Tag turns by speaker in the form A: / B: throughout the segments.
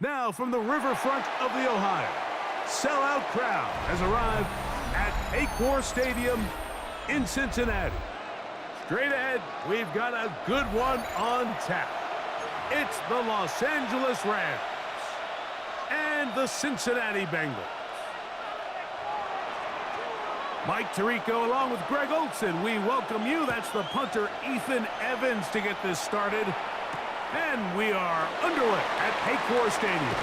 A: Now from the riverfront of the Ohio, sellout crowd has arrived at Paycor Stadium in Cincinnati. Straight ahead, we've got a good one on tap. It's the Los Angeles Rams and the Cincinnati Bengals. Mike Tirico along with Greg Olson, we welcome you. That's the punter Ethan Evans to get this started. And we are underway at Paycor Stadium.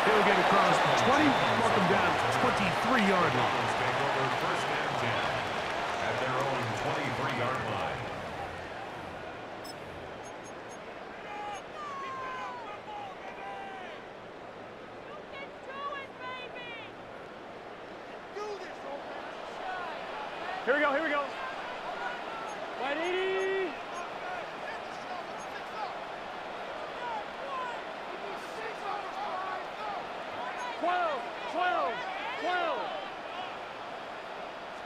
A: He'll get across the 20, mark him down to the 23-yard line.
B: First and 10 at their own 23-yard line.
C: Here we go, here we go. 180. 12.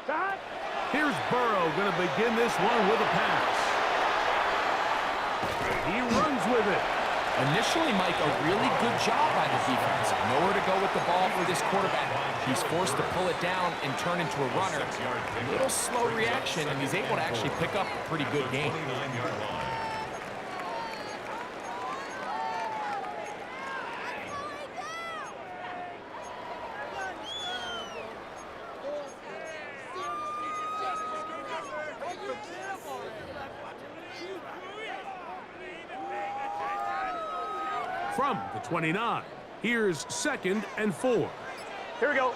C: Back.
A: Here's Burrow going to begin this one with a pass. He runs with it.
D: Initially, Mike, a really good job by the defense. Nowhere to go with the ball for this quarterback. He's forced to pull it down and turn into a runner. A little slow reaction, and he's able to actually pick up a pretty good game.
A: From the 29, here's 2nd and 4.
C: Here we go.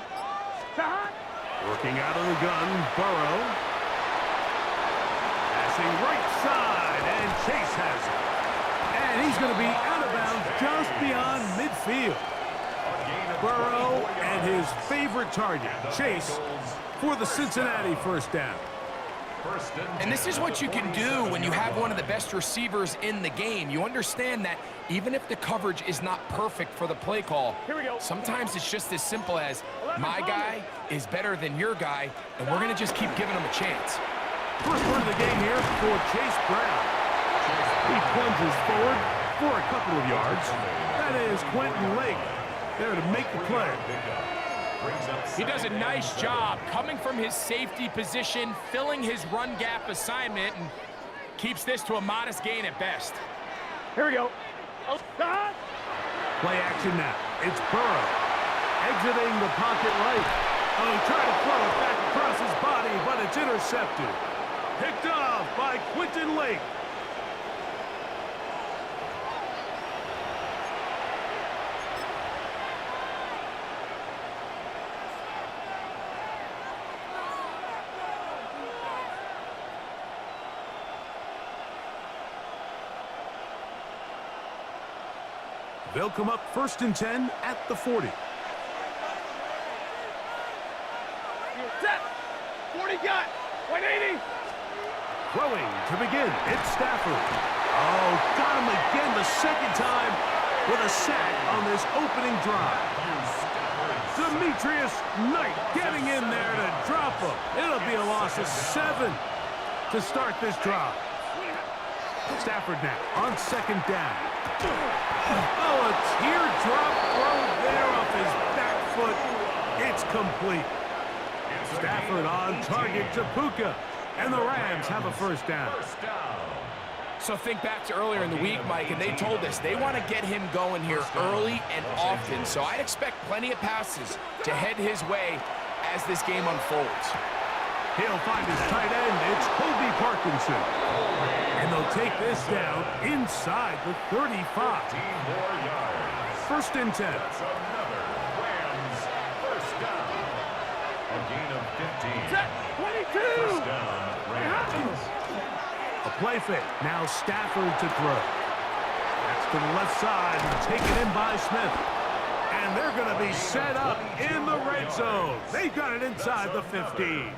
A: Working out of the gun, Burrow. Passing right side, and Chase has it. And he's going to be out of bounds just beyond midfield. Burrow and his favorite target, Chase, for the Cincinnati first down.
D: And this is what you can do when you have one of the best receivers in the game. You understand that even if the coverage is not perfect for the play call, sometimes it's just as simple as my guy is better than your guy, and we're going to just keep giving him a chance.
A: First run of the game here for Chase Brown. He plunges forward for a couple of yards. That is Quentin Lake there to make the play.
D: He does a nice job coming from his safety position, filling his run gap assignment, and keeps this to a modest gain at best.
C: Here we go.
A: Play action now. It's Burrow exiting the pocket right. Oh, he tried to throw it back across his body, but it's intercepted. Picked off by Quentin Lake. They'll come up 1st and 10 at the 40.
C: Set. 40 got. 180.
A: Throwing to begin. It's Stafford. Oh, got him again the second time with a sack on this opening drive. Demetrius Knight getting in there to drop him. It'll be a loss of 7 to start this drive. Stafford now on 2nd down. Oh, a teardrop throw there off his back foot. It's complete. Stafford on target to Puka, and the Rams have a first down.
D: So think back to earlier in the week, Mike, and they told us they want to get him going here early and often. So I'd expect plenty of passes to head his way as this game unfolds.
A: He'll find his tight end. It's Colby Parkinson. And they'll take this down inside the 35. 1st and 10.
B: That's another Rams first down. A gain of 15.
C: Set. 22.
B: First down, Rams.
A: A play fake. Now Stafford to throw. That's to the left side and taken in by Smith. And they're going to be set up in the red zone. They've got it inside the 15.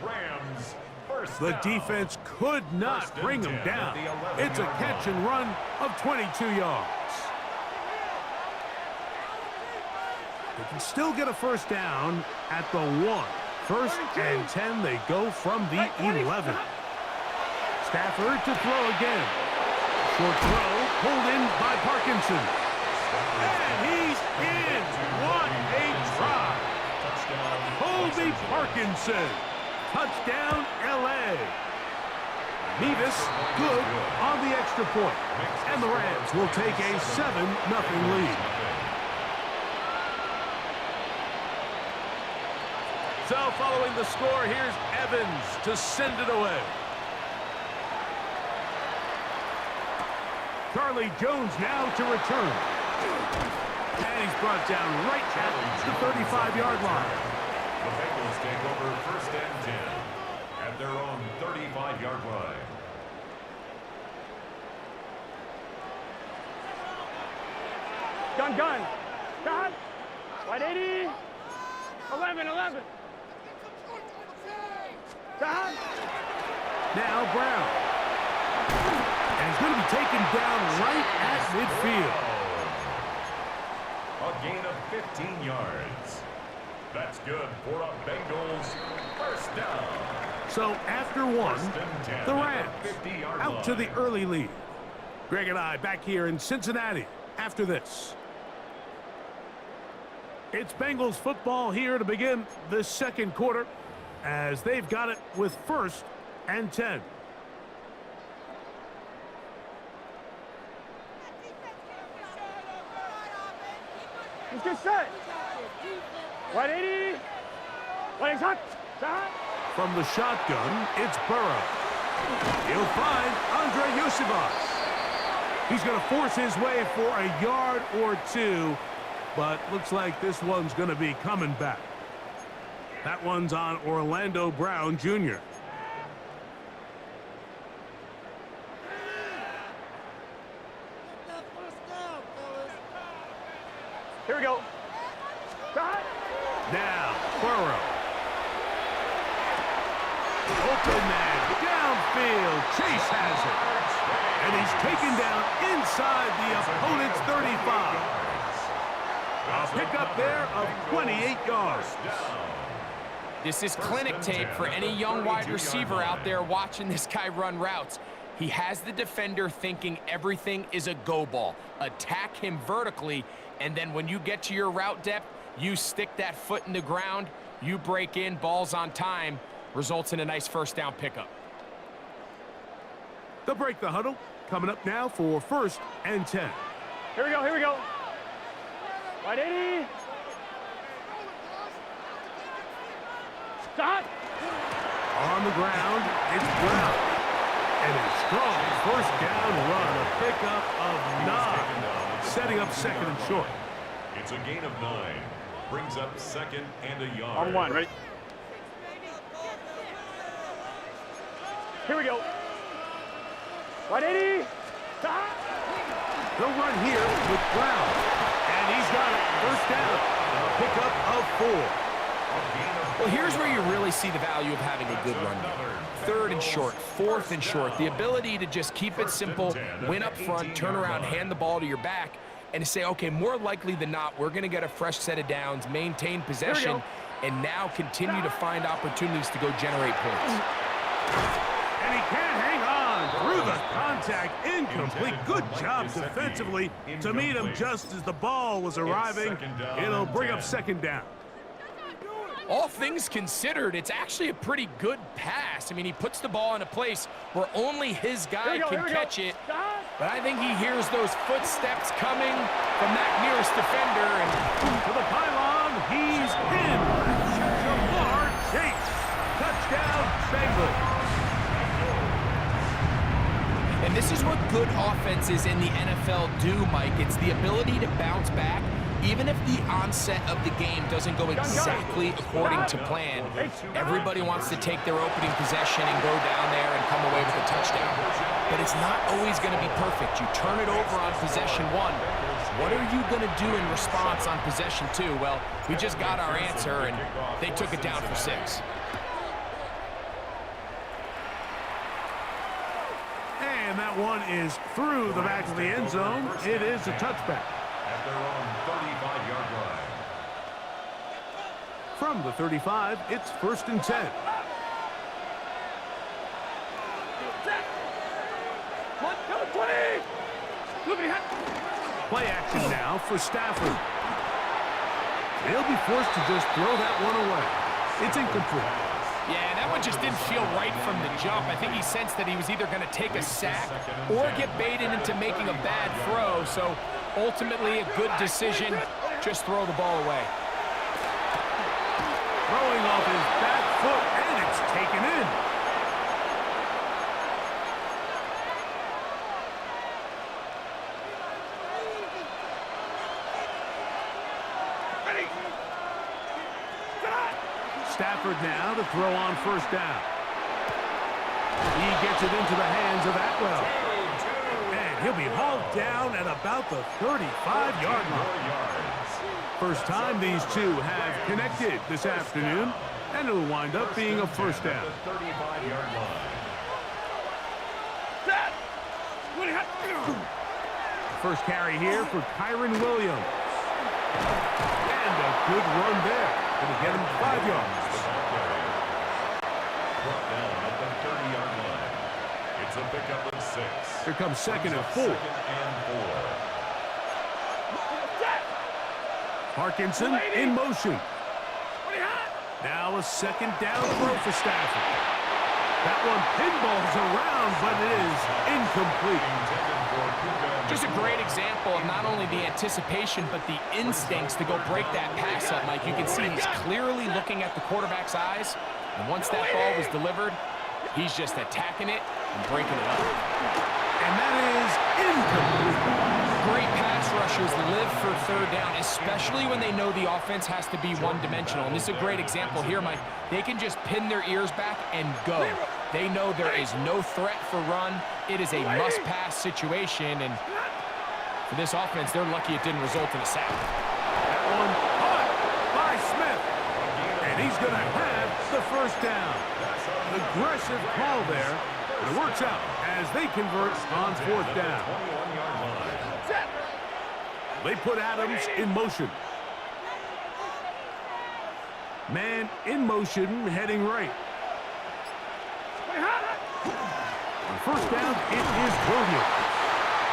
A: The defense could not bring them down. It's a catch and run of 22 yards. They can still get a first down at the 1. 1st and 10, they go from the 11. Stafford to throw again. Short throw pulled in by Parkinson. And he's in. What a try. Colby Parkinson. Touchdown, L.A. Nevis, good on the extra point. And the Rams will take a 7-0 lead. So following the score, here's Evans to send it away. Charlie Jones now to return. And he's brought down right at the 35-yard line.
B: The Bengals take over 1st and 10 at their own 35-yard line.
C: Gun. Gun. 180. 11. Gun.
A: Now Brown. And he's going to be taken down right at midfield.
B: A gain of 15 yards. That's good for a Bengals 1st down.
A: So after one, the Rams out to the early lead. Greg and I back here in Cincinnati after this. It's Bengals football here to begin the second quarter as they've got it with 1st and 10.
C: He's just set. 180. Legs hot.
A: From the shotgun, it's Burrow. He'll find Andre Yosibas. He's going to force his way for a yard or two, but looks like this one's going to be coming back. That one's on Orlando Brown Jr.
C: Here we go.
A: Now, Burrow. Open man, downfield. Chase has it. And he's taken down inside the opponent's 35. A pickup there of 28 yards.
D: This is clinic tape for any young wide receiver out there watching this guy run routes. He has the defender thinking everything is a go ball. Attack him vertically, and then when you get to your route depth, you stick that foot in the ground, you break in, balls on time, results in a nice 1st down pickup.
A: They'll break the huddle. Coming up now for 1st and 10.
C: Here we go. 180. Stop.
A: On the ground, it's Brown. And a strong 1st down run, a pickup of 9, setting up 2nd and short.
B: It's a gain of 9. Brings up 2nd and a yard.
C: On 1, ready? Here we go. 180. Stop.
A: They'll run here with Brown. And he's got it. 1st down. A pickup of 4.
D: Well, here's where you really see the value of having a good run game. 3rd and short, 4th and short. The ability to just keep it simple, win up front, turn around, hand the ball to your back, and to say, okay, more likely than not, we're going to get a fresh set of downs, maintain possession, and now continue to find opportunities to go generate points.
A: And he can't hang on through the contact. Incomplete. Good job defensively to meet him just as the ball was arriving. It'll bring up 2nd down.
D: All things considered, it's actually a pretty good pass. I mean, he puts the ball in a place where only his guy can catch it. But I think he hears those footsteps coming from that nearest defender. And
A: to the pylon, he's in. Jamar Chase. Touchdown, Bengals.
D: And this is what good offenses in the NFL do, Mike. It's the ability to bounce back, even if the onset of the game doesn't go exactly according to plan. Everybody wants to take their opening possession and go down there and come away with a touchdown. But it's not always going to be perfect. You turn it over on possession 1. What are you going to do in response on possession 2? Well, we just got our answer, and they took it down for 6.
A: And that one is through the back of the end zone. It is a touchback.
B: At their own 35-yard line.
A: From the 35, it's 1st and 10. Play action now for Stafford. They'll be forced to just throw that one away. It's incomplete.
D: Yeah, that one just didn't feel right from the jump. I think he sensed that he was either going to take a sack or get baited into making a bad throw. So ultimately a good decision. Just throw the ball away.
A: Throwing off his back foot, and it's taken in. Stafford now to throw on first down. He gets it into the hands of Atwell. And he'll be hauled down at about the 35-yard line. First time these two have connected this afternoon, and it'll wind up being a first down. First carry here for Kyron Williams. And a good run there. Going to get him 5 yards.
B: Brought down at the 30-yard line. It's a pickup of 6.
A: Here comes second and 4. Parkinson in motion. Now a second down throw for Stafford. That one pinballs around, but it is incomplete.
D: Just a great example of not only the anticipation, but the instincts to go break that pass up, Mike. You can see he's clearly looking at the quarterback's eyes, and once that ball was delivered, he's just attacking it and breaking it up.
A: And that is incomplete.
D: Great pass rushers live for third down, especially when they know the offense has to be one-dimensional. And this is a great example here, Mike. They can just pin their ears back and go. They know there is no threat for run. It is a must-pass situation, and for this offense, they're lucky it didn't result in a sack.
A: That one caught by Smith. And he's going to have the first down. An aggressive call there. It works out as they convert on fourth down. They put Adams in motion. Man in motion, heading right. On first down, it is Williams.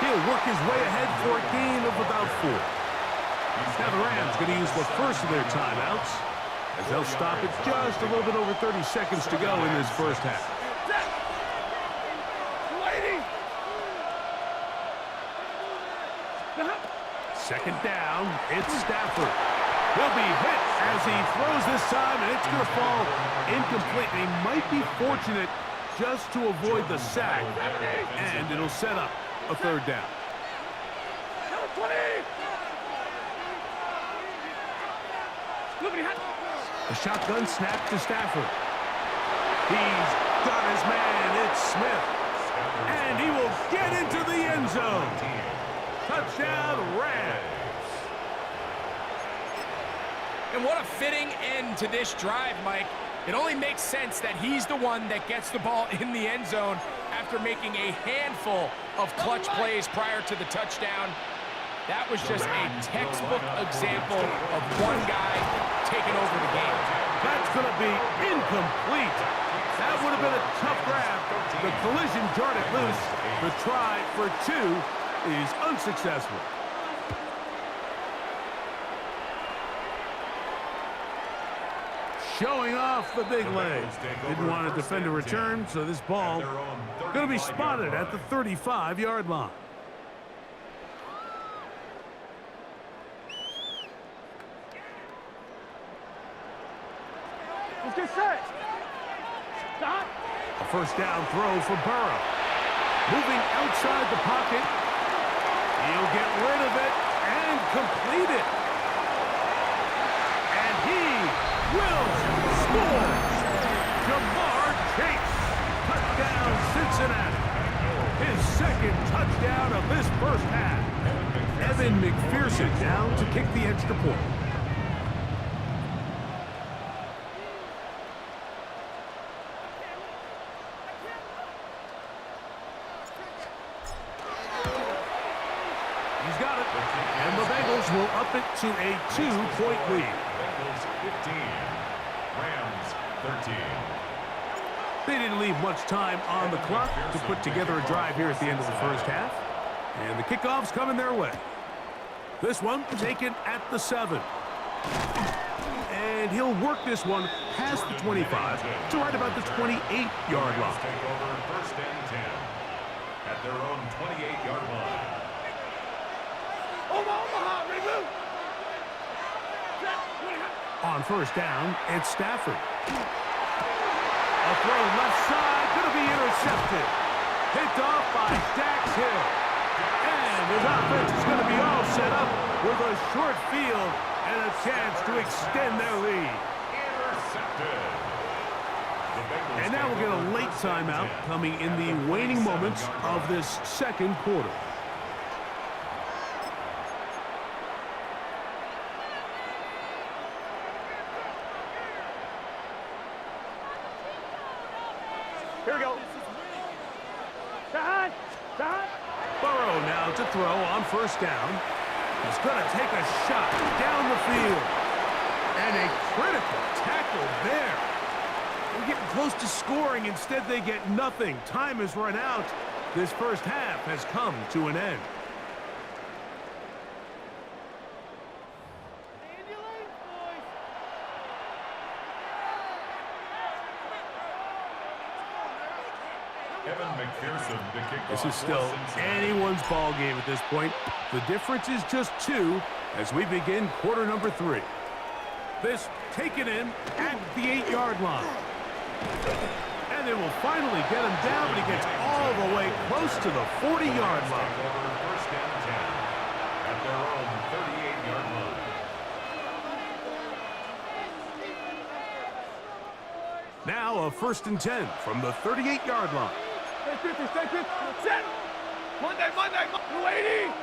A: He'll work his way ahead for a gain of about 4. Now the Rams going to use the first of their timeouts as they'll stop it just a little bit over 30 seconds to go in this first half. Second down, it's Stafford. He'll be hit as he throws this time, and it's going to fall incomplete. He might be fortunate just to avoid the sack, and it'll set up a third down. The shotgun snap to Stafford. He's got his man. It's Smith. And he will get into the end zone. Touchdown, Rams.
D: And what a fitting end to this drive, Mike. It only makes sense that he's the one that gets the ball in the end zone after making a handful of clutch plays prior to the touchdown. That was just a textbook example of one guy taking over the game.
A: That's going to be incomplete. That would have been a tough grab. The collision jarred it loose. The try for 2 is unsuccessful. Showing off the big leg. Didn't want to defend a return, so this ball going to be spotted at the 35-yard line.
C: Let's get set. Stop.
A: A first down throw for Burrow. Moving outside the pocket. He'll get rid of it and complete it. And he will score. Jamar Chase. Touchdown, Cincinnati. His second touchdown of this first half. Evan McPherson down to kick the extra point. He's got it. And the Bengals will up it to a 2-point lead.
B: Bengals 15, Rams 13.
A: They didn't leave much time on the clock to put together a drive here at the end of the first half. And the kickoff's coming their way. This one taken at the 7. And he'll work this one past the 25 to right about the 28-yard line.
B: Take over first and 10 at their own 28-yard line.
C: Omaha, reboot.
A: On first down, it's Stafford. A throw left side, going to be intercepted. Picked off by Dax Hill. And his offense is going to be all set up with a short field and a chance to extend their lead.
B: Intercepted.
A: And now we'll get a late timeout coming in the waning moments of this second quarter.
C: Here we go. Side.
A: Burrow now to throw on first down. He's going to take a shot down the field. And a critical tackle there. They're getting close to scoring. Instead, they get nothing. Time has run out. This first half has come to an end. This is still anyone's ball game at this point. The difference is just 2 as we begin quarter number 3. This taken in at the 8-yard line. And they will finally get him down, but he gets all the way close to the 40-yard line.
B: First and 10 at their own 38-yard line.
A: Now a first and 10 from the 38-yard line.
C: Stay 50. Set. Monday. 280.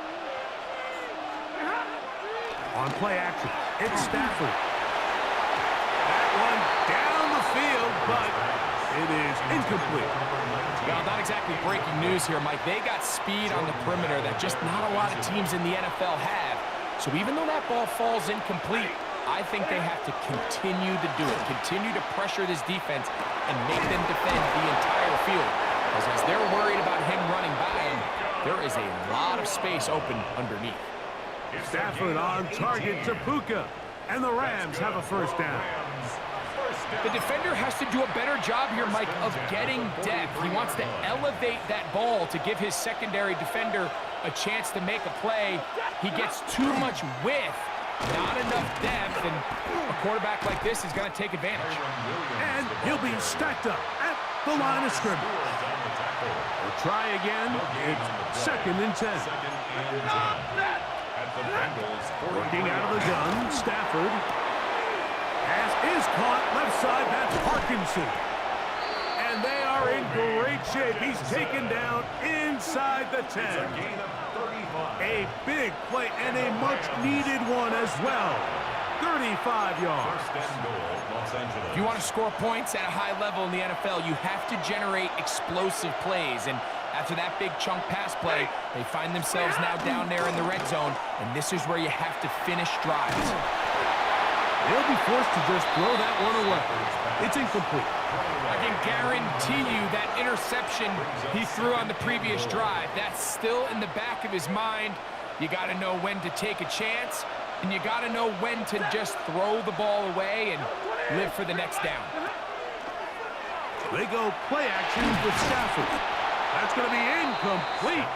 A: On play action, it's Stafford. That one down the field, but it is incomplete.
D: Well, not exactly breaking news here, Mike. They got speed on the perimeter that just not a lot of teams in the NFL have. So even though that ball falls incomplete, I think they have to continue to do it. Continue to pressure this defense and make them defend the entire field. Because as they're worried about him running by him, there is a lot of space open underneath.
A: Stafford on target to Puka. And the Rams have a first down.
D: The defender has to do a better job here, Mike, of getting depth. He wants to elevate that ball to give his secondary defender a chance to make a play. He gets too much width, not enough depth, and a quarterback like this is going to take advantage.
A: And he'll be stacked up at the line of scrimmage. We'll try again. It's second and 10. Working out of the gun, Stafford. Pass is caught left side. That's Parkinson. And they are in great shape. He's taken down inside the 10. A big play and a much-needed one as well. 35 yards.
D: If you want to score points at a high level in the NFL, you have to generate explosive plays. And after that big chunk pass play, they find themselves now down there in the red zone, and this is where you have to finish drives.
A: They'll be forced to just throw that one away. It's incomplete.
D: I can guarantee you that interception he threw on the previous drive, that's still in the back of his mind. You got to know when to take a chance, and you got to know when to just throw the ball away and live for the next down.
A: They go play action with Stafford. That's going to be incomplete.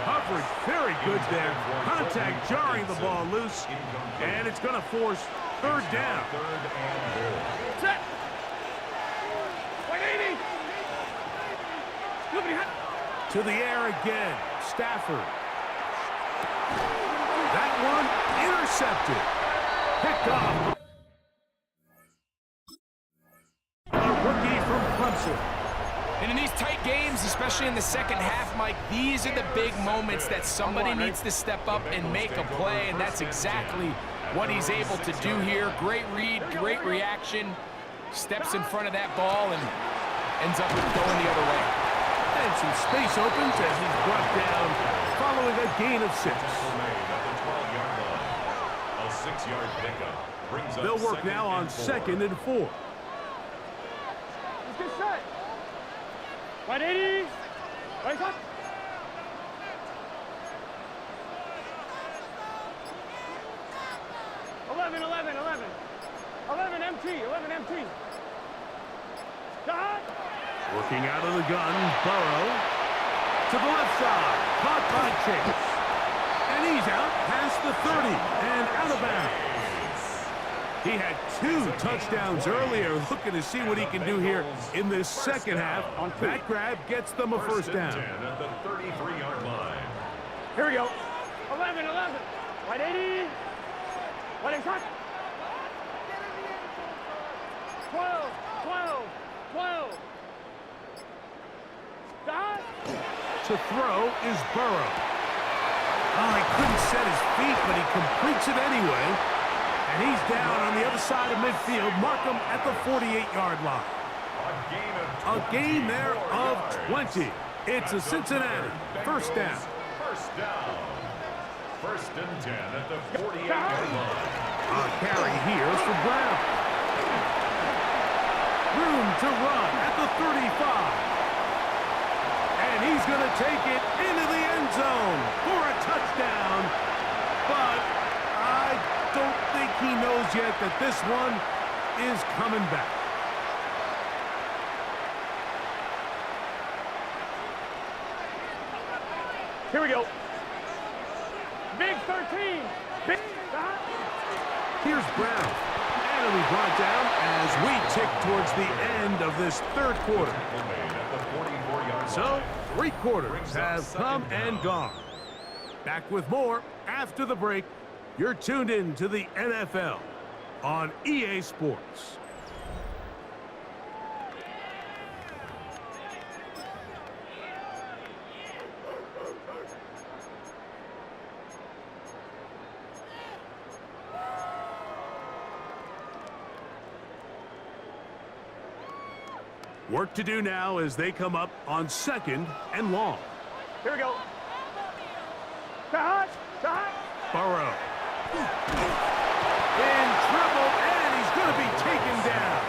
A: Coverage very good there. Contact jarring the ball loose. And it's going to force third down.
C: Set. 180.
A: To the air again. Stafford. That one intercepted. Picked off. A rookie from Clemson.
D: And in these tight games, especially in the second half, Mike, these are the big moments that somebody needs to step up and make a play, and that's exactly what he's able to do here. Great read, great reaction, steps in front of that ball and ends up going the other way.
A: And some space opens as he's brought down following a gain of 6.
B: A 6-yard pickup brings up
A: They'll work now on 2nd and 4.
C: Let's get set. 180. Right up. 11, 11, 11. 11 MT, 11 MT. Shot.
A: Working out of the gun, Burrow. To the left side, caught by Chase. And he's out past the 30 and out of bounds. He had 2 touchdowns earlier, looking to see what he can do here in this second half. That grab gets them a first down.
B: 10 at the 33-yard line.
C: Here we go. 11, 11. Right 80. Right in front. 12, 12, 12. Shot.
A: To throw is Burrow. Oh, he couldn't set his feet, but he completes it anyway. And he's down on the other side of midfield. Mark him at the 48-yard line. A gain there of 20. It's a Cincinnati first down.
B: First down. First and 10 at the 48-yard line.
A: A carry here for Brown. Room to run at the 35. And he's going to take it into the end zone for a touchdown. But I don't think he knows yet that this one is coming back.
C: Here we go. Big 13. Big shot.
A: Here's Brown. And he'll be brought down as we tick towards the end of this third quarter. So, 3 quarters have come and gone. Back with more after the break. You're tuned in to the NFL on EA Sports. Work to do now as they come up on 2nd and long.
C: Here we go. Shot. Shot.
A: Burrow. In trouble, and he's going to be taken down.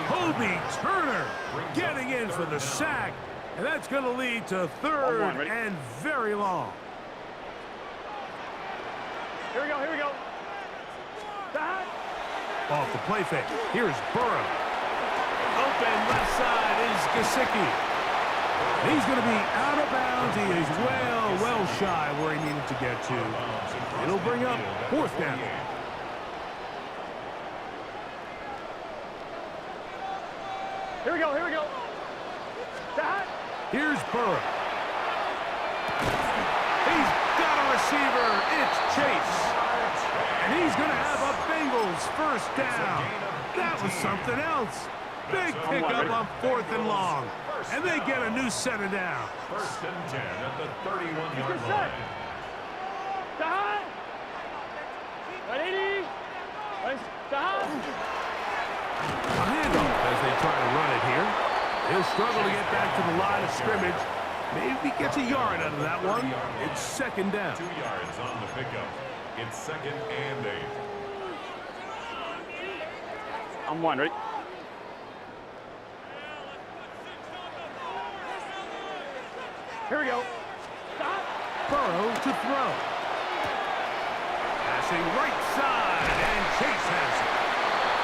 A: Kobe Turner getting in for the sack, and that's going to lead to 3rd and very long.
C: Here we go. Here we go. Shot.
A: Off the play fake. Here's Burrow. Open left side is Gesicki. He's going to be out of bounds. He is well shy where he needed to get to. It'll bring up 4th down.
C: Here we go. Here we go. Shot.
A: Here's Burrow. He's got a receiver. It's Chase. And he's going to have a Bengals first down. That was something else. Big pickup on 4th and long. And they get a new set of down.
B: First and 10 at the 31-yard line.
C: Shot. Right 80. Shot.
A: A handoff as they try to run it here. He'll struggle to get back to the line of scrimmage. Maybe gets a yard out of that one. It's 2nd down.
B: 2 yards on the pickup. It's 2nd and 8.
C: I'm 1, ready? Here we go. Stop.
A: Burrow to throw. Passing right side, and Chase has it.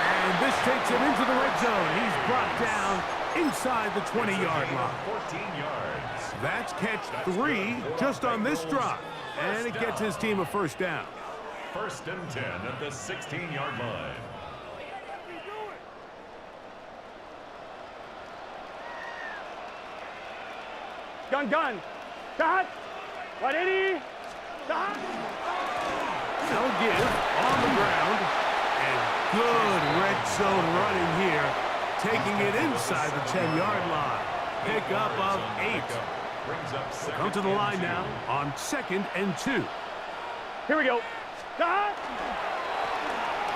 A: And this takes him into the red zone. He's brought down inside the 20-yard line.
B: 14 yards.
A: That's catch 3 just on this drive. And it gets his team a first down.
B: First and 10 at the 16-yard line.
C: Gun. Shot. 180. Shot.
A: They'll give on the ground. And good red zone running here. Taking it inside the 10-yard line. Pick up of 8. Come to the line now on 2nd and 2.
C: Here we go. Shot.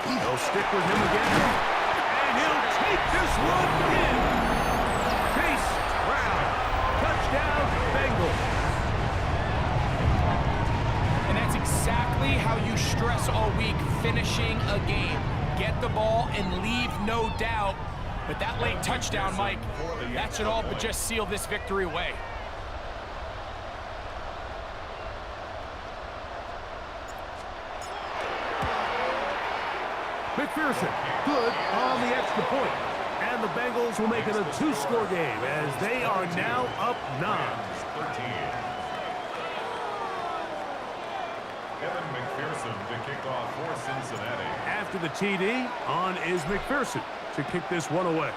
A: They'll stick with him again. And he'll take this one in. Chase Brown. Touchdown, Bengals.
D: And that's exactly how you stress all week, finishing a game. Get the ball and leave no doubt. But that late touchdown, Mike, that should all but just seal this victory away.
A: McPherson, good on the extra point. And the Bengals will make it a two-score game as they are now up 9.
B: Evan McPherson to kick off for Cincinnati.
A: After the TD, on is McPherson to kick this one away.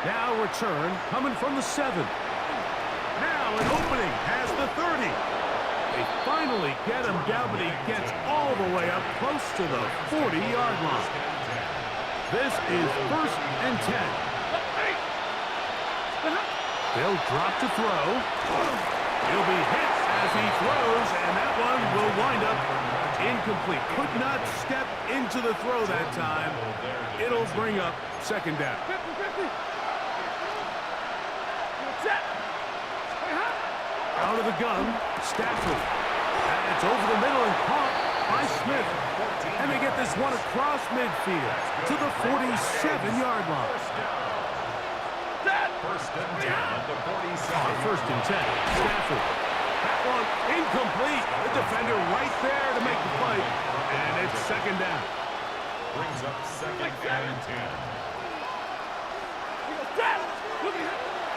A: Now return coming from the 7. Now an opening has the 30. They finally get him down, but he gets all the way up close to the 40-yard line. This is 1st and 10. They'll drop to throw. He'll be hit as he throws, and that one will wind up incomplete. Could not step into the throw that time. It'll bring up 2nd down. Out of the gun, Stafford. And it's over the middle and caught by Smith. And they get this one across midfield to the 47-yard line.
B: 1st and 10 at the 47.
A: 1st and 10. Stafford. That one incomplete. The defender right there to make the play. And it's 2nd down.
B: Brings up 2nd and 10.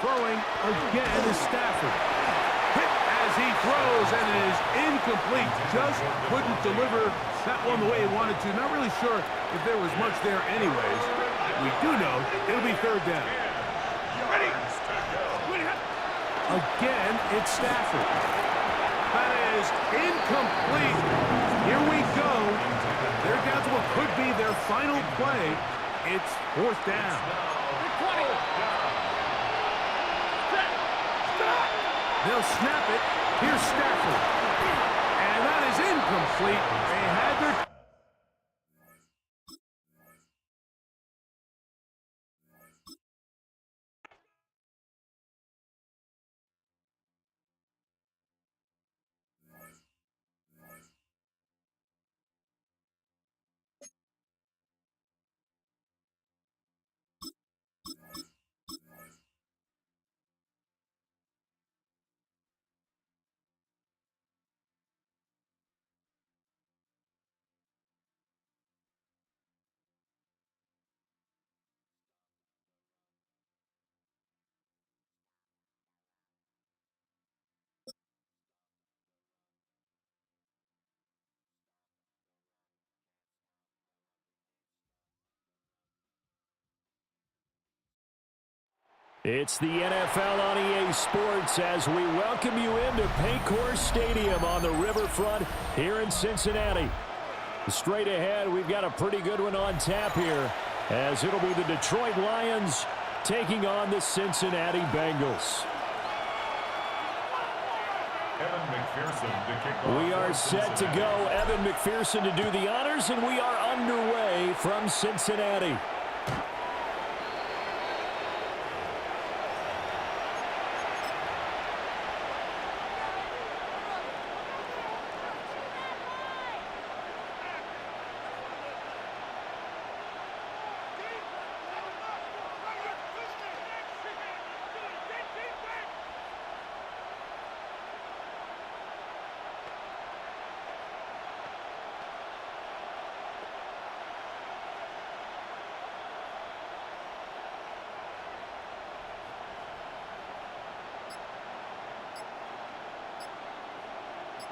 A: Throwing again is Stafford. Hit as he throws, and it is incomplete. Just couldn't deliver that one the way he wanted to. Not really sure if there was much there anyways. We do know it'll be 3rd down. Again, it's Stafford. That is incomplete. Here we go. They're down to what could be their final play. It's 4th down. They'll snap it. Here's Stafford. And that is incomplete. They had their...
E: It's the NFL on EA Sports as we welcome you into Paycor Stadium on the riverfront here in Cincinnati. Straight ahead, we've got a pretty good one on tap here as it'll be the Detroit Lions taking on the Cincinnati Bengals.
B: Evan McPherson to kick off.
E: We are set to go. Evan McPherson to do the honors, and we are underway from Cincinnati.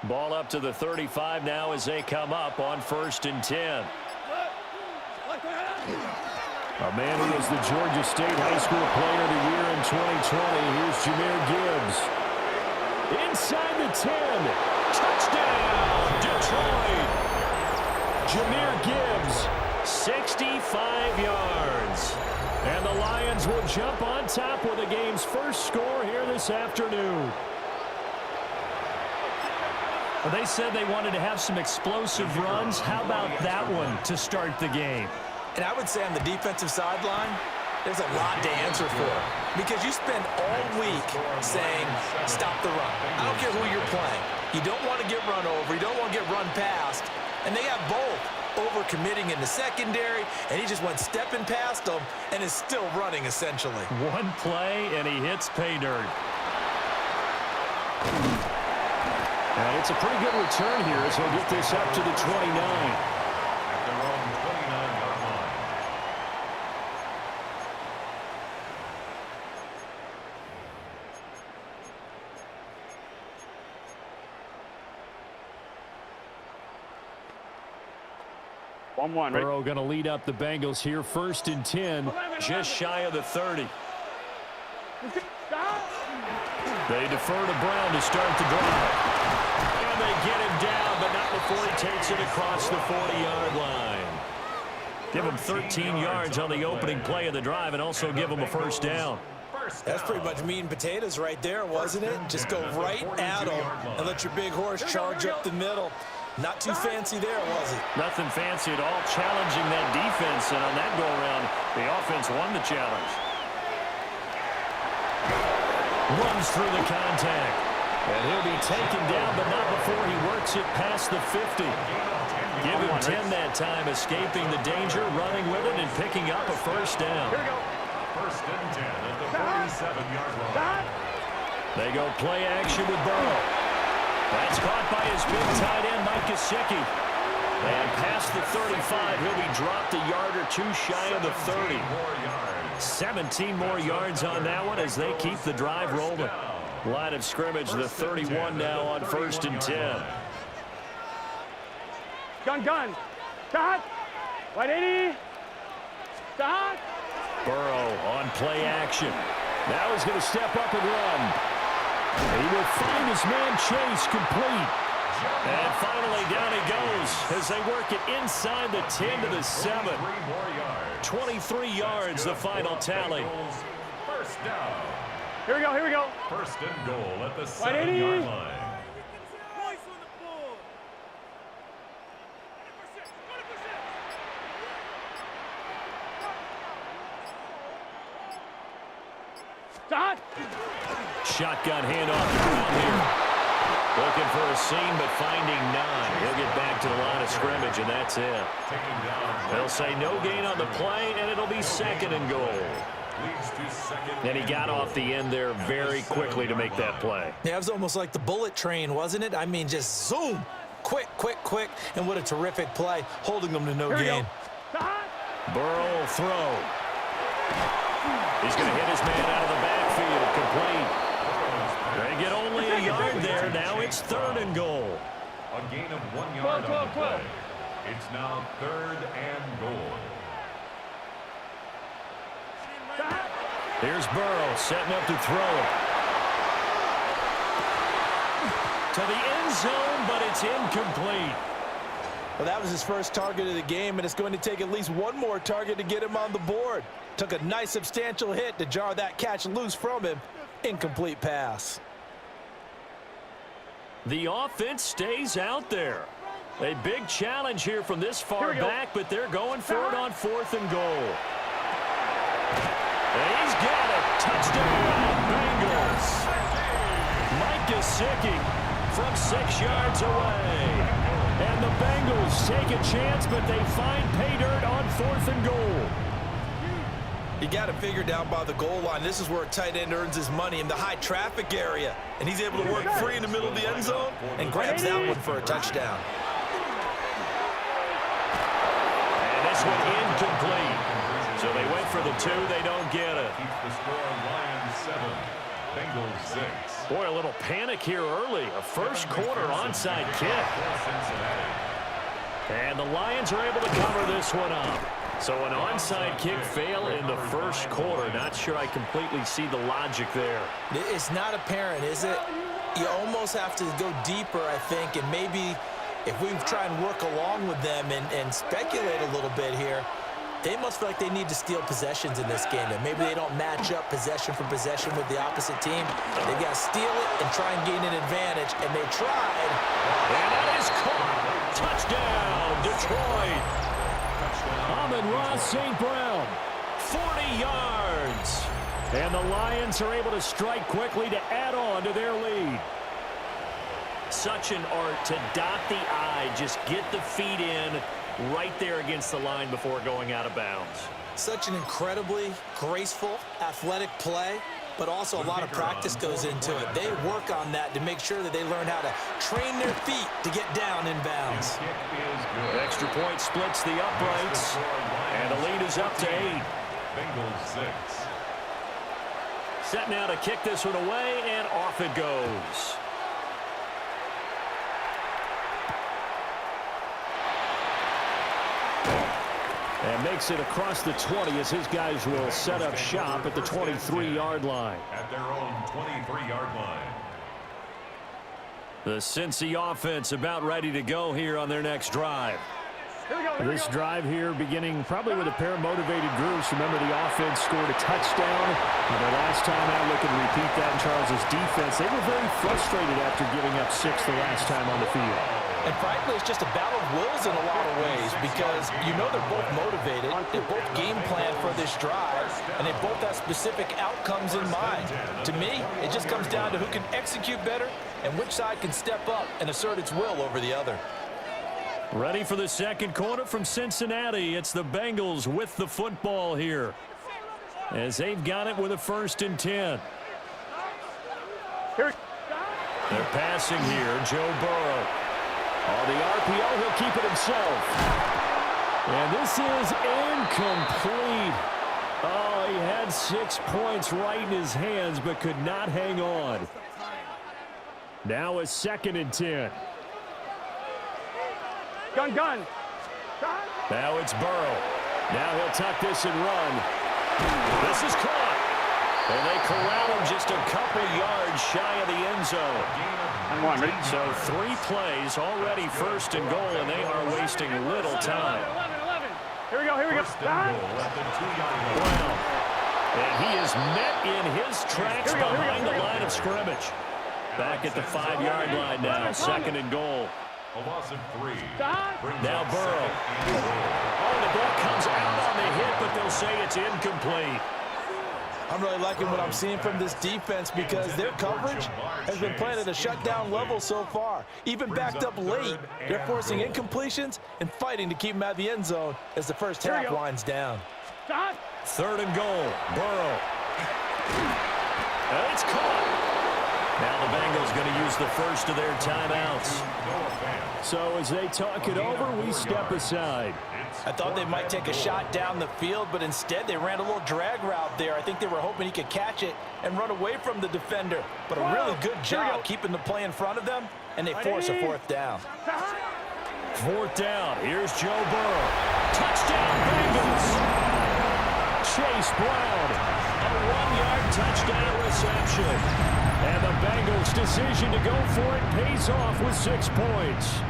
E: Ball up to the 35 now as they come up on 1st and 10. A man who was the Georgia State High School Player of the Year in 2020. Here's Jahmyr Gibbs. Inside the 10. Touchdown, Detroit. Jahmyr Gibbs, 65 yards. And the Lions will jump on top with the game's first score here this afternoon.
F: Well, they said they wanted to have some explosive runs. How about that one to start the game?
G: And I would say on the defensive sideline, there's a lot to answer for. Because you spend all week saying, stop the run. I don't care who you're playing. You don't want to get run over. You don't want to get run past. And they have both. Over-committing in the secondary, and he just went stepping past them and is still running, essentially.
F: One play, and he hits pay dirt.
E: And it's a pretty good return here as he'll get this up to the 29.
B: At their own 29-yard line.
E: Burrow going to lead up the Bengals here, 1st and 10, just shy of the 30. They defer to Brown to start the drive. And they get him down, but not before he takes it across the 40-yard line. Give him 13 yards on the opening play of the drive and also give him a 1st down.
G: That's pretty much meat and potatoes right there, wasn't it? Just go right at him and let your big horse charge up the middle. Not too fancy there, was it?
E: Nothing fancy at all, challenging that defense, and on that go-around, the offense won the challenge. Runs through the contact, and he'll be taken down, but not before he works it past the 50. Give him 10 that time, escaping the danger, running with it, and picking up a 1st down.
B: Here we go. 1st and 10 at the 47-yard line.
E: They go play action with Burrow. That's caught by his big tight end, Mike Gesicki. And past the 35, he'll be dropped a yard or two shy of the 30. 17 more yards on that one as they keep the drive rolling. Line of scrimmage, the 31 now on 1st and 10.
C: Gun. Stop. Right 80. Stop.
E: Burrow on play action. Now he's going to step up and run. He will find his man Chase complete. And finally down he goes as they work it inside the 10 to the 7. 23 yards the final tally.
B: 1st down.
C: Here we go.
B: 1st and goal at the 7-yard line.
C: Stop.
E: Shotgun handoff to Brown here. Looking for a seam, but finding none. He'll get back to the line of scrimmage, and that's it. They'll say no gain on the play, and it'll be 2nd and goal. And he got off the end there very quickly to make that play.
G: Yeah, it was almost like the bullet train, wasn't it? I mean, just zoom. Quick. And what a terrific play, holding them to no gain.
E: Burrow will throw. He's going to hit his man out of the backfield, complete. They get only a yard there. Now it's 3rd and goal.
B: A gain of 1 yard on the play. It's now 3rd and goal.
E: Here's Burrow setting up to throw it. To the end zone, but it's incomplete.
G: Well, that was his first target of the game, and it's going to take at least one more target to get him on the board. Took a nice substantial hit to jar that catch loose from him. Incomplete pass.
E: The offense stays out there. A big challenge here from this far back, but they're going for it on 4th and goal. And he's got it. Touchdown, Bengals. Mike Gesicki from 6 yards away. And the Bengals take a chance, but they find pay dirt on 4th and goal.
G: You got it figured out by the goal line. This is where a tight end earns his money, in the high traffic area. And he's able to work free in the middle of the end zone and grabs that one for a touchdown.
E: And this one incomplete. So they went for the 2. They don't get it.
B: Keeps the score Lions 7, Bengals 6.
E: Boy, a little panic here early. A first quarter onside kick. And the Lions are able to cover this one up. So an onside kick fail in the first quarter. Not sure I completely see the logic there.
G: It's not apparent, is it? You almost have to go deeper, I think, and maybe if we try and work along with them and speculate a little bit here, they must feel like they need to steal possessions in this game. And maybe they don't match up possession for possession with the opposite team. They've got to steal it and try and gain an advantage, and they tried.
E: And that is caught. Touchdown, Detroit. Amon-Ra St. Brown, 40 yards. And the Lions are able to strike quickly to add on to their lead. Such an art to dot the I, just get the feet in right there against the line before going out of bounds.
G: Such an incredibly graceful, athletic play. but also a lot of practice goes into it. They work on that to make sure that they learn how to train their feet to get down in bounds.
E: Extra point splits the uprights, and the lead is up to 8.
B: Bengals 6.
F: Set now to kick this one away, and off it goes.
E: And makes it across the 20 as his guys will set up shop at the 23-yard line.
B: At their own 23-yard line.
E: The Cincy offense about ready to go here on their next drive. This drive here beginning probably with a pair of motivated groups. Remember, the offense scored a touchdown. And the last time out, look and repeat that in Charles's defense. They were very frustrated after giving up 6 the last time on the field.
G: And frankly, it's just a battle of wills in a lot of ways because you know they're both motivated. They both game plan for this drive, and they both have specific outcomes in mind. To me, it just comes down to who can execute better and which side can step up and assert its will over the other.
F: Ready for the second quarter from Cincinnati. It's the Bengals with the football here, as they've got it with a 1st and 10. They're passing here. Joe Burrow. On the RPO, he'll keep it himself. And this is incomplete. Oh, he had 6 points right in his hands, but could not hang on. Now a 2nd and 10.
C: Gun.
E: Now it's Burrow. Now he'll tuck this and run. This is caught. And they corral him just a couple yards shy of the end zone. So 3 plays already 1st and goal, and they are wasting little time.
C: 11. Here we go.
E: Well, and he is met in his tracks behind the line of scrimmage. Back at the 5-yard line now, 2nd and goal.
B: A loss of 3.
E: Now Burrow. Oh, the ball comes out on the hit, but they'll say it's incomplete.
G: I'm really liking what I'm seeing from this defense because their coverage has been playing at a shutdown level so far. Even backed up late, they're forcing incompletions and fighting to keep them out of the end zone as the first half winds down.
E: 3rd and goal. Burrow. And it's caught. Now the Bengals going to use the first of their timeouts. So as they talk it over, we step aside.
G: I thought they might take a shot down the field, but instead they ran a little drag route there. I think they were hoping he could catch it and run away from the defender. But a really good job keeping the play in front of them, and they force a 4th down.
E: 4th down. Here's Joe Burrow. Touchdown, Bengals. Chase Brown. A 1-yard touchdown reception. And the Bengals' decision to go for it pays off with 6 points.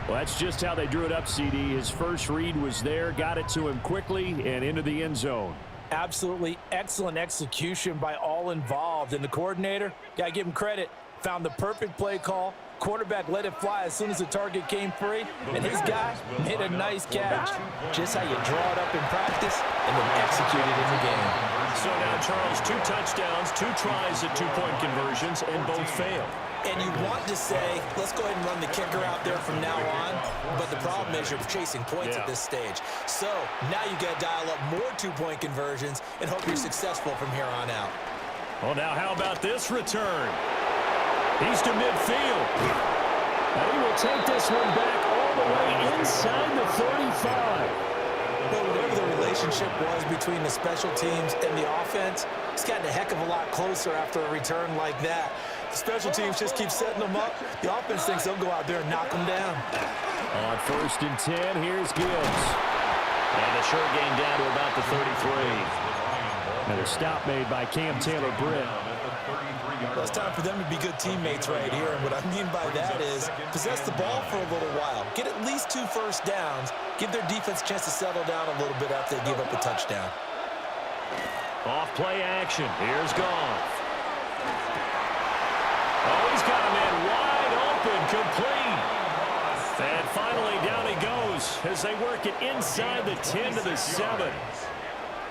E: Well, that's just how they drew it up, CD. His first read was there, got it to him quickly, and into the end zone.
G: Absolutely excellent execution by all involved. And the coordinator, got to give him credit, found the perfect play call. Quarterback let it fly as soon as the target came free, and his guy made a nice catch. Just how you draw it up in practice and then execute it in the game.
E: So now, Charles, 2 touchdowns, 2 tries at 2-point conversions, and both failed.
G: And you want to say, let's go ahead and run the kicker out there from now on, but the problem is you're chasing points at this stage. So now you got to dial up more 2-point conversions and hope you're successful from here on out.
E: Well, now how about this return? He's to midfield. And he will take this one back all the way inside the 35.
G: Well, whatever the relationship was between the special teams and the offense, it's gotten a heck of a lot closer after a return like that. The special teams just keep setting them up. The offense thinks they'll go out there and knock them down.
E: On 1st and 10, here's Gibbs. And a short gain down to about the 33. And a stop made by Cam Taylor-Britt.
G: Well, it's time for them to be good teammates right here, and what I mean by that is possess the ball for a little while, get at least 2 first downs, give their defense a chance to settle down a little bit after they give up a touchdown.
E: Off play action. Here's Goff. Oh, he's got a man wide open, complete. And finally down he goes as they work it inside the 10 to the 7.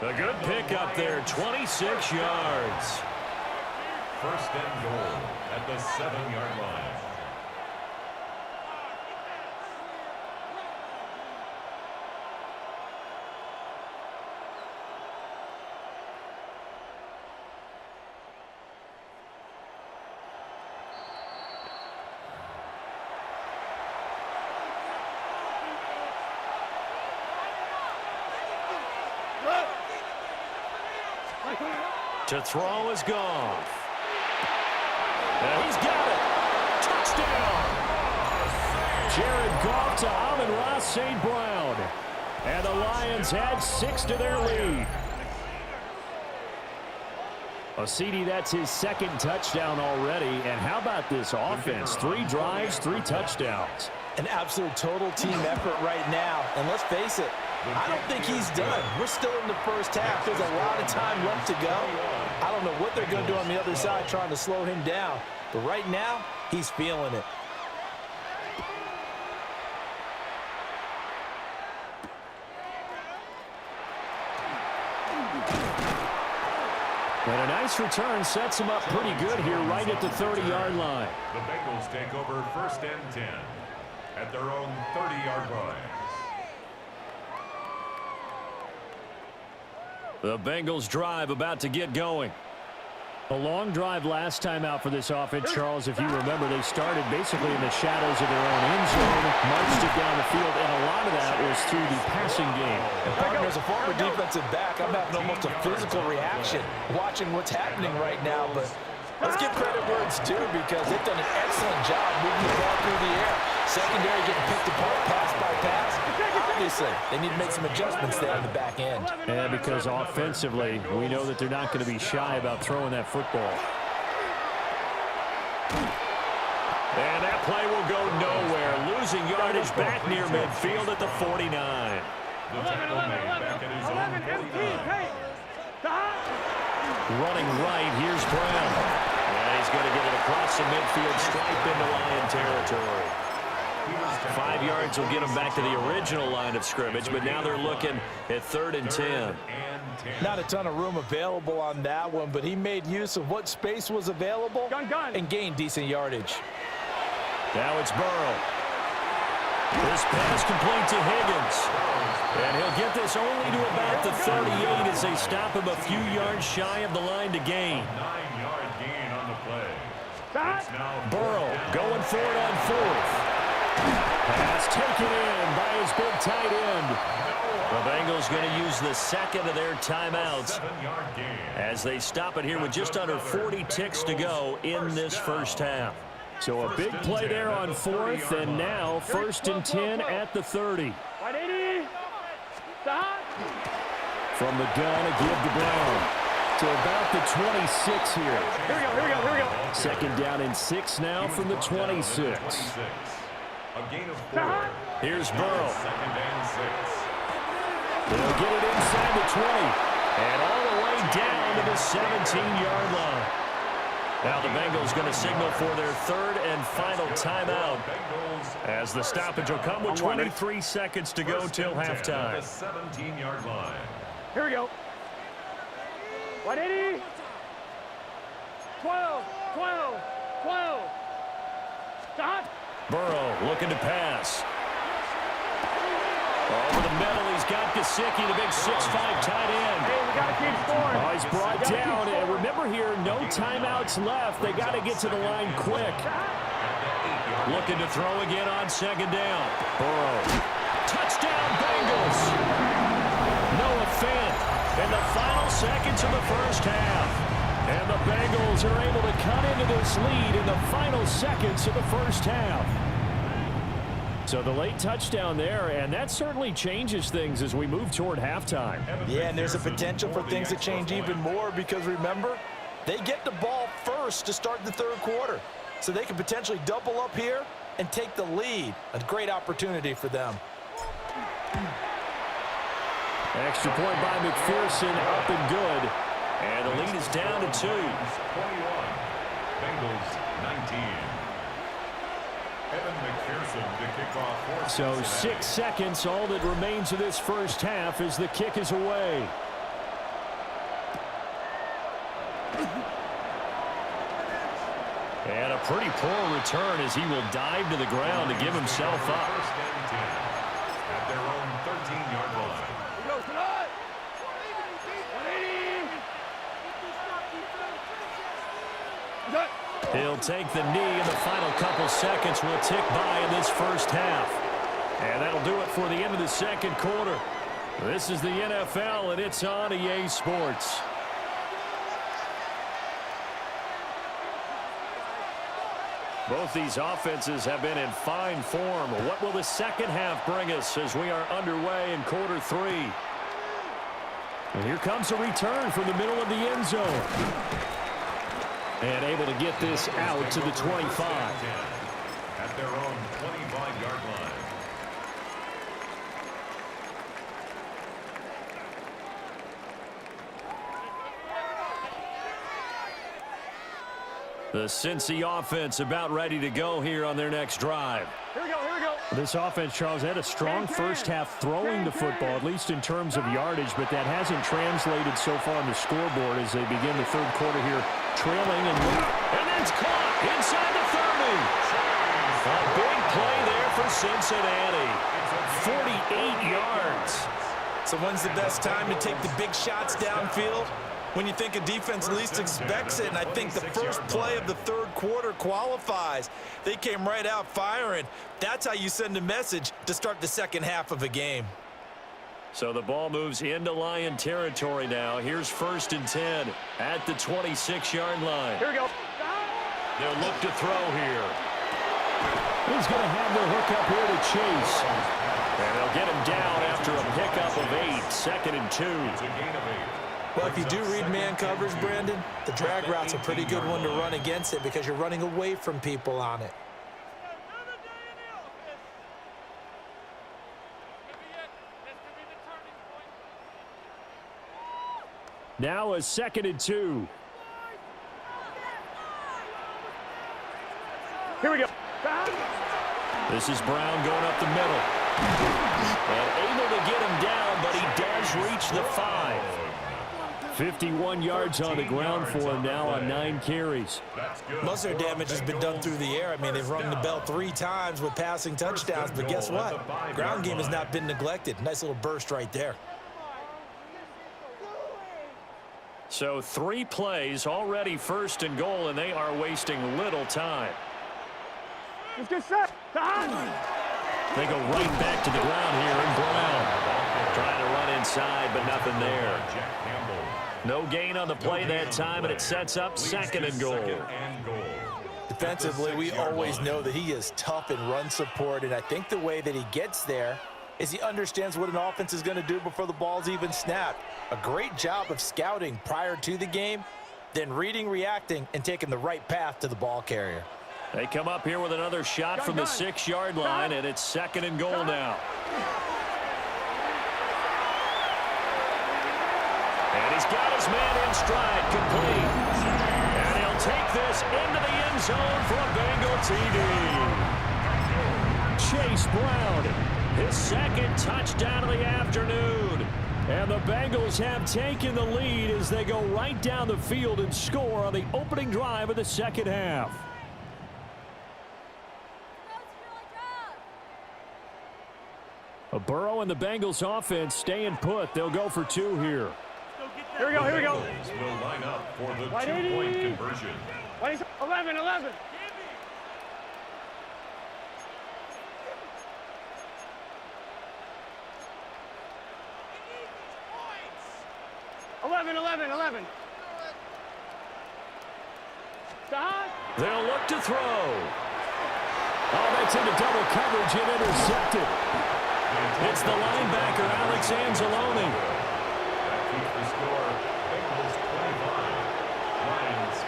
E: A good pickup there, 26 yards.
B: 1st and goal at the 7-yard line.
F: To throw is Goff. And he's got it. Touchdown. Jared Goff to Amon-Ra St. Brown. And the Lions add 6 to their lead. CD, that's his second touchdown already. And how about this offense? 3 drives, 3 touchdowns.
G: An absolute total team effort right now. And let's face it, I don't think he's done. We're still in the first half. There's a lot of time left to go. I don't know what they're going to do on the other side trying to slow him down. But right now, he's feeling it.
F: And a nice return sets him up pretty good here right at the 30-yard line.
B: The Bengals take over 1st and 10 at their own 30-yard line.
F: The Bengals drive about to get going. A long drive last time out for this offense, Charles. If you remember, they started basically in the shadows of their own end zone, marched it down the field, and a lot of that was through the passing game.
G: And partner, as a former defensive back, I'm having almost a physical reaction watching what's happening right now. But let's give credit where it's due because they've done an excellent job moving the ball through the air. Secondary getting picked apart pass by pass. Obviously, they need to make some adjustments there in the back end.
F: And because offensively, we know that they're not going to be shy about throwing that football. And that play will go nowhere. Losing yardage back near midfield at the 49.
B: The tackle made back at his own 49.
F: Running right, here's Brown. And he's going to get it across the midfield stripe into Lion territory. 5 yards will get them back to the original line of scrimmage, but now they're looking at 3rd and 10.
G: Not a ton of room available on that one, but he made use of what space was available and gained decent yardage.
F: Now it's Burrow. This pass complete to Higgins. And he'll get this only to about the 38 as they stop him a few yards shy of the line to gain.
B: 9-yard gain on the play.
F: Burrow going for it on 4th. Pass taken in by his big tight end. The Bengals going to use the second of their timeouts as they stop it here with just under 40 ticks to go in this first half. So a big play there on 4th, and now 1st and 10 at the 30. From the gun, a give to Brown. To about the 26 here.
C: Here we go.
F: Second down and 6 now from the 26.
B: A gain of 4.
F: Here's Burrow.
B: 2nd and 6.
F: They'll get it inside the 20. And all the way down to the 17-yard line. Now the Bengals going to signal for their 3rd and final timeout as the stoppage will come with 23 seconds to go till halftime.
B: The 17-yard line.
C: Here we go. 180. 12. Stop.
F: Burrow looking to pass. Over the middle, he's got Gesicki, the big 6'5" tight end.
C: Hey, we got to keep scoring.
F: Oh, he's brought down. And remember here, no timeouts left. They got to get to the line quick. Looking to throw again on 2nd down. Burrow. Touchdown, Bengals. Noah Fant in the final seconds of the first half. And the Bengals are able to cut into this lead in the final seconds of the first half. So the late touchdown there, and that certainly changes things as we move toward halftime.
G: Yeah, and there's a potential for things to change even more because, remember, they get the ball first to start the 3rd quarter. So they could potentially double up here and take the lead. A great opportunity for them.
F: Extra point by McPherson, up and good. And the lead is down to 2.
B: 21. Bengals 19. Evan McPherson to kick off.
F: So 6 seconds, all that remains of this first half as the kick is away. And a pretty poor return as he will dive to the ground to give himself up.
B: 1st and 10 at their own 13-yard line.
F: He'll take the knee, and the final couple seconds will tick by in this first half. And that'll do it for the end of the 2nd quarter. This is the NFL, and it's on EA Sports. Both these offenses have been in fine form. What will the second half bring us as we are underway in quarter 3? And here comes a return from the middle of the end zone. And able to get this out to the 25.
B: At their own 25-yard line.
F: The Cincy offense about ready to go here on their next drive.
C: Here we go, here we go.
E: This offense, Charles, had a strong first half throwing the football, at least in terms of yardage, but that hasn't translated so far on the scoreboard as they begin the third quarter here, trailing and
F: it's caught inside the 30. A big play there for Cincinnati. 48 yards.
G: So when's the best time to take the big shots downfield? When you think a defense least expects it, and I think the first play of the third quarter qualifies. They came right out firing. That's how you send a message to start the second half of a game.
F: So the ball moves into Lion territory now. Here's 1st and 10 at the 26-yard line.
C: Here we go.
F: They'll look to throw here.
E: he's going to have the hook up here to Chase.
F: And they'll get him down after a pickup of 8, 2nd and 2.
G: Well, if you do read man coverage, Brandon, the drag route's a pretty good one to run against it because you're running away from people on it.
E: Now a 2nd and 2.
C: Here we go.
F: This is Brown going up the middle. And able to get him down, but he does reach the 5.
E: 51 yards on the ground for him now on 9 carries.
G: Most of their damage has been done through the air. I mean, they've rung the bell 3 times with passing touchdowns, but guess what? Ground game has not been neglected. Nice little burst right there.
F: So 3 plays, already 1st and goal, and they are wasting little time.
C: Let's get set.
F: They go right back to the ground here, and Brown trying to run inside, but nothing there. No gain on the play that time, and it sets up 2nd and goal.
G: Defensively, we always know that he is tough in run support, and I think the way that he gets there is he understands what an offense is going to do before the ball's even snapped. A great job of scouting prior to the game, then reading, reacting, and taking the right path to the ball carrier.
F: They come up here with another shot from the 6-yard line, and it's 2nd and goal now. And he's got his man in stride, complete. And he'll take this into the end zone for a Bengal TD.
E: Chase Brown,
F: his 2nd touchdown of the afternoon.
E: And the Bengals have taken the lead as they go right down the field and score on the opening drive of the second half. Burrow and the Bengals offense staying put. They'll go for 2 here.
C: Here we go, here we go.
B: Will line up for the 2-point conversion.
C: 11, 11. 11.
F: They'll look to throw.
E: Oh, that's into double coverage and intercepted.
F: It's the linebacker, Alex Anzalone.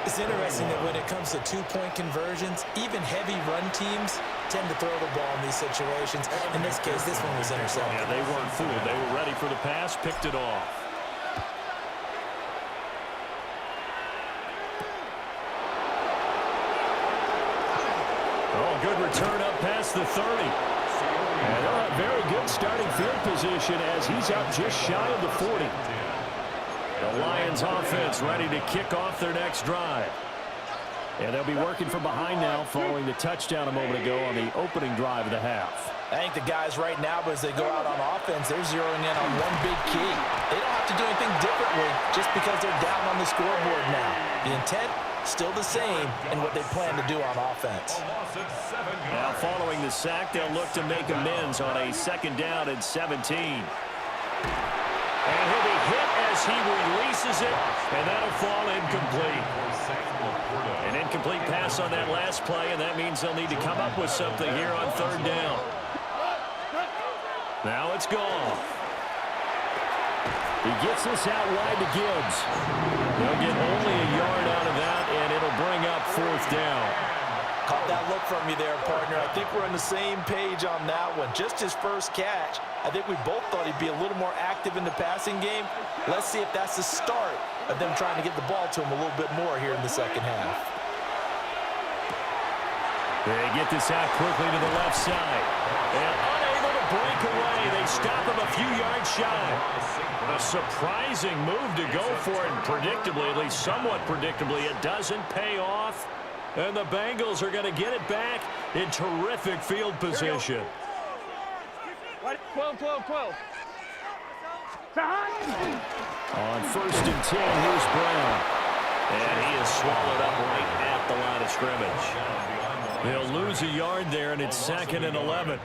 G: It's interesting that when it comes to 2-point conversions, even heavy run teams tend to throw the ball in these situations. In this case, this one was intercepted.
F: Yeah, they weren't fooled. They were ready for the pass, picked it off. Oh, good return up past the 30.
E: And they'll have very good starting field position as he's up just shy of the 40.
F: The Lions offense ready to kick off their next drive.
E: And they'll be working from behind now following the touchdown a moment ago on the opening drive of the half.
G: I think the guys right now, as they go out on offense, they're zeroing in on one big key. They don't have to do anything differently just because they're down on the scoreboard now. The intent, still the same in what they plan to do on offense.
F: Now following the sack, they'll look to make amends on a 2nd down and 17. And he'll be hit as as he releases it, and that'll fall incomplete. An incomplete pass on that last play, and that means they'll need to come up with something here on third down. Now it's Goff. He gets this out wide to Gibbs. They'll get only a yard out of that, and it'll bring up fourth down.
G: Caught that look from you there, partner. I think we're on the same page on that one. Just his first catch, I think we both thought he'd be a little more active in the passing game. Let's see if that's the start of them trying to get the ball to him a little bit more here in the second half.
F: They get this out quickly to the left side. And unable to break away. They stop him a few yards shy. A surprising move to go for it, and predictably, at least somewhat predictably, it doesn't pay off. And the Bengals are going to get it back in terrific field position.
C: 12, 12, 12.
F: On 1st and 10, here's Brown. And he is swallowed up right at the line of scrimmage. They'll lose a yard there, and it's 2nd and 11.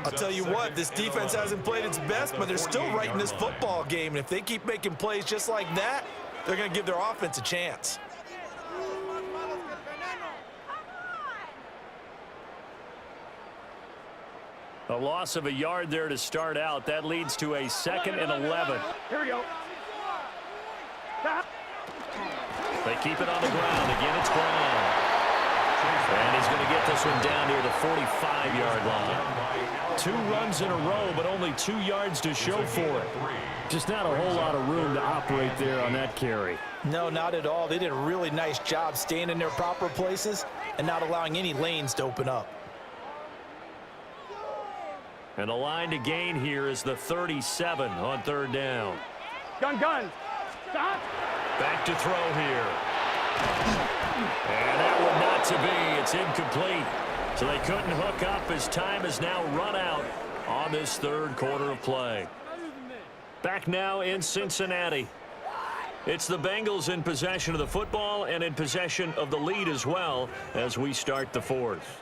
G: I'll tell you what, this defense hasn't played its best, but they're still right in this football game. And if they keep making plays just like that, they're going to give their offense a chance.
F: A loss of a yard there to start out. That leads to a 2nd and 11.
C: Here we go.
F: They keep it on the ground. Again, it's Brown. And he's going to get this one down near the 45-yard line. 2 runs in a row, but only 2 yards to show for it. Just not a whole lot of room to operate there on that carry.
G: No, not at all. They did a really nice job staying in their proper places and not allowing any lanes to open up.
F: And the line to gain here is the 37 on third down.
C: Gun. Stop.
F: Back to throw here. And that one not to be. It's incomplete. So they couldn't hook up as time is now run out on this third quarter of play. Back now in Cincinnati. It's the Bengals in possession of the football and in possession of the lead as well as we start the fourth.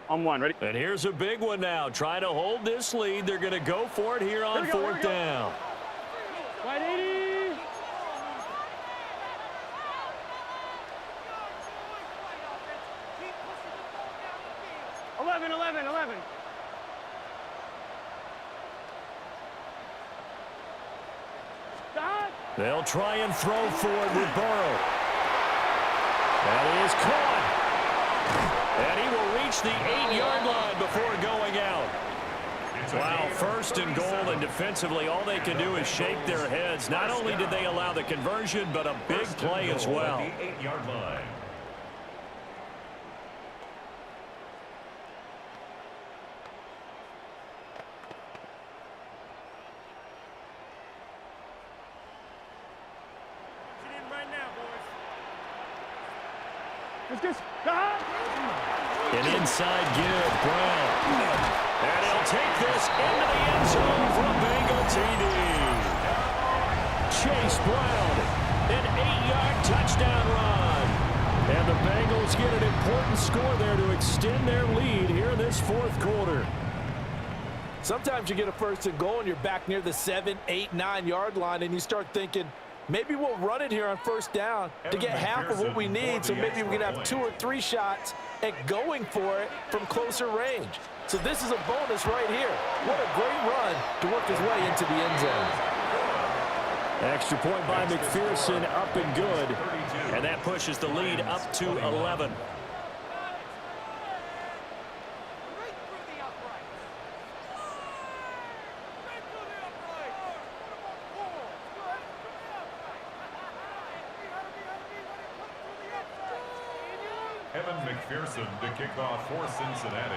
C: On 1, ready?
F: And here's a big one now. Trying to hold this lead. They're going to go for it here on fourth down.
C: Right 80. Eleven. Stop.
F: They'll try and throw for it with Burrow. That is caught. And he will reach the 8-yard line before going out. Wow, 1st and goal, and defensively all they can do is shake their heads. Not only did they allow the conversion, but a big play as well.
B: 8-yard line.
C: Let's just stop.
F: An inside give, Brown. And he'll take this into the end zone for a Bengal TD. Chase Brown, an 8-yard touchdown run. And the Bengals get an important score there to extend their lead here in this fourth quarter.
G: Sometimes you get a 1st and goal and you're back near the 7, 8, 9-yard line and you start thinking, maybe we'll run it here on 1st down to get half of what we need, so maybe we can have 2 or 3 shots at going for it from closer range. So this is a bonus right here. What a great run to work his way into the end zone.
F: Extra point by McPherson, up and good. And that pushes the lead up to 11.
B: McPherson to kick off for Cincinnati.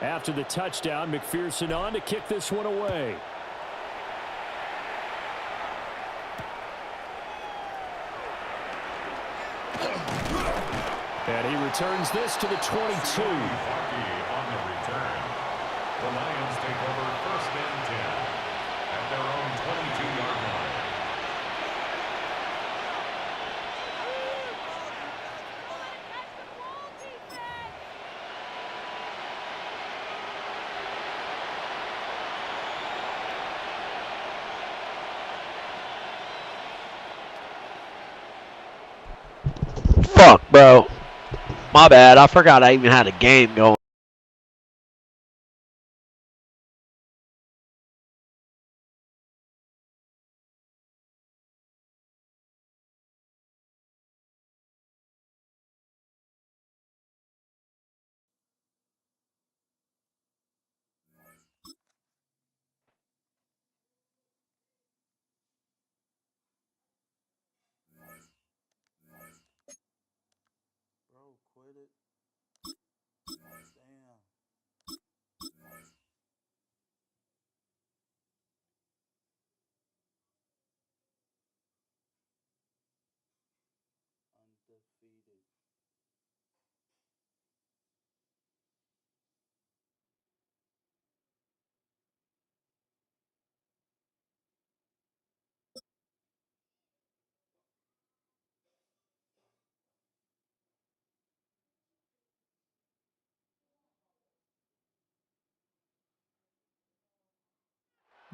F: After the touchdown, McPherson on to kick this one away. And he returns this to the 22.
B: On the return. The Lions take over 1st and 10 at their own 22-yard line.
H: Fuck, bro. My bad. I forgot I even had a game going.
I: Bro, quit it. Damn. Undefeated.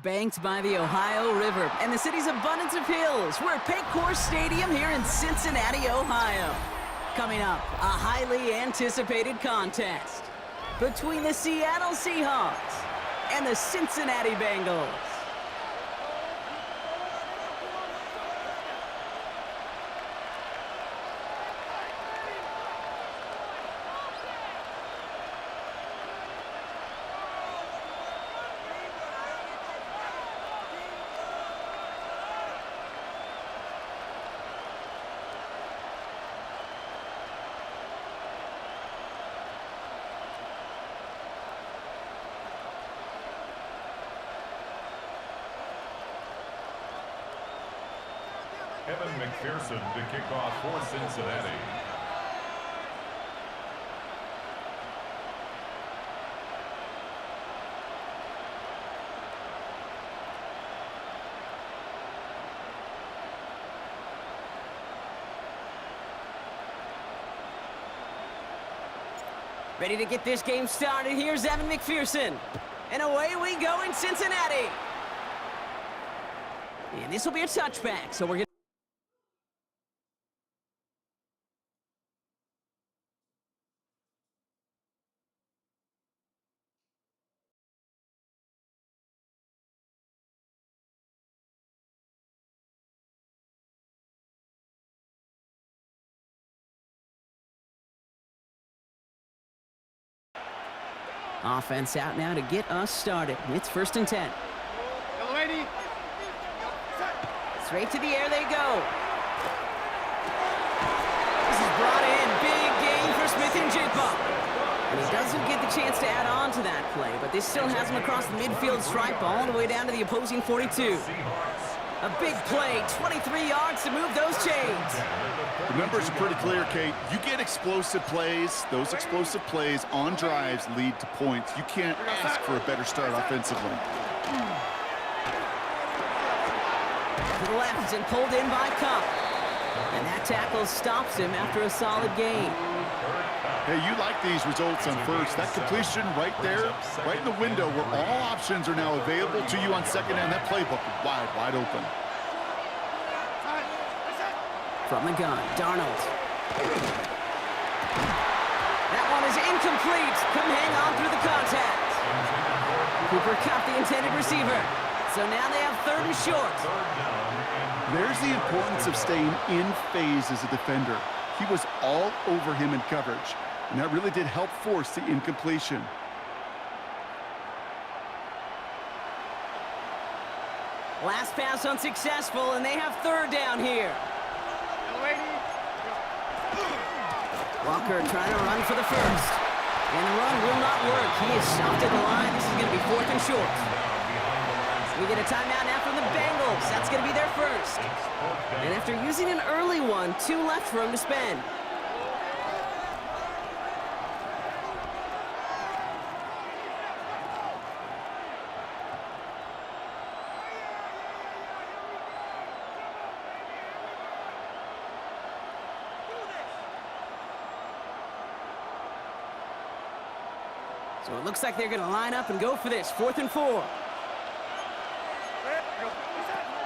J: Banked by the Ohio River and the city's abundance of hills. We're at Paycor Stadium here in Cincinnati, Ohio. Coming up, a highly anticipated contest between the Seattle Seahawks and the Cincinnati Bengals.
B: Evan McPherson to kick off for Cincinnati.
J: Ready to get this game started. Here's Evan McPherson. And away we go in Cincinnati. And this will be a touchback, so we're going to... Offense out now to get us started. It's 1st and 10. Straight to the air they go. This is brought in. Big gain for Smith-Njigba. And he doesn't get the chance to add on to that play, but this still has him across the midfield stripe all the way down to the opposing 42. A big play, 23 yards to move those chains.
K: The numbers are pretty clear, Kate. You get explosive plays. Those explosive plays on drives lead to points. You can't ask for a better start offensively.
J: To the left and pulled in by Cup. And that tackle stops him after a solid gain.
K: Hey, you like these results on first. That completion right there, right in the window where all options are now available to you on second down. That playbook wide open.
J: From the gun, Darnold. That one is incomplete. Couldn't hang on through the contact. Cooper Kupp, the intended receiver. So now they have 3rd and short.
K: There's the importance of staying in phase as a defender. He was all over him in coverage, and that really did help force the incompletion.
J: Last pass unsuccessful, and they have 3rd down here. Walker trying to run for the first. And the run will not work. He is stopped at the line. This is going to be 4th and short. We get a timeout now from the Bengals. That's going to be their first. And after using an early one, 2 left for him to spend. So it looks like they're going to line up and go for this. 4th and 4.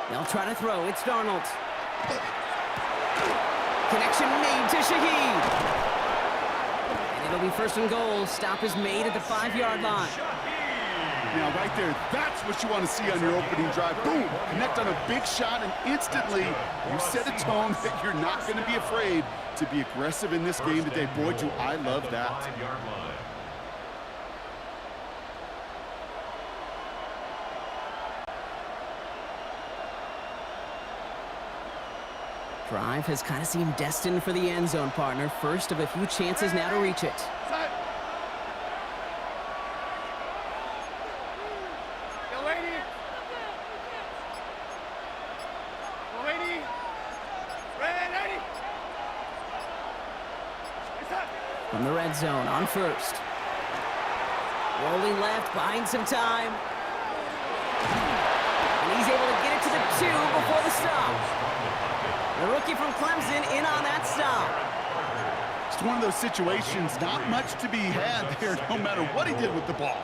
J: They'll try to throw. It's Darnold. Connection made to Shaheed. And it'll be 1st and goal. Stop is made at the 5-yard line.
K: Now, right there, that's what you want to see on your opening drive. Boom! Connect on a big shot, and instantly you set a tone that you're not going to be afraid to be aggressive in this game today. Boy, do I love that.
J: Drive has kind of seemed destined for the end zone, partner. First of a few chances now to reach it. From the red zone on first. Rolling left, buying some time. And he's able to get it to the 2 before the stop. The rookie from Clemson in on that stop.
K: It's one of those situations, not much to be had there no matter what he did with the ball.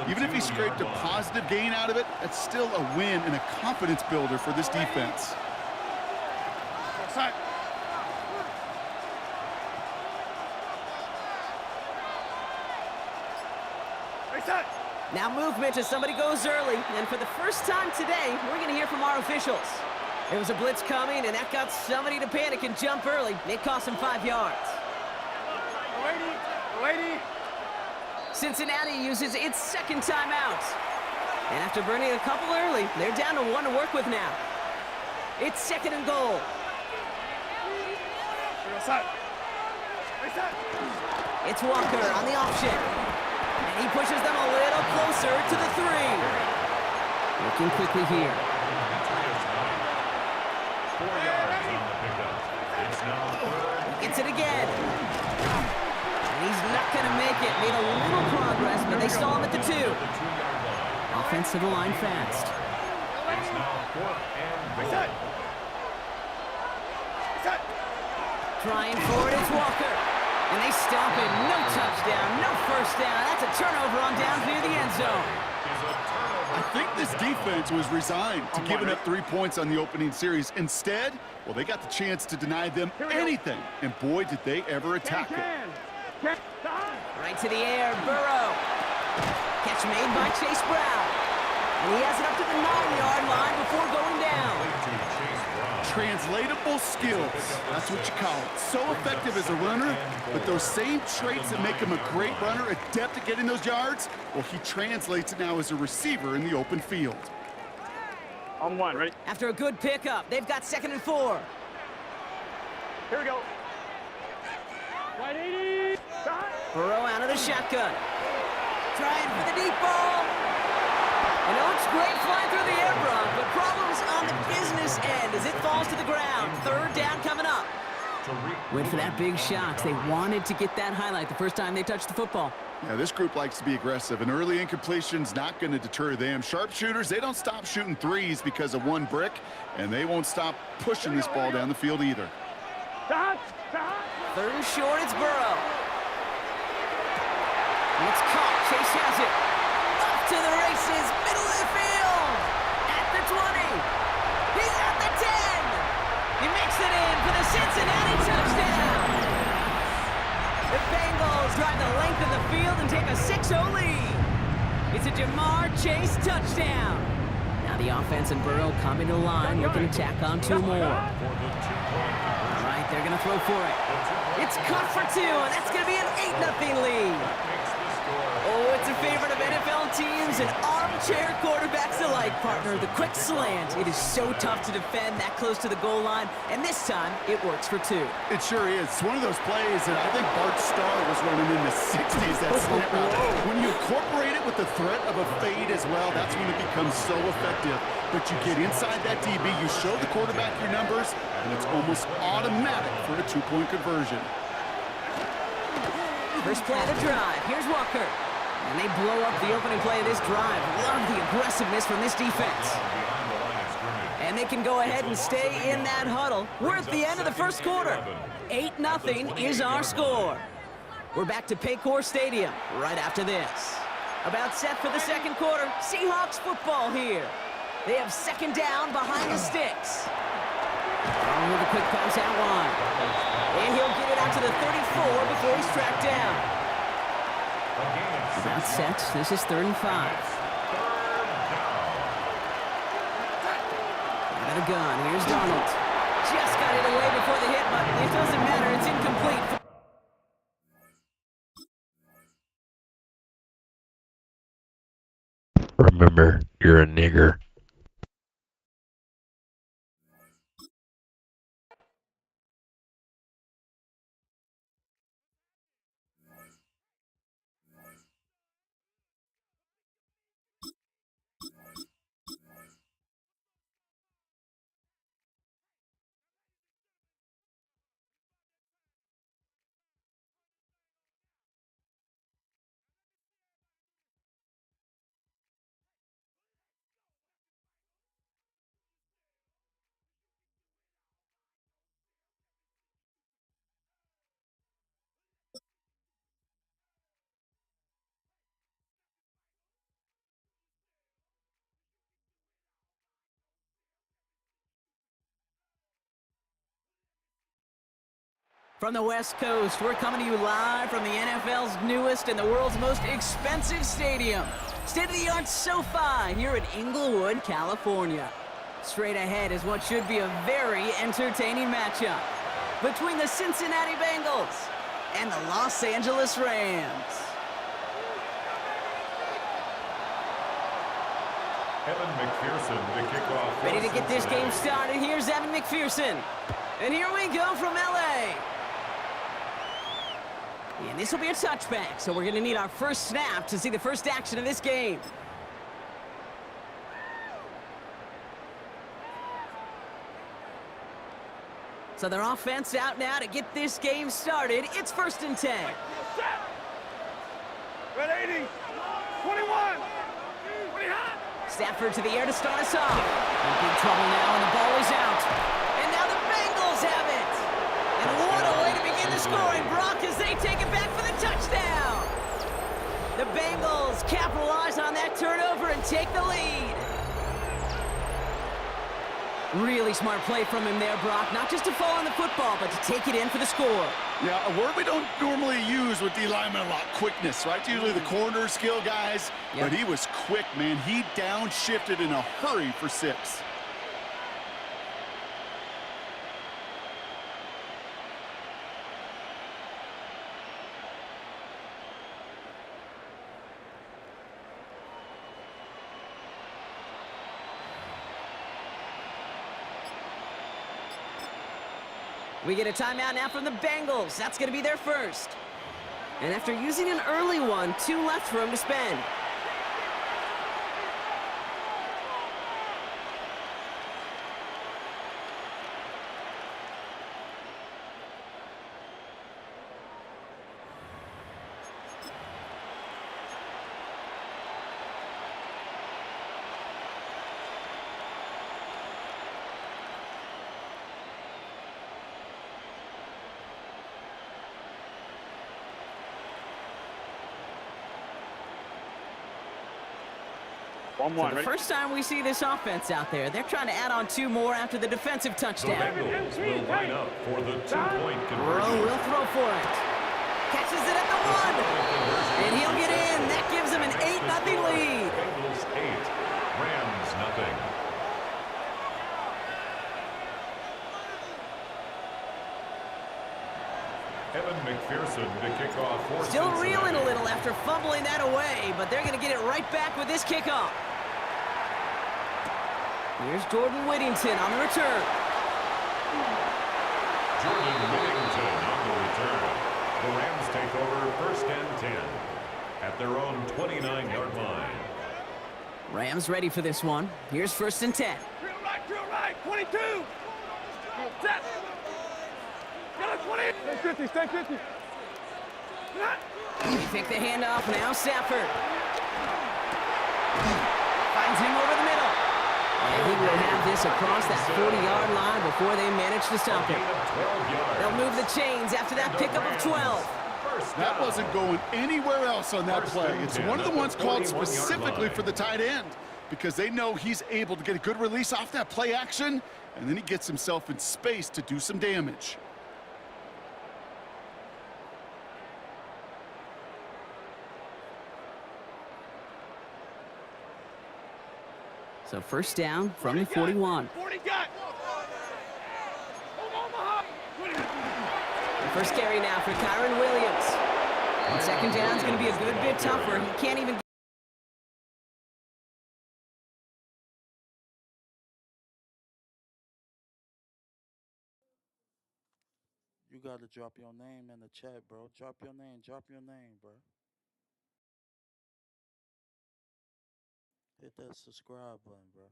K: Even if he scraped a positive gain out of it, that's still a win and a confidence builder for this defense.
J: Now movement as somebody goes early. And for the first time today, we're going to hear from our officials. There was a blitz coming, and that got somebody to panic and jump early. It cost him 5 yards. Cincinnati uses its 2nd timeout. And after burning a couple early, they're down to 1 to work with now. It's 2nd and goal. It's Walker on the option. And he pushes them a little closer to the 3. Working quickly here.
B: 4 yards on the pickup. It's now 3rd.
J: Gets it again. And he's not going to make it. Made a little progress, but they stall him at the 2. Offense to the line fast.
B: It's now 4th and goal.
J: Trying for it, it's Walker. And they stop it. No touchdown, no first down. That's a turnover on downs near the end zone.
K: I think this defense was resigned to giving up 3 points on the opening series. Instead, well, they got the chance to deny them anything. And boy, did they ever attack it.
J: Right to the air, Burrow. Catch made by Chase Brown. And he has it up to the 9-yard line before going down.
K: Translatable skills, that's what you call it. So effective as a runner, but those same traits that make him a great runner, adept at getting those yards, well, he translates it now as a receiver in the open field.
C: On 1, ready?
J: After a good pickup, they've got 2nd and 4.
C: Here we go. Right 80.
J: Burrow out of the shotgun. Trying for the deep ball. And it looks great flying through the air, Brock, but problems on the business end as it falls to the ground. 3rd down coming up. Went for that big shot. They wanted to get that highlight the first time they touched the football.
K: Yeah, this group likes to be aggressive, and early incompletion's not going to deter them. Sharpshooters, they don't stop shooting threes because of 1 brick, and they won't stop pushing this ball down the field either.
J: 3rd and short, it's Burrow. And it's caught. Chase has it. Up to the races, middle of the field. At the 20. He's at the 10. He makes it in for the Cincinnati touchdown. The Bengals drive the length of the field and take a 6-0 lead. It's a Jamar Chase touchdown. Now the offense and Burrow coming to the line, looking to tack on 2 more. All right, they're going to throw for it. It's caught for 2, and that's going to be an 8-0 lead. Oh, it's a favorite of NFL teams, an arm Armchair quarterbacks alike, partner. The quick slant. It is so tough to defend that close to the goal line, and this time it works for 2.
K: It sure is. It's one of those plays that I think Bart Starr was running in the 60s, that slant route. When you incorporate it with the threat of a fade as well, that's when it becomes so effective. But you get inside that DB, you show the quarterback your numbers, and it's almost automatic for a 2-point conversion.
J: First play of the drive. Here's Walker. And they blow up the opening play of this drive. Love the aggressiveness from this defense. And they can go ahead and stay in that huddle. We're at the end of the first quarter. 8-0 is our score. We're back to Paycor Stadium right after this. About set for the second quarter. Seahawks football here. They have second down behind the sticks. Throwing with a quick pass out wide. And he'll get it out to the 34 before he's tracked down. About set. This is 3rd and 5. Got a gun. Here's Donald. Just got it away before the hit, but it doesn't matter. It's incomplete.
H: Remember, you're a nigger.
J: From the West Coast, we're coming to you live from the NFL's newest and the world's most expensive stadium. State-of-the-art SoFi here in Inglewood, California. Straight ahead is what should be a very entertaining matchup between the Cincinnati Bengals and the Los Angeles Rams.
B: Evan McPherson to kick off.
J: Ready to get this game started. Here's Evan McPherson. And here we go from LA. And this will be a touchback, so we're going to need our first snap to see the first action of this game. So their offense out now to get this game started. It's 1st and 10.
C: Red 80, 21, 20 hot.
J: Stafford to the air to start us off. In big trouble now, and the ball is out. And now the Bengals have it. And what a way to begin the scoring, Brock, as they take it back for the touchdown. The Bengals capitalize on that turnover and take the lead. Really smart play from him there, Brock. Not just to fall on the football, but to take it in for the score.
K: Yeah, a word we don't normally use with D linemen a lot, quickness, right? Usually the corner skill guys, but he was quick, man. He downshifted in a hurry for 6.
J: We get a timeout now from the Bengals. That's going to be their first. And after using an early one, 2 left for him to spend. So the first time we see this offense out there, they're trying to add on 2 more after the defensive touchdown.
B: The Bengals will line up for the 2-point conversion.
J: Burrow will throw for it. Catches it at the 1. And he'll get in. That gives him an 8-0 lead.
B: Bengals 8, Rams 0. Evan McPherson to kick off for
J: Still
B: Cincinnati.
J: reeling a little after fumbling that away, but they're going to get it right back with this kickoff. Here's Jordan Whittington on the return.
B: Jordan Whittington on the return. The Rams take over 1st and 10 at their own 29-yard line.
J: Rams ready for this one. Here's 1st and 10.
C: Drill right, 22. Set. Got a 20. Stay 50.
J: They pick the handoff now. Stafford finds him over the middle. And he will have this across that 40-yard line before they manage to stop him. They'll move the chains after that pickup of 12.
K: That wasn't going anywhere else on that play. It's one of the ones called specifically for the tight end because they know he's able to get a good release off that play action, and then he gets himself in space to do some damage.
J: So 1st down from the 41.
C: 40 got.
J: The first carry now for Kyron Williams. And 2nd down is going to be a good bit tougher. He can't even...
I: You gotta drop your name in the chat, bro. Drop your name, bro. Hit that subscribe button, bro.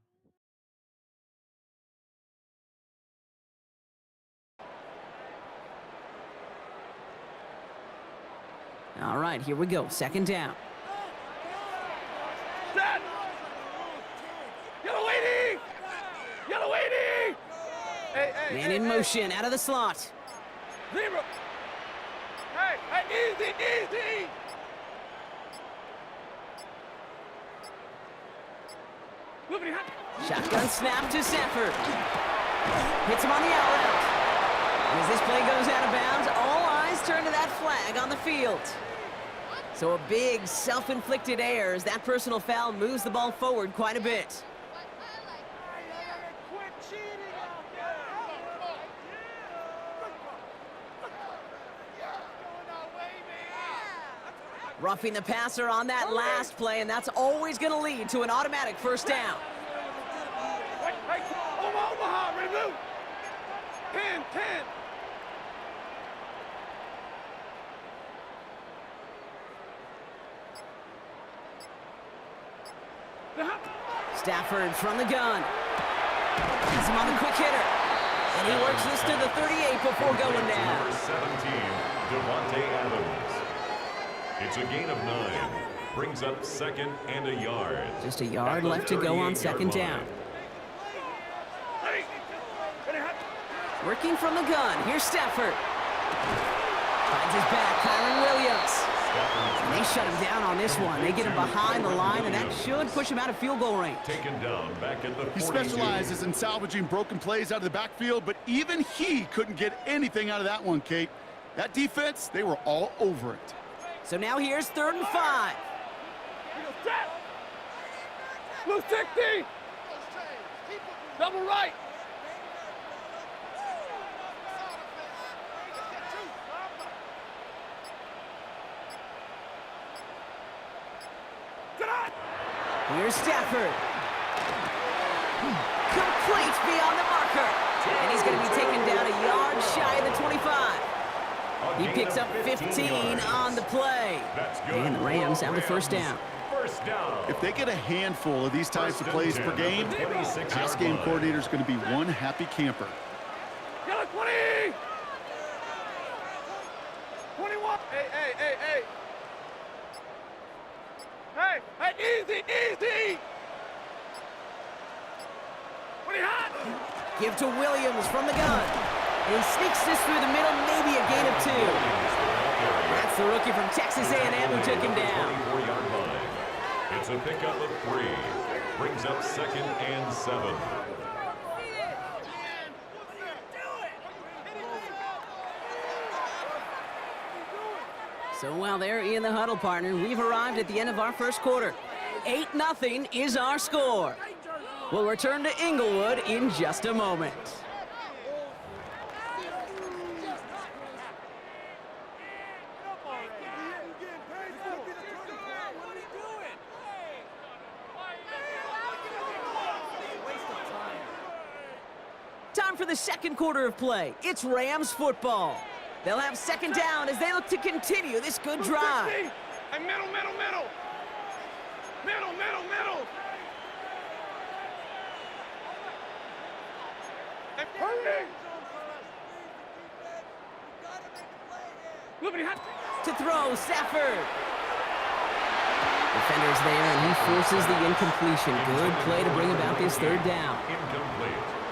J: All right, here we go. 2nd down.
C: Set. Yellow 80. Yellow 80.
J: Man in motion out of the slot.
C: 0. Hey, easy.
J: Shotgun snap to Stafford. Hits him on the out route. And as this play goes out of bounds, all eyes turn to that flag on the field. So a big self-inflicted error as that personal foul moves the ball forward quite a bit. Roughing the passer on that last play, and that's always going to lead to an automatic 1st down.
C: Omaha, remove. 10.
J: Stafford from the gun. He's him on the quick hitter. And he works this to the 38 before going down.
B: Number 17, Devontae Adams. It's a gain of 9. Brings up 2nd and a yard.
J: Just a yard left to go on 2nd down. Working from the gun. Here's Stafford. Finds his back, Kyron Williams. And they shut him down on this one. They get him behind the line, and that should push him out of field goal range.
B: Taken down back at the 42.
K: He specializes in salvaging broken plays out of the backfield, but even he couldn't get anything out of that one, Kate. That defense, they were all over it.
J: So now here's 3rd and 5.
C: Blue 60. Double right.
J: Here's Stafford. Complete beyond the marker. And he's going to be taken down a yard shy of the 25. He picks up 15 on the play. And the Rams have the 1st down.
K: If they get a handful of these types of plays per game, pass game coordinator is going to be one happy camper.
C: Yellow 20. 21. Hey. Hey, easy. What are you hot?
J: Give to Williams from the gun. And he sneaks this through the middle, maybe a gain of 2. That's the rookie from Texas A&M who took him down.
B: It's a pickup of 3. Brings up 2nd and 7.
J: So while they're in the huddle, partner, we've arrived at the end of our 1st quarter. 8-0 is our score. We'll return to Inglewood in just a moment. time for the second quarter of play. It's Rams football. They'll have second down as they look to continue this good drive.
C: Hey, middle, middle, middle. Middle, middle, middle. Hey, hurry.
J: To throw, Stafford. Defender's there, and he forces the incompletion. Good play to bring about this third down.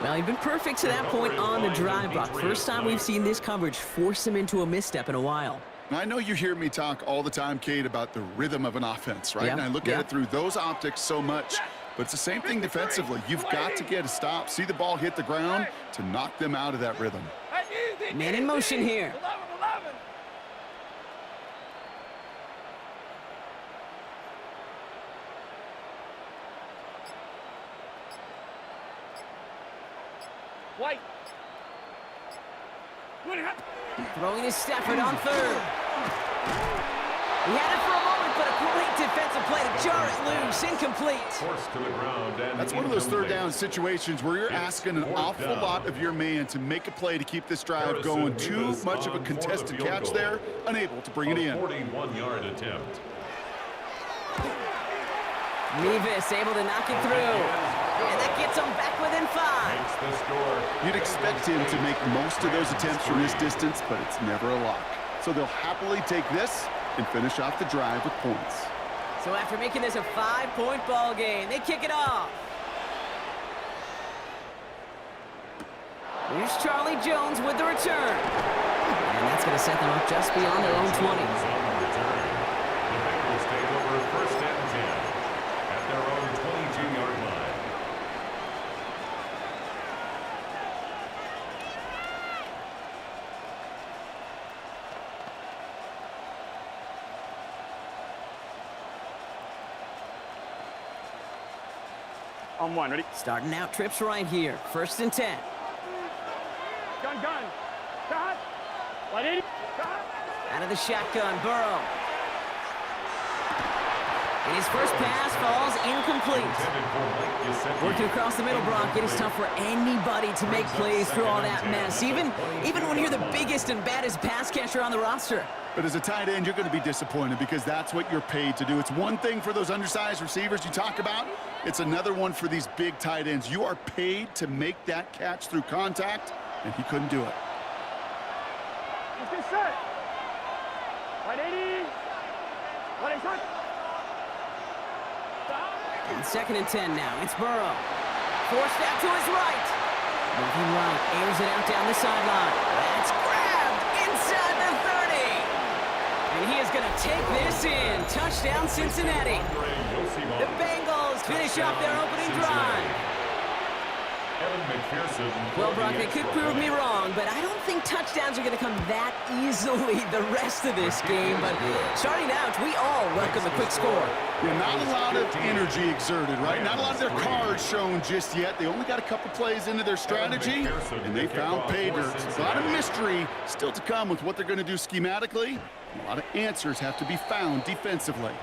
J: Well, he'd been perfect to that point on the drive, Brock. First time we've seen this coverage force him into a misstep in a while.
K: I know you hear me talk all the time, Kate, about the rhythm of an offense, right?
J: Yep,
K: And I look at it through those optics so much. But it's the same thing defensively. You've got to get a stop, see the ball hit the ground to knock them out of that rhythm.
J: Man in motion here.
C: 11. White.
J: Throwing to Stafford on third. He had it for a moment, but a great defensive play to jar it loose. Incomplete.
B: Forced to the ground and
K: That's one of those third
B: incomplete.
K: down situations where you're asking an awful lot of your man to make a play to keep this drive going. Too much of a contested catch there, unable to bring it in.
B: 41-yard attempt.
J: Mevis able to knock it through. And that gets him back within 5.
B: Makes the score.
K: You'd expect him to make most of those attempts from this distance, but it's never a lock. So they'll happily take this and finish off the drive with points.
J: So after making this a 5-point ball game, they kick it off. Here's Charlie Jones with the return. And that's going to set them up just beyond their own 20.
B: On the return. The Bengals take over first and 10 at their own 22-yard line.
C: On one, ready?
J: Starting out trips right here. First and 10.
C: Gun. Cut. 180. Cut.
J: Out of the shotgun, Burrow. And his first pass falls incomplete. Working across the middle, Brock, it is tough for anybody to make plays through all that mess, even when you're the biggest and baddest pass catcher on the roster.
K: But as a tight end, you're going to be disappointed because that's what you're paid to do. It's one thing for those undersized receivers you talk about. It's another one for these big tight ends. You are paid to make that catch through contact, and he couldn't do it.
C: Let's get set. 180. 180.
J: And second and 10 now. It's Burrow. Forced out to his right. Moving right. Airs it out down the sideline. That's grabbed inside the 30. And he is going to take this in. Touchdown, Cincinnati. The Bengals finish off their opening drive. Well, Brock, they could prove me wrong, but I don't think touchdowns are going to come that easily the rest of this game. But starting out, we all welcome the quick score.
K: Yeah, not a lot of energy exerted, right? Not a lot of their cards shown just yet. They only got a couple plays into their strategy, and they found pay dirt. A lot of mystery still to come with what they're going to do schematically. A lot of answers have to be found defensively.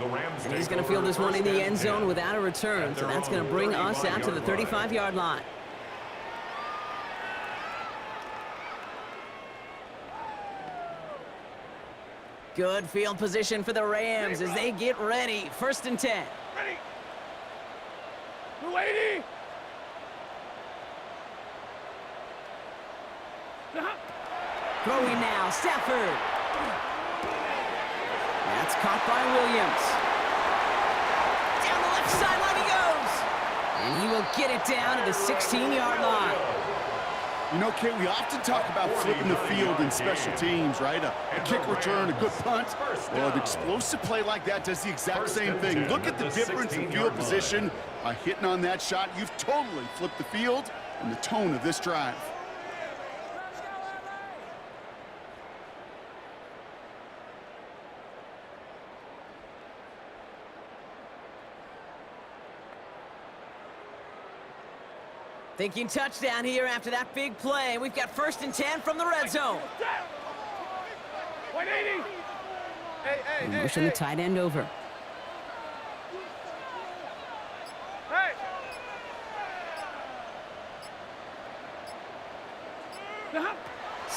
J: And he's going to field this one in the end zone without a return, so that's going to bring us out to the 35-yard line. Good field position for the Rams as they get ready. First and 10.
C: Ready. 280.
J: Throwing now, Stafford. That's caught by Williams. Down the left sideline he goes. And he will get it down at the 16-yard line.
K: You know, Kate, we often talk about flipping the field in special teams, right? A kick return, a good punt. Well, an explosive play like that does the exact same thing. Look at the difference in field position. By hitting on that shot, you've totally flipped the field and the tone of this drive.
J: Thinking touchdown here after that big play. We've got first and 10 from the red zone.
C: 180. Hey.
J: Motion the tight end over.
C: Hey.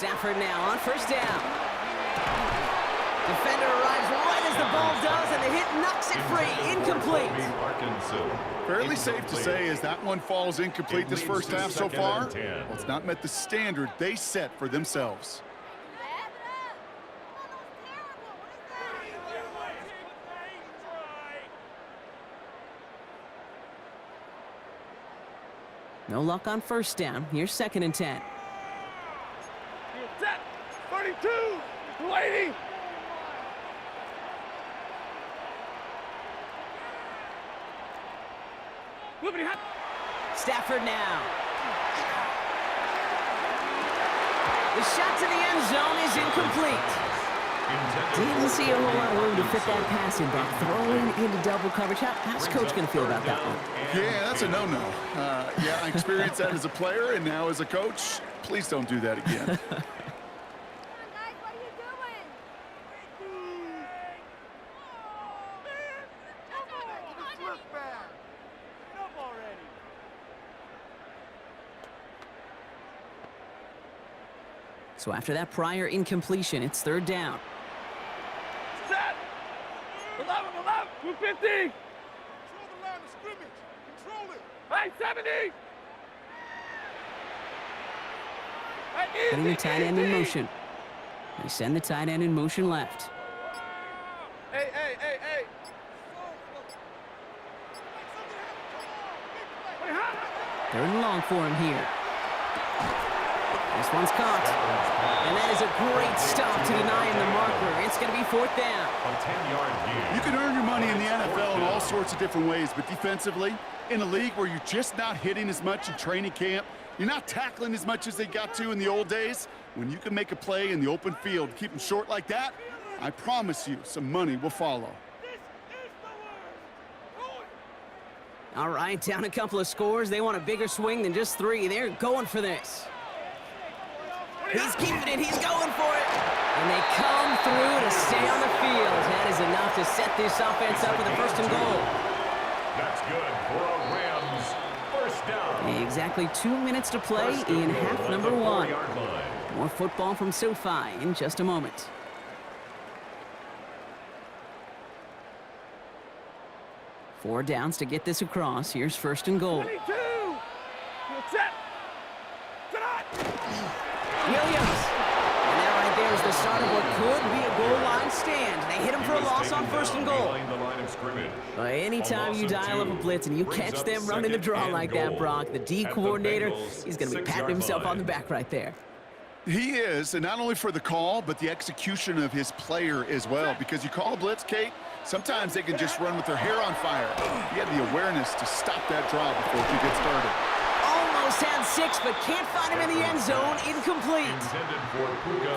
J: Stafford now on first down. Defender arrives right as the ball does, and the hit knocks it free. Incomplete.
K: Fairly safe to say as that one falls incomplete this first half so far. Well, it's not met the standard they set for themselves.
J: No luck on first down. Here's 2nd and 10.
C: Set. 32. 280.
J: Stafford now. The shot to the end zone is incomplete. Didn't see a whole lot of room to fit that passing back. Throwing into double coverage. How's Coach going to feel about that one?
K: Yeah, that's a no-no. Yeah, I experienced that as a player and now as a coach. Please don't do that again.
J: So after that prior incompletion, it's 3rd down.
C: Set. 11, 250. Control the line of scrimmage. Control it. Hey, 70.
J: Putting the tight end in motion. They send the tight end in motion left.
C: Hey.
J: 3rd and long for him here. This one's caught. And that is a great stop to deny him the marker. It's going to be 4th down.
B: A 10-yard gain.
K: You can earn your money in the NFL in all sorts of different ways, but defensively, in a league where you're just not hitting as much in training camp, you're not tackling as much as they got to in the old days, when you can make a play in the open field, keep them short like that, I promise you some money will follow.
J: All right, down a couple of scores. They want a bigger swing than just 3. They're going for this. He's keeping it. He's going for it. And they come through to stay on the field. That is enough to set this offense up with a 1st and goal.
B: That's good for a Rams 1st down.
J: Exactly 2 minutes to play in half number 1. More football from SoFi in just a moment. Four downs to get this across. Here's 1st and goal.
C: 22. Set.
J: Williams. And that right there is the start of what could be a goal line stand. They hit him for a loss on 1st and goal. Anytime you dial up a blitz and you catch them running the draw like that, Brock, the D coordinator, he's going to be patting himself on the back right there.
K: He is, and not only for the call, but the execution of his player as well. Because you call a blitz, Kate, sometimes they can just run with their hair on fire. He had the awareness to stop that draw before he gets started.
J: Almost had 6, but can't find him in the end zone. Incomplete.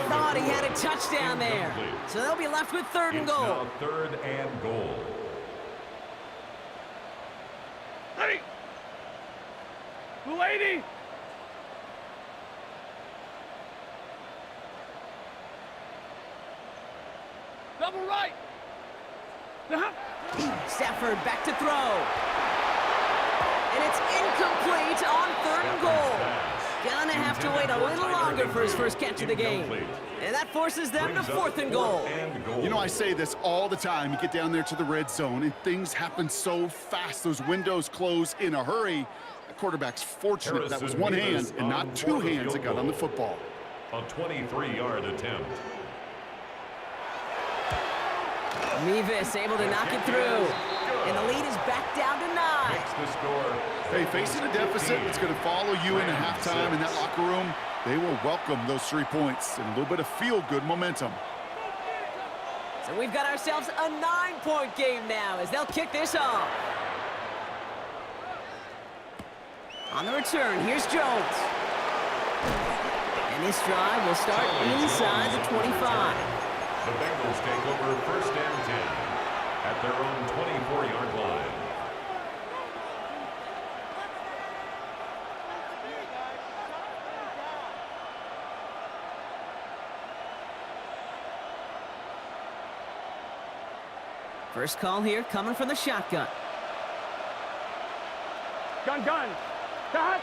J: Thought he had a touchdown there. So they'll be left with 3rd and goal.
B: 3rd and goal.
C: Ready. 280. Double right.
J: Stafford back to throw. And it's incomplete on 3rd and goal. Gonna have to wait a little longer for his first catch of the game. And that forces them to 4th and goal.
K: You know, I say this all the time. You get down there to the red zone, and things happen so fast. Those windows close in a hurry. The quarterback's fortunate that was one hand and not 2 hands that got on the football.
B: A 23-yard attempt.
J: Mevis able to knock it through. And the lead is back down to 9.
K: Hey, facing a deficit that's going to follow you into halftime in that locker room, they will welcome those 3 points and a little bit of feel-good momentum.
J: So we've got ourselves a 9-point game now as they'll kick this off. On the return, here's Jones. And this drive will start inside the 25.
B: The Bengals take over 1st and 10 at their own 24-yard line.
J: First call here coming from the shotgun.
C: Gun. Cut.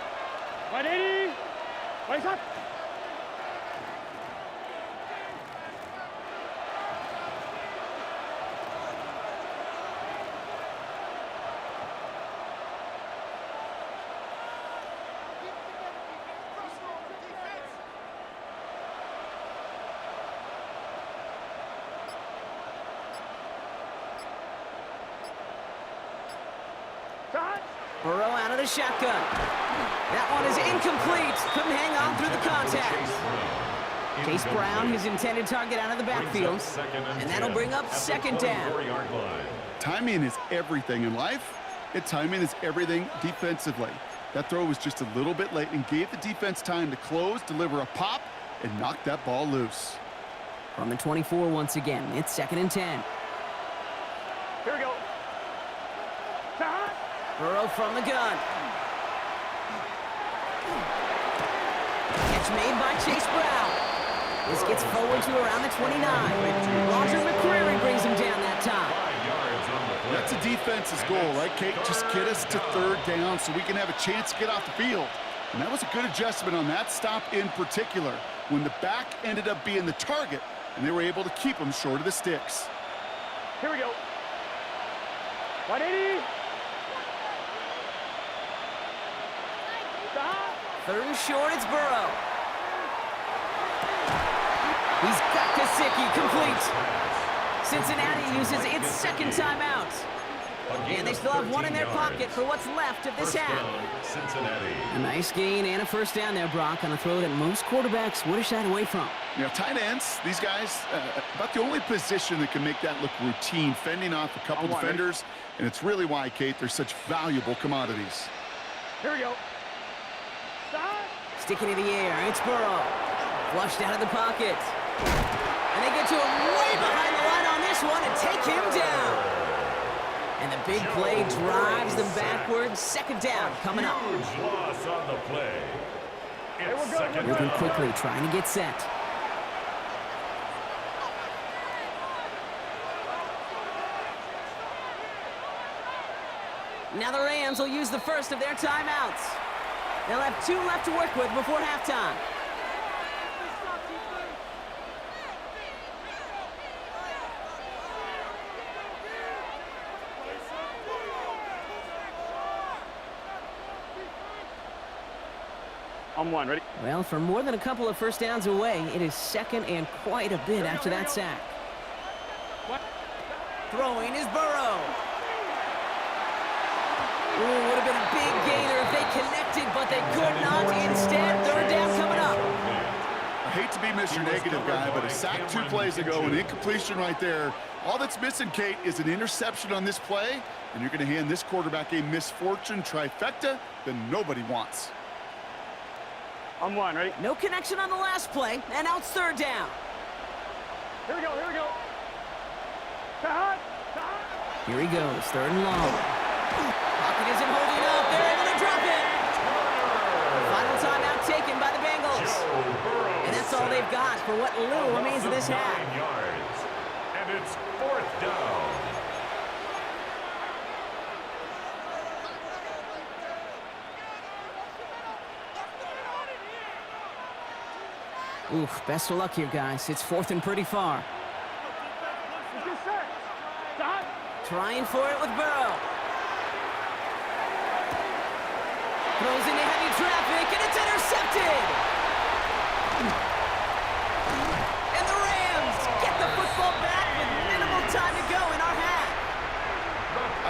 C: 180. Wait up.
J: Burrow out of the shotgun. That one is incomplete. Couldn't hang on through the contact. Chase Brown, his intended target, out of the backfield. And that'll bring up second down.
K: Timing is everything in life, and timing is everything defensively. That throw was just a little bit late and gave the defense time to close, deliver a pop, and knock that ball loose.
J: From the 24 once again, it's 2nd and 10.
C: Here we go.
J: Burrow from the gun. Catch made by Chase Brown. This gets forward to around the 29. Roger McCreary brings him down that time.
K: That's a defense's goal, right, Kate? Just get us to 3rd down so we can have a chance to get off the field. And that was a good adjustment on that stop in particular, when the back ended up being the target, and they were able to keep him short of the sticks.
C: Here we go. 180.
J: 3rd and short, it's Burrow. He's got Kosicki, complete. Cincinnati uses its 2nd timeout. And they still have one in their pocket for what's left of this half. A nice gain and a 1st down there, Brock, on a throw that most quarterbacks would have shied away from.
K: You know, tight ends, these guys, about the only position that can make that look routine, fending off a couple defenders, and it's really why, Kate, they're such valuable commodities.
C: Here we go.
J: Sticking in the air, it's Burrow. Flushed out of the pocket. And they get to him way behind the line on this one and take him down. And the big play drives them backwards. 2nd down coming up.
B: Huge loss on the play. It's 2nd
J: Moving
B: down.
J: quickly, trying to get set. Now the Rams will use the first of their timeouts. They'll have 2 left to work with before halftime.
C: On 1, ready?
J: Well, for more than a couple of 1st downs away, it is 2nd and quite a bit after that sack. Throwing is Burrow. Ooh, would have been a big gainer if they connected, but they could not. Instead, 3rd down coming up.
K: I hate to be Mr. Negative guy, but a sack 2 plays ago, an incompletion right there. All that's missing, Kate, is an interception on this play, and you're going to hand this quarterback a misfortune trifecta that nobody wants.
C: On 1, ready?
J: No connection on the last play, and now it's 3rd down.
C: Here we go, here we go.
J: Here he goes, 3rd and long. Pocket isn't holding up. They're able to drop it. Final timeout taken by the Bengals. And that's all they've got for what little remains of this half.
B: 9 yards. And it's 4th down.
J: Oof, best of luck here, guys. It's 4th and pretty far. Trying for it with Burrow. Throws into heavy traffic, and it's intercepted! And the Rams get the football back with minimal time to go in our half.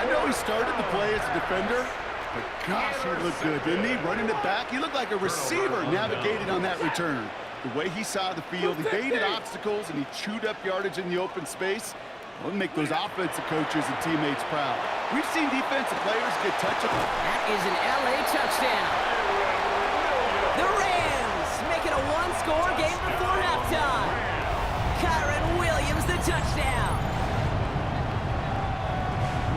K: I know he started the play as a defender, but gosh, he looked good, didn't he? Running it back, he looked like a receiver navigating on that return. The way he saw the field, he baited obstacles, and he chewed up yardage in the open space. It'll make those offensive coaches and teammates proud. We've seen defensive players get touches.
J: That is an LA touchdown. The Rams making a 1-score game before halftime. Kyron Williams, the touchdown.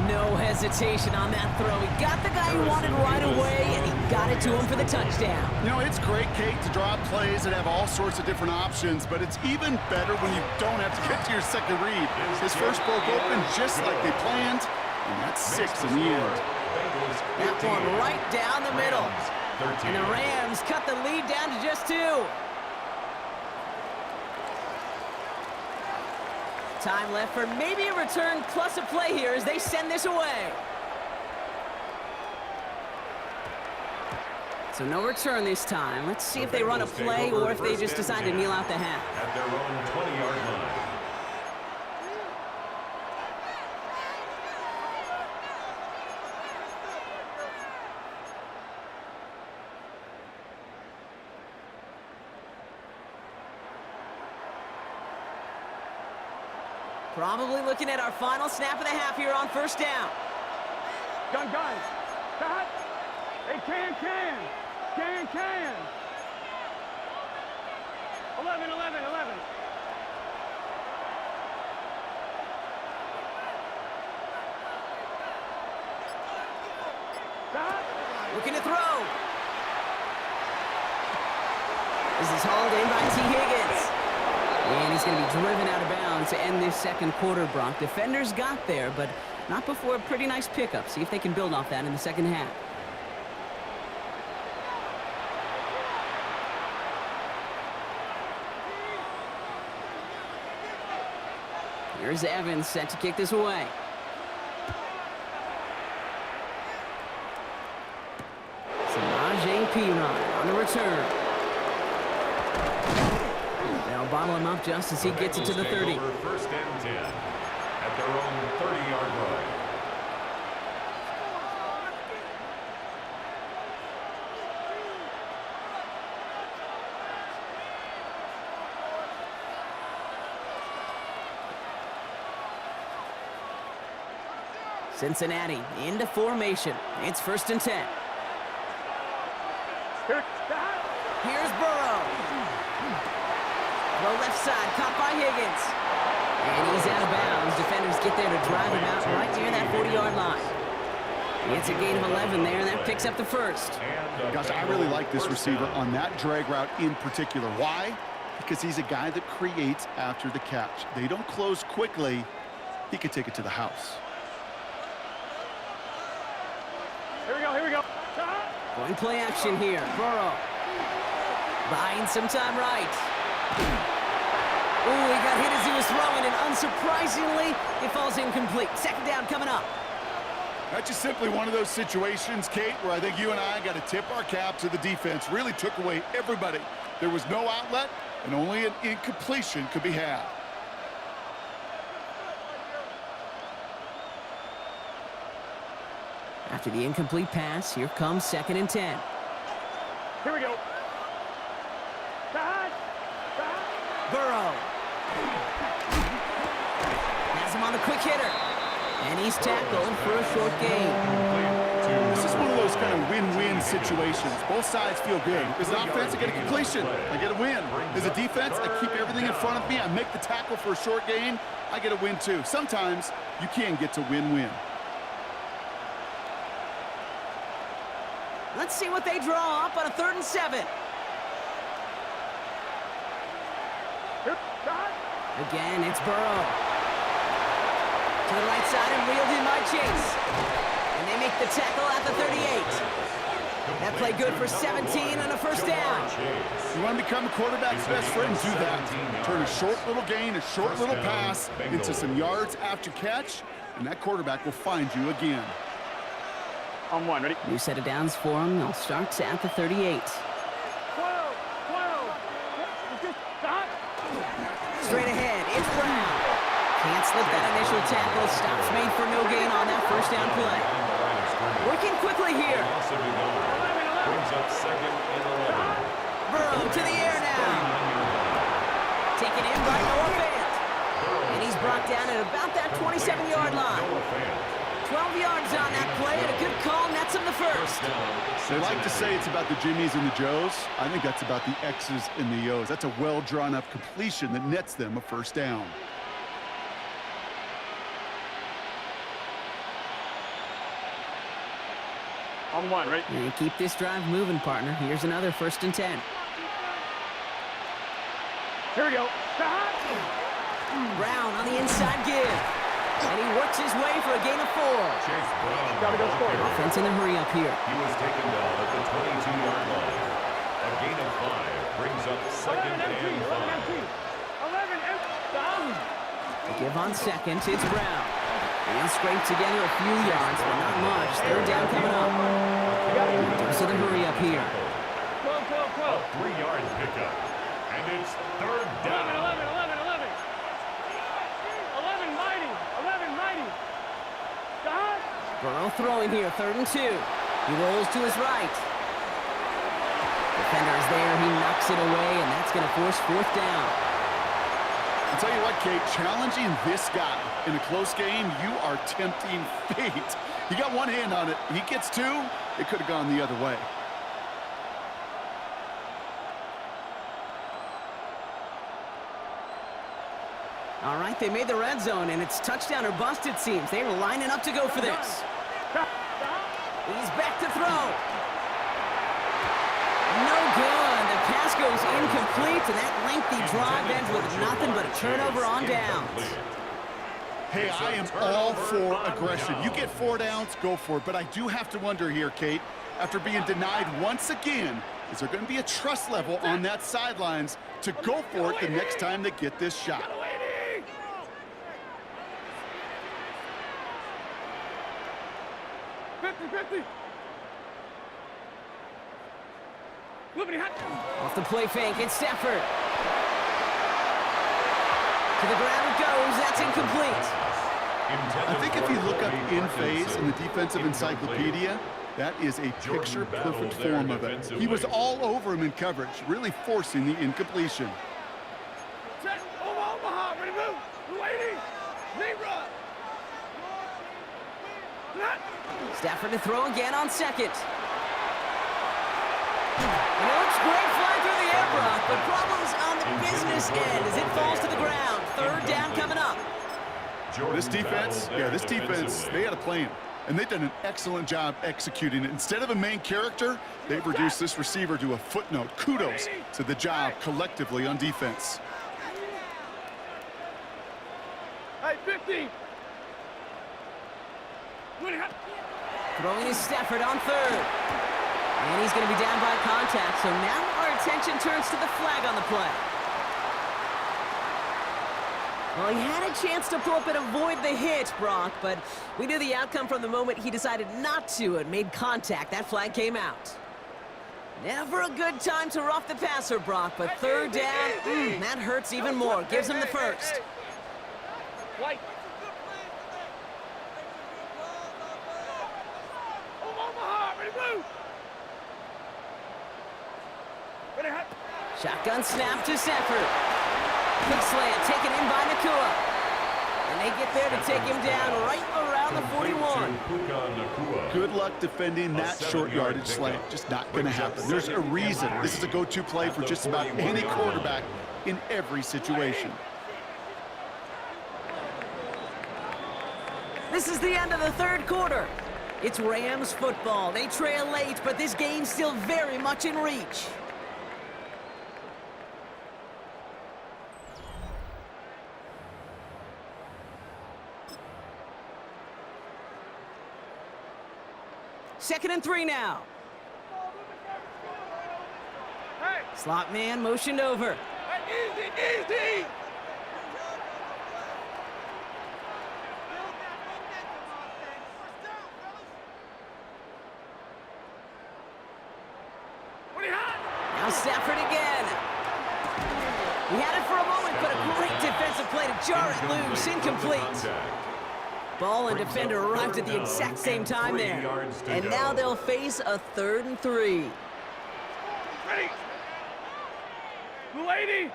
J: No hesitation on that throw. He got the guy he wanted right away, and he got it to him for the touchdown.
K: You know, it's great, Kate, to draw up plays and have all sorts of different options, but it's even better when you don't have to get to your second read. His first broke open just like they planned, and that's 6 in the end.
J: That one right down the middle. And the Rams cut the lead down to just 2. Time left for maybe a return plus a play here as they send this away. So no return this time. Let's see if they run a play or if they just decide to kneel out the half.
B: At their own 20-yard line.
J: Probably looking at our final snap of the half here on first down.
C: Gun. Cut. Hey, can. 11. Cut.
J: Looking to throw. This is hauled in by T. Higgins. And he's going to be driven out of bounds to end this second quarter, Brock. Defenders got there, but not before a pretty nice pickup. See if they can build off that in the second half. Here's Evans set to kick this away. Samaje Perine on the return. They'll bottle him up just as he gets it to the 30.
B: First and 10 at their own 30-yard line.
J: Cincinnati into formation. It's first and 10. Here's Burrow. The left side, caught by Higgins. And he's out of bounds. Defenders get there to drive him out right near that 40-yard line. It's a gain of 11 there, and that picks up the first.
K: Gosh, I really like this receiver on that drag route in particular. Why? Because he's a guy that creates after the catch. They don't close quickly. He could take it to the house.
C: Here we go.
J: Going play action here. Burrow. Buying some time right. Ooh, he got hit as he was throwing, and unsurprisingly, it falls incomplete. Second down coming up.
K: That's just simply one of those situations, Kate, where I think you and I got to tip our cap to the defense. Really took away everybody. There was no outlet, and only an incompletion could be had.
J: After the incomplete pass, here comes second and 10.
C: Here we go.
J: Burrow. Has him on a quick hitter. And he's tackled for a short gain.
K: This is one of those kind of win-win situations. Both sides feel good. As an offense, I get a completion. I get a win. As a defense, I keep everything in front of me. I make the tackle for a short gain. I get a win, too. Sometimes you can get to win-win.
J: Let's see what they draw up on a 3rd and 7. Again, it's Burrow. To the right side and wheeled in by Chase. And they make the tackle at the 38. That play good for 17 and a first down.
K: You want to become a quarterback's best friend? Do that. Turn a short little gain, a short little pass into some yards after catch, and that quarterback will find you again.
C: On one, ready?
J: New set of downs for him. They'll start at the 38.
C: 12.
J: Straight ahead, it's Brown. Can't slip that initial tackle. Stops made for no gain on that first down play. Working quickly here.
B: Brings up second and 11.
J: Burrow to the air now. Taken in by Noah Fant. And he's brought down at about that 27-yard line. 12 yards on that play, and a good call nets him the first.
K: They like to say it's about the Jimmies and the Joes. I think that's about the X's and the O's. That's a well-drawn-up completion that nets them a first down.
C: On one, ready?
J: And keep this drive moving, partner. Here's another 1st and 10.
C: Here we go.
J: Brown on the inside give. And he works his way for a gain of 4.
B: Chase Brown.
C: Gotta go score.
J: Offense in a hurry up here.
B: He was taken down at the 22-yard line. A gain of 5 brings up second and 5.
C: 11 empty. Down.
J: They give on second. It's Brown. And scrape together a few yards, but not much. 3rd down coming up. Dose of the hurry up here.
C: 12.
B: A 3-yard pickup. And it's 3rd down.
C: 11. 11 mighty. Stop.
J: Burrow throwing here, 3rd and 2. He rolls to his right. Defender is there. He knocks it away, and that's going to force 4th down.
K: I'll tell you what, Kate, challenging this guy in a close game, you are tempting fate. He got one hand on it. He gets two. It could have gone the other way.
J: All right, they made the red zone, and it's touchdown or bust, it seems. They were lining up to go for this. He's back to throw. No good. The pass goes incomplete, and that lengthy drive ends with nothing but a turnover on downs.
K: Hey, I am all for aggression. You get 4 downs, go for it. But I do have to wonder here, Kate, after being denied once again, is there going to be a trust level on that sidelines to go for it the next time they get this shot?
J: Off the play fake, it's Stafford. To the ground it goes, that's incomplete.
K: I think if you look up in phase in the defensive encyclopedia, that is a picture-perfect form of it. He was all over him in coverage, really forcing the incompletion.
C: Omaha, ready to move. Waiting. Knee run.
J: Stafford to throw again on second. And it looks great flying through the air, Brock, but problems on the business end as it falls to the ground. Third down coming up.
K: This defense, they had a plan, and they've done an excellent job executing it. Instead of a main character, they've reduced this receiver to a footnote. Kudos to the job collectively on defense.
C: Hey, 50.
J: Throwing is Stafford on third. And he's going to be down by contact, so now our attention turns to the flag on the play. Well, he had a chance to pull up and avoid the hit, Brock, but we knew the outcome from the moment he decided not to and made contact. That flag came out. Never a good time to rough the passer, Brock, but third down, that hurts even more. Gives him the first.
C: White. Omaha, ready to move.
J: Shotgun snap to Stafford. Quick slant taken in by Nakua. And they get there to take him down right around the 41.
K: Good luck defending that short yardage slant. Just not going to happen. There's a reason. This is a go-to play for just about any quarterback in every situation.
J: This is the end of the third quarter. It's Rams football. They trail late, but this game's still very much in reach. Second and 3 now.
C: Hey.
J: Slot man motioned over.
C: Hey, easy.
J: Now Stafford again. He had it for a moment, but a great defensive play to jar it loose. Incomplete. Ball and defender arrived at the exact same time there. And now they'll face a 3rd and 3.
C: Ready. Lady.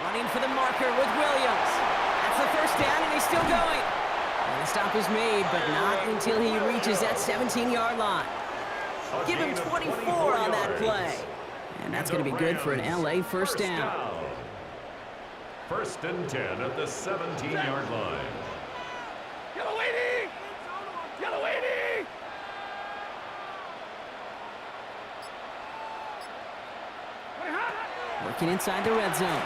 J: Running for the marker with Williams. That's the first down, and he's still going. And the stop is made, but not until he reaches that 17-yard line. Give him 24 on that play. And that's going to be good for an LA first down.
B: First and 10 at the 17-yard line.
C: Yellow lady! Yellow lady!
J: Working inside the red zone.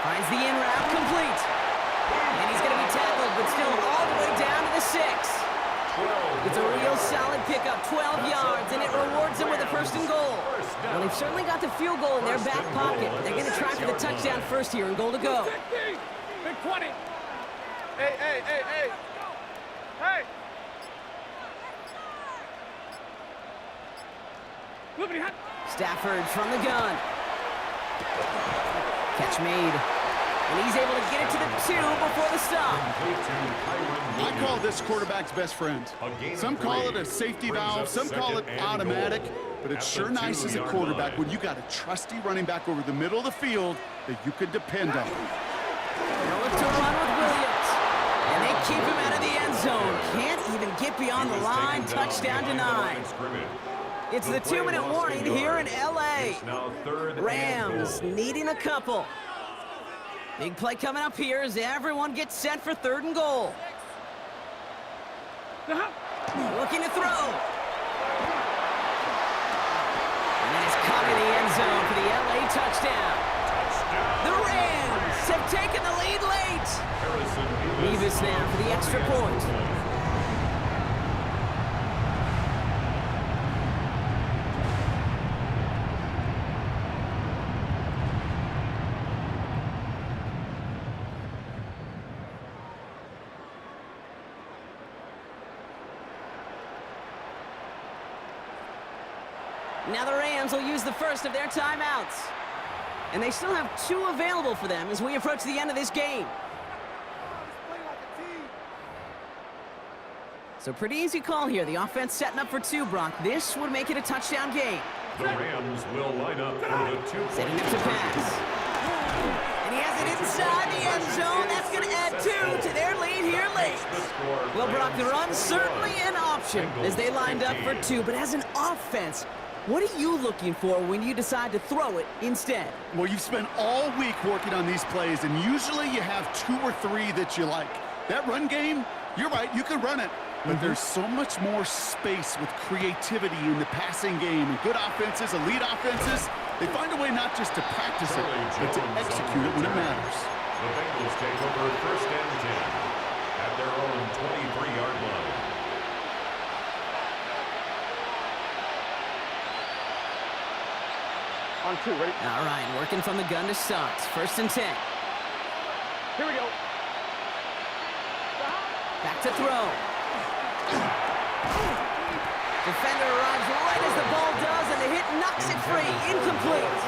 J: Finds the in route complete. And he's going to be tackled, but still all the way down to the 6. It's a real solid pickup, 12 yards, and it rewards them with a 1st and goal. Well, they've certainly got the field goal in their back pocket. They're going to try for the touchdown first here and goal to go.
C: Big 20. Hey.
J: Stafford from the gun. Catch made. And he's able to get it to the 2 before the stop.
K: I call this quarterback's best friend. Some call it a safety valve, some call it automatic, but it's sure nice as a quarterback when you got a trusty running back over the middle of the field that you can depend on.
J: They'll look to run with Williams. And they keep him out of the end zone. Can't even get beyond the line. Touchdown denied. It's the 2-minute warning here in L.A. Rams needing a couple. Big play coming up here as everyone gets set for 3rd and goal. Looking to throw. And then it's caught in the end zone for the L.A. touchdown. The Rams have taken the lead late. Leave this now for the extra point. Now the Rams will use the first of their timeouts. And they still have 2 available for them as we approach the end of this game. So pretty easy call here. The offense setting up for 2, Brock. This would make it a touchdown game.
B: The Rams will line up for the 2-point
J: setting up to pass. And he has it inside the end zone. That's going to add 2 to their lead here late. Well, Brock, the run's certainly an option as they lined up for 2. But as an offense, what are you looking for when you decide to throw it instead?
K: Well, you've spent all week working on these plays, and usually you have 2 or 3 that you like. That run game, you're right, you can run it. But there's so much more space with creativity in the passing game. And good offenses, elite offenses, they find a way not just to practice it, but to execute it when it matters.
B: The Bengals take over 1st and 10 at their own 23-yard line.
C: On 2, ready?
J: All right, working from the gun to start. 1st and 10.
C: Here we go.
J: Back to throw. Defender arrives right as the ball does, and the hit knocks it free. Incomplete.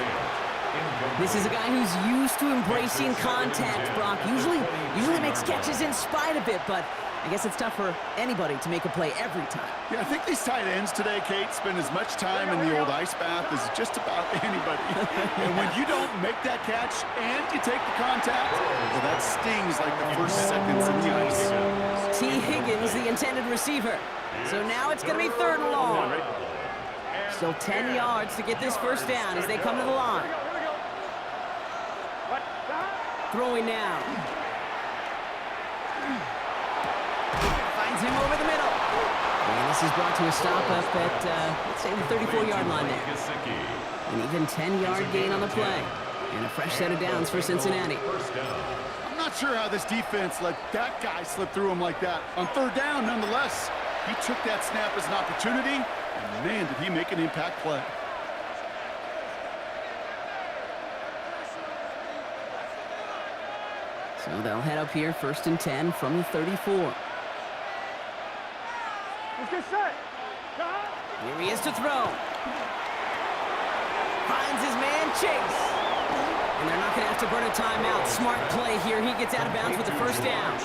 J: This is a guy who's used to embracing contact, Brock. Usually makes catches in spite of it, but I guess it's tough for anybody to make a play every time.
K: Yeah, I think these tight ends today, Kate, spend as much time in the old ice bath as just about anybody. And when you don't make that catch and you take the contact, well, that stings like the first seconds in the ice.
J: T. Higgins, the intended receiver. So now it's going to be 3rd and long. Still 10 yards to get this first down as they come to the line. Throwing now. Finds him over the middle. And this is brought to a stop up at, let's say, the 34-yard line there. An even 10-yard gain on the play. And a fresh set of downs for Cincinnati.
K: I'm not sure how this defense let that guy slip through him like that. On 3rd down, nonetheless, he took that snap as an opportunity, and man, did he make an impact play.
J: So they'll head up here, 1st and 10 from the 34.
C: Let's get set.
J: Here he is to throw. Finds his man Chase. And they're not going to have to burn a timeout. Smart play here. He gets out of bounds with the first down.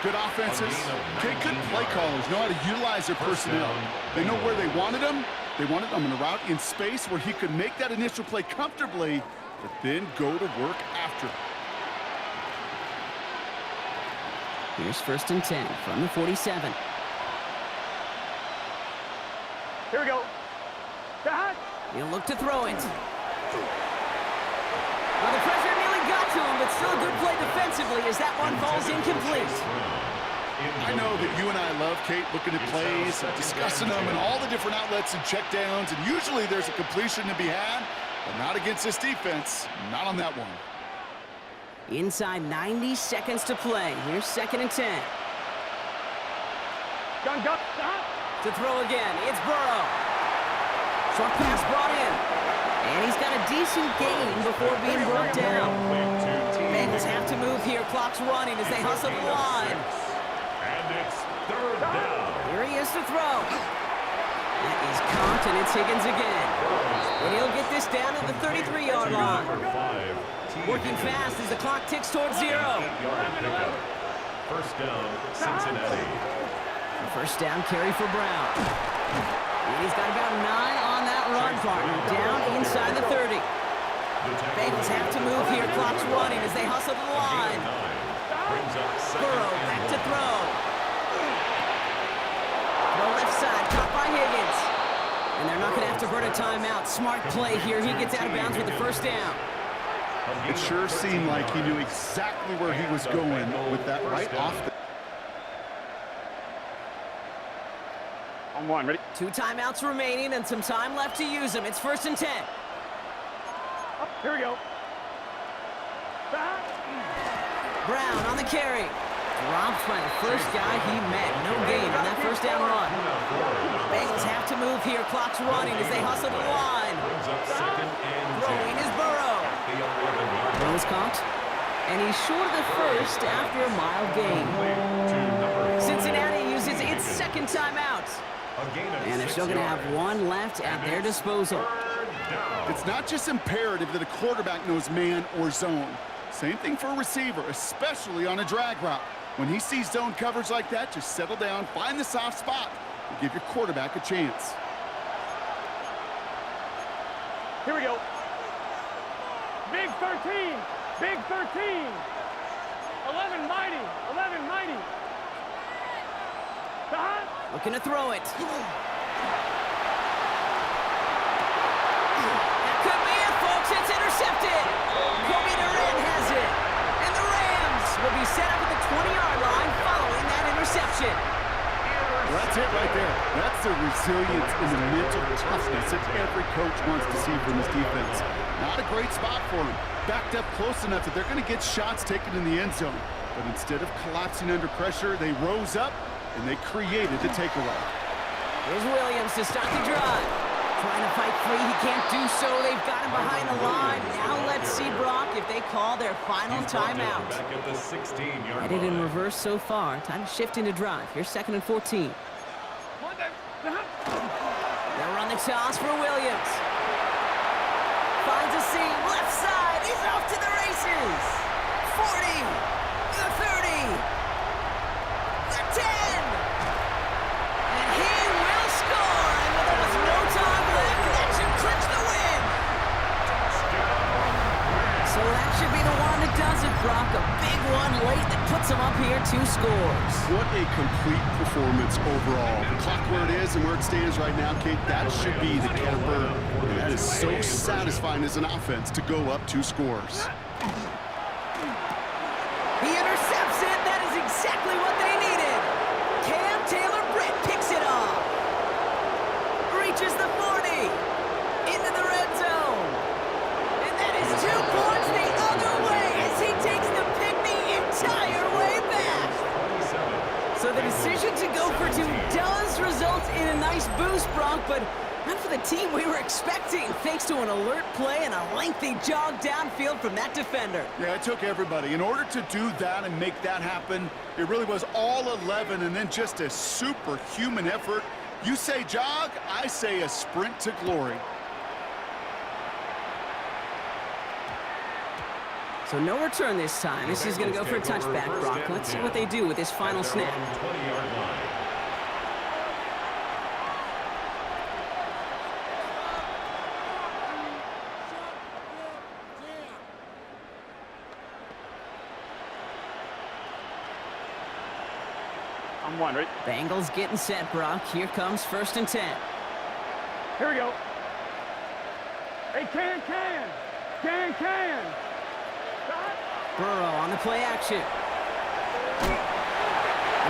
K: Good offenses. Okay, good play callers know how to utilize their personnel. They know where they wanted him. They wanted him in a route in space where he could make that initial play comfortably, but then go to work after.
J: Here's 1st and 10 from the 47.
C: Here we go.
J: He'll look to throw it. Well, the pressure nearly got to him, but still a good play defensively as that one falls incomplete.
K: I know that you and I love, Kate, looking at plays, discussing them, and all the different outlets and checkdowns, and usually there's a completion to be had, but not against this defense. Not on that one.
J: Inside 90 seconds to play. Here's 2nd and 10.
C: Gun.
J: To throw again, it's Burrow. Short pass brought in. And he's got a decent gain before being brought down. Bengals have to move here. Clock's running as they hustle the line.
B: And it's 3rd down.
J: Here he is to throw. That is caught, and it's Higgins again. And he'll get this down at the 33-yard line.
B: Number 5, T.
J: Working fast as the clock ticks towards 0.
B: First down, Cincinnati.
J: First down carry for Brown. And he's got about 9 on that run, partner. Down inside the 30. Bengals have to move here. Clock's running as they hustle to the line. Burrow back to throw. Throw left side, caught by Higgins. And they're not going to have to burn a timeout. Smart play here. He gets out of bounds with the first down.
K: It sure seemed like he knew exactly where he was going with that right off the...
C: On one, ready?
J: 2 timeouts remaining and some time left to use them. It's 1st and 10.
C: Oh, here we go.
J: Brown on the carry. Dropped by the first guy he met. No gain on that first down run. Bengals have to move here. Clock's running as they hustle to the line. Throwing is Burrow. Burrow's caught. And he's short of the first after a mild gain. Cincinnati uses its 2nd timeout. And they're still going to have 1 left at their disposal.
K: It's not just imperative that a quarterback knows man or zone. Same thing for a receiver, especially on a drag route. When he sees zone coverage like that, just settle down, find the soft spot, and give your quarterback a chance.
C: Here we go. Big 13. Big 13. 11 mighty. 11 mighty.
J: Looking to throw it. That could be it, folks. It's intercepted. Kobe Durant has it. And the Rams will be set up at the 20-yard line following that interception.
K: Well, that's it right there. That's the resilience and the mental toughness that every coach wants to see from his defense. Not a great spot for him. Backed up close enough that they're going to get shots taken in the end zone. But instead of collapsing under pressure, they rose up and they created the takeaway.
J: Here's Williams to start the drive. Trying to fight free. He can't do so. They've got him behind the line. Now let's see, Brock, if they call their final timeout. Headed in reverse so far. Time to shift into drive. Here's 2nd and 14. They'll run the toss for Williams. Finds a seam. Left side. He's off to the races. 40. The 30. The 10. And he will score. And with almost no time left, that should clinch the win. So that should be the one that does it, Brock. A big one late that puts him up here 2 scores.
K: What a complete performance overall. The clock where it is and where it stands right now, Kate, that should be the capper. And that is so satisfying as an offense to go up 2 scores.
J: He intercepts it. That is exactly what they needed. Cam Taylor-Britt picks it off. Reaches the 40. Into the red zone. And that is 2 points the other way as he takes the pick the entire way back. So the decision to go for 2 does result in a nice boost, Brock, but not for the team we were expecting, thanks to an alert play and a lengthy jog downfield from that defender.
K: Yeah, it took everybody. In order to do that and make that happen, it really was all 11 and then just a superhuman effort. You say jog, I say a sprint to glory.
J: So no return this time. This is going to go for a touchback, Brock. Let's see what they do with this final snap.
C: On one, ready?
J: Bengals getting set, Brock. Here comes 1st and 10.
C: Here we go. Hey, can.
J: Burrow on the play action. And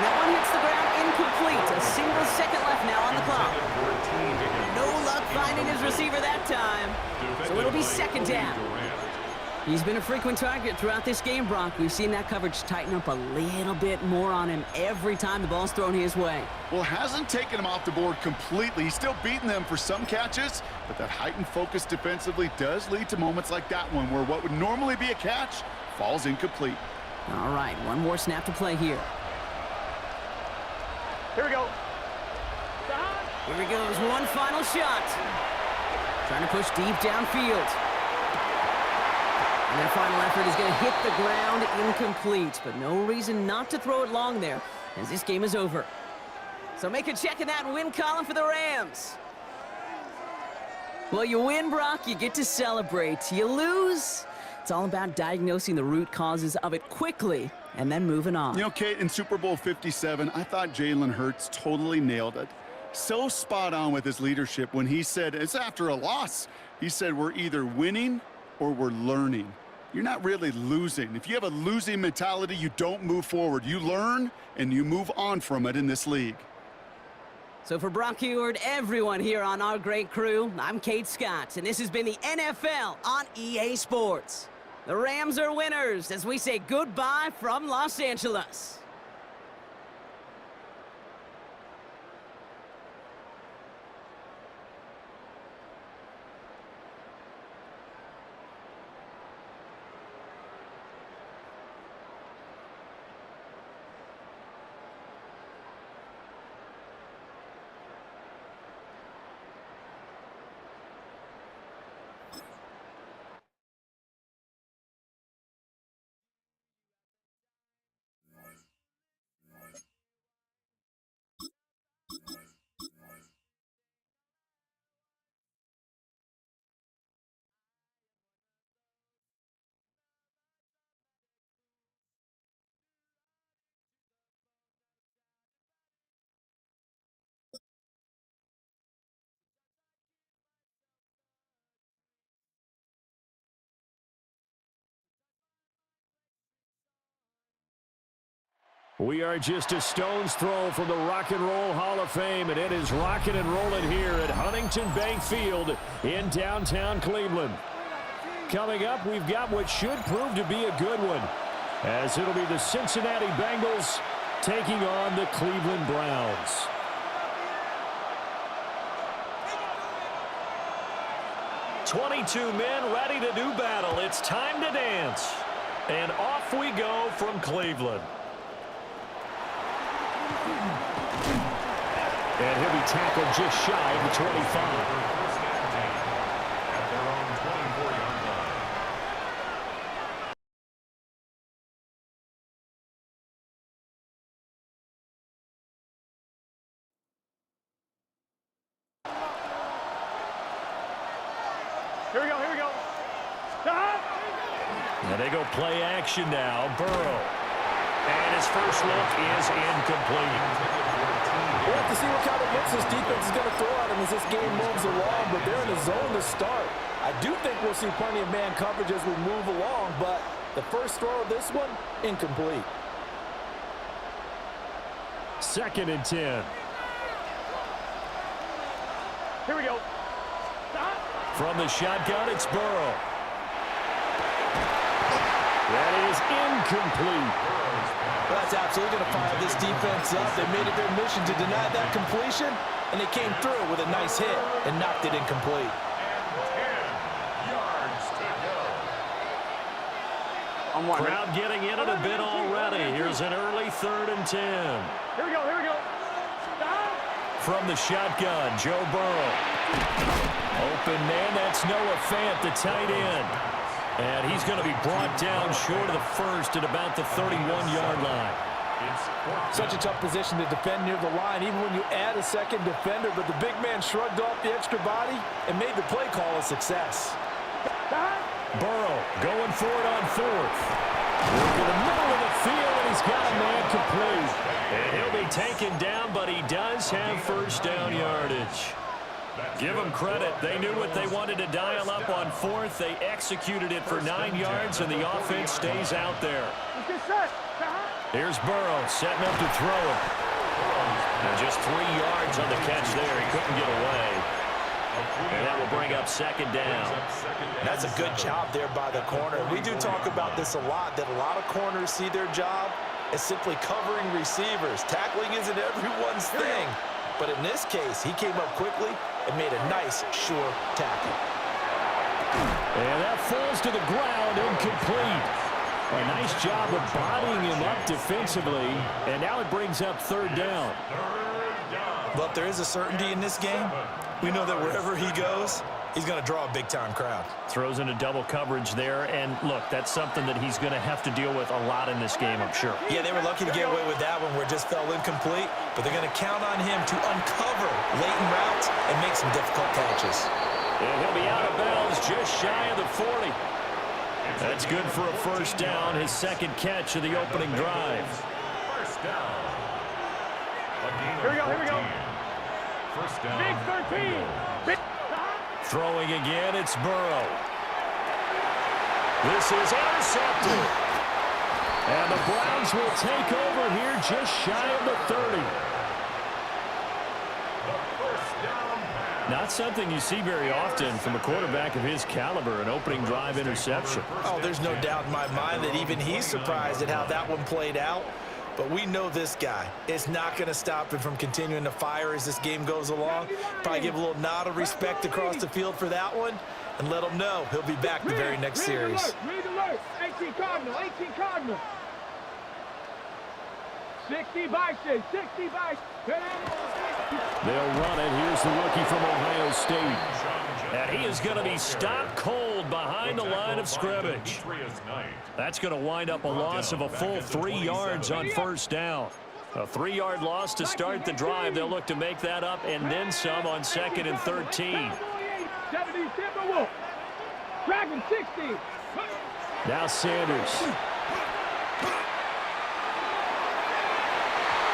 J: that one hits the ground incomplete. A single second left now on the clock. No luck finding his receiver that time. So it'll be 2nd down. He's been a frequent target throughout this game, Brock. We've seen that coverage tighten up a little bit more on him every time the ball's thrown his way.
K: Well, hasn't taken him off the board completely. He's still beating them for some catches, but that heightened focus defensively does lead to moments like that one where what would normally be a catch falls incomplete.
J: All right, one more snap to play here.
C: Here we go.
J: Here he goes, one final shot. Trying to push deep downfield. And their final effort is going to hit the ground incomplete, but no reason not to throw it long there, as this game is over. So make a check in that win column for the Rams. Well, you win, Brock, you get to celebrate. You lose, it's all about diagnosing the root causes of it quickly and then moving on.
K: You know, Kate, in Super Bowl 57, I thought Jalen Hurts totally nailed it. So spot on with his leadership when he said, it's after a loss. He said, we're either winning or we're learning. You're not really losing. If you have a losing mentality, you don't move forward. You learn and you move on from it in this league.
J: So for Brock Heward, everyone here on our great crew, I'm Kate Scott, and this has been the NFL on EA Sports. The Rams are winners as we say goodbye from Los Angeles.
F: We are just a stone's throw from the Rock and Roll Hall of Fame, and it is rocking and rolling here at Huntington Bank Field in downtown Cleveland. Coming up, we've got what should prove to be a good one, as it'll be the Cincinnati Bengals taking on the Cleveland Browns. "22 men ready to do battle. It's time to dance." And off we go from Cleveland. And he'll be tackled just shy of the 25.
B: At their own 24-yard line.
C: Here we go. Stop!
F: And they go play action now. Burrow. And his first look is incomplete.
G: We'll have to see what kind of looks this defense is going to throw at him as this game moves along, but they're in the zone to start. I do think we'll see plenty of man coverage as we move along, but the first throw of this one, incomplete.
F: 2nd and 10.
C: Here we go. Stop!
F: From the shotgun, it's Burrow. That is incomplete.
G: That's absolutely going to fire this defense up. They made it their mission to deny that completion, and they came through with a nice hit and knocked it incomplete.
B: 10 yards to go.
F: Crowd getting in it a bit already. Here's an early 3rd and 10.
C: Here we go. Stop!
F: From the shotgun, Joe Burrow. Open man, that's Noah Fant, the tight end. And he's going to be brought down short of the first at about the 31-yard line.
G: Such a tough position to defend near the line, even when you add a second defender, but the big man shrugged off the extra body and made the play call a success.
F: Burrow going for it on 4th. Working the middle of the field, and he's got a man complete. And he'll be taken down, but he does have first down yardage. Give them credit. They knew what they wanted to dial up on 4th. They executed it for 9 yards, and the offense stays out there. Here's Burrow setting up to throw it. And just 3 yards on the catch there. He couldn't get away. And that will bring up 2nd down.
G: That's a good job there by the corner. We do talk about this a lot, that a lot of corners see their job as simply covering receivers. Tackling isn't everyone's thing. But in this case, he came up quickly and made a nice, sure tackle.
F: And that falls to the ground, incomplete. A nice job of bodying him up defensively, and now it brings up 3rd down.
G: But there is a certainty in this game. We know that wherever he goes, he's going to draw a big-time crowd.
F: Throws into double coverage there, and look, that's something that he's going to have to deal with a lot in this game, I'm sure.
G: Yeah, they were lucky to get away with that one where it just fell incomplete, but they're going to count on him to uncover latent routes and make some difficult catches.
F: And he'll be out of bounds just shy of the 40. That's good for a first down, his second catch of the opening drive.
B: First down.
C: Here we go.
B: First down.
C: Big 13. Big.
F: Throwing again, it's Burrow. This is intercepted. And the Browns will take over here just shy of the 30. Not something you see very often from a quarterback of his caliber, an opening drive interception.
G: Oh, there's no doubt in my mind that even he's surprised at how that one played out. But we know this guy. It's not going to stop him from continuing to fire as this game goes along. Probably give a little nod of respect across the field for that one and let him know he'll be back the very next series.
C: Read alert. 18 Cardinal. 18 Cardinal. 60 Bison. 60 Bison.
F: They'll run it. Here's the rookie from Ohio State. And he is going to be stopped cold behind the line of scrimmage. That's going to wind up a loss of a full 3 yards on first down. A 3-yard loss to start the drive. They'll look to make that up and then some on 2nd and 13.
C: 70 Timberwolf. Dragon 60.
F: Now Sanders.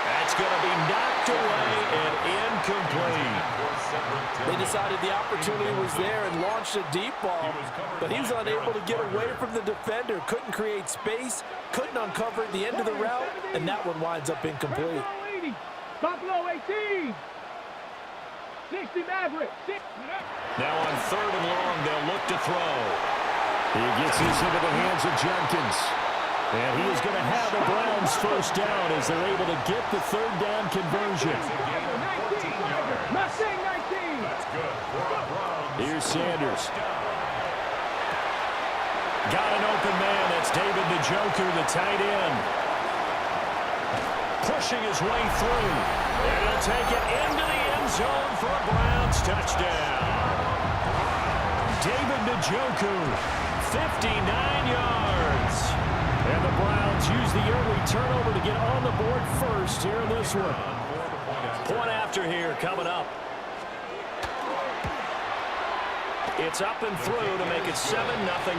F: That's going to be knocked away and incomplete.
G: They decided the opportunity was there and launched a deep ball, but he was unable to get away from the defender, couldn't create space, couldn't uncover at the end of the route, and that one winds up incomplete.
C: Buffalo 18. 60 Maverick.
F: Now on 3rd and long, they'll look to throw. He gets this into the hands of Jenkins. And he is going to have the Browns first down as they're able to get the 3rd down conversion.
C: Mustang 19.
F: Here's Sanders. Got an open man. That's David Njoku, the tight end. Pushing his way through. And he'll take it into the end zone for a Browns touchdown. David Njoku, 59 yards. And the Browns use the early turnover to get on the board first here in this one. Point after here coming up. It's up and through to make it 7-0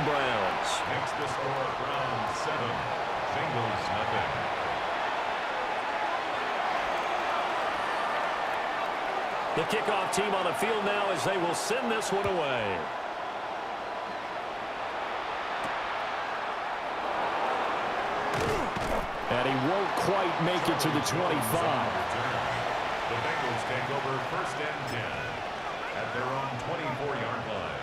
F: Browns.
B: Makes the score Browns 7, Bengals nothing.
F: The kickoff team on the field now as they will send this one away. And he won't quite make it to the 25.
B: The Bengals take over 1st and 10 at their own 24-yard line.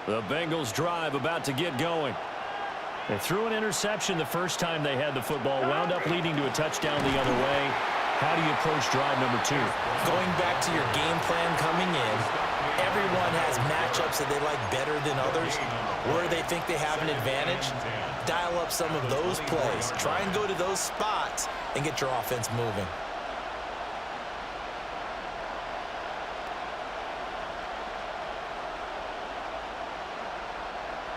F: The Bengals drive about to get going. They threw an interception the first time they had the football, wound up leading to a touchdown the other way. How do you approach drive number 2?
G: Going back to your game plan coming in, everyone has matchups that they like better than others. Where they think they have an advantage, dial up some of those plays. Try and go to those spots and get your offense moving.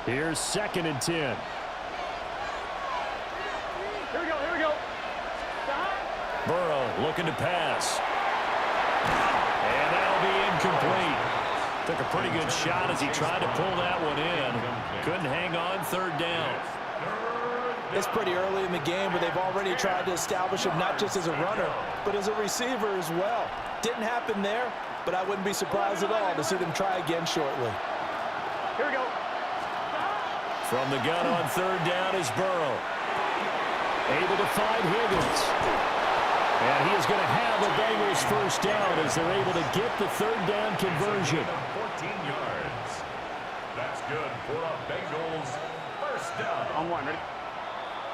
F: Here's 2nd and 10.
C: Here we go.
F: Burrow looking to pass. And that'll be incomplete. Took a pretty good shot as he tried to pull that one in. Couldn't hang on 3rd down.
G: It's pretty early in the game, but they've already tried to establish him not just as a runner, but as a receiver as well. Didn't happen there, but I wouldn't be surprised at all to see them try again shortly.
C: Here we go.
F: From the gun on 3rd down is Burrow. Able to find Higgins. And he is going to have the Bengals first down as they're able to get the 3rd down conversion.
B: 14 yards. That's good for a Bengals first down.
C: On 1, ready?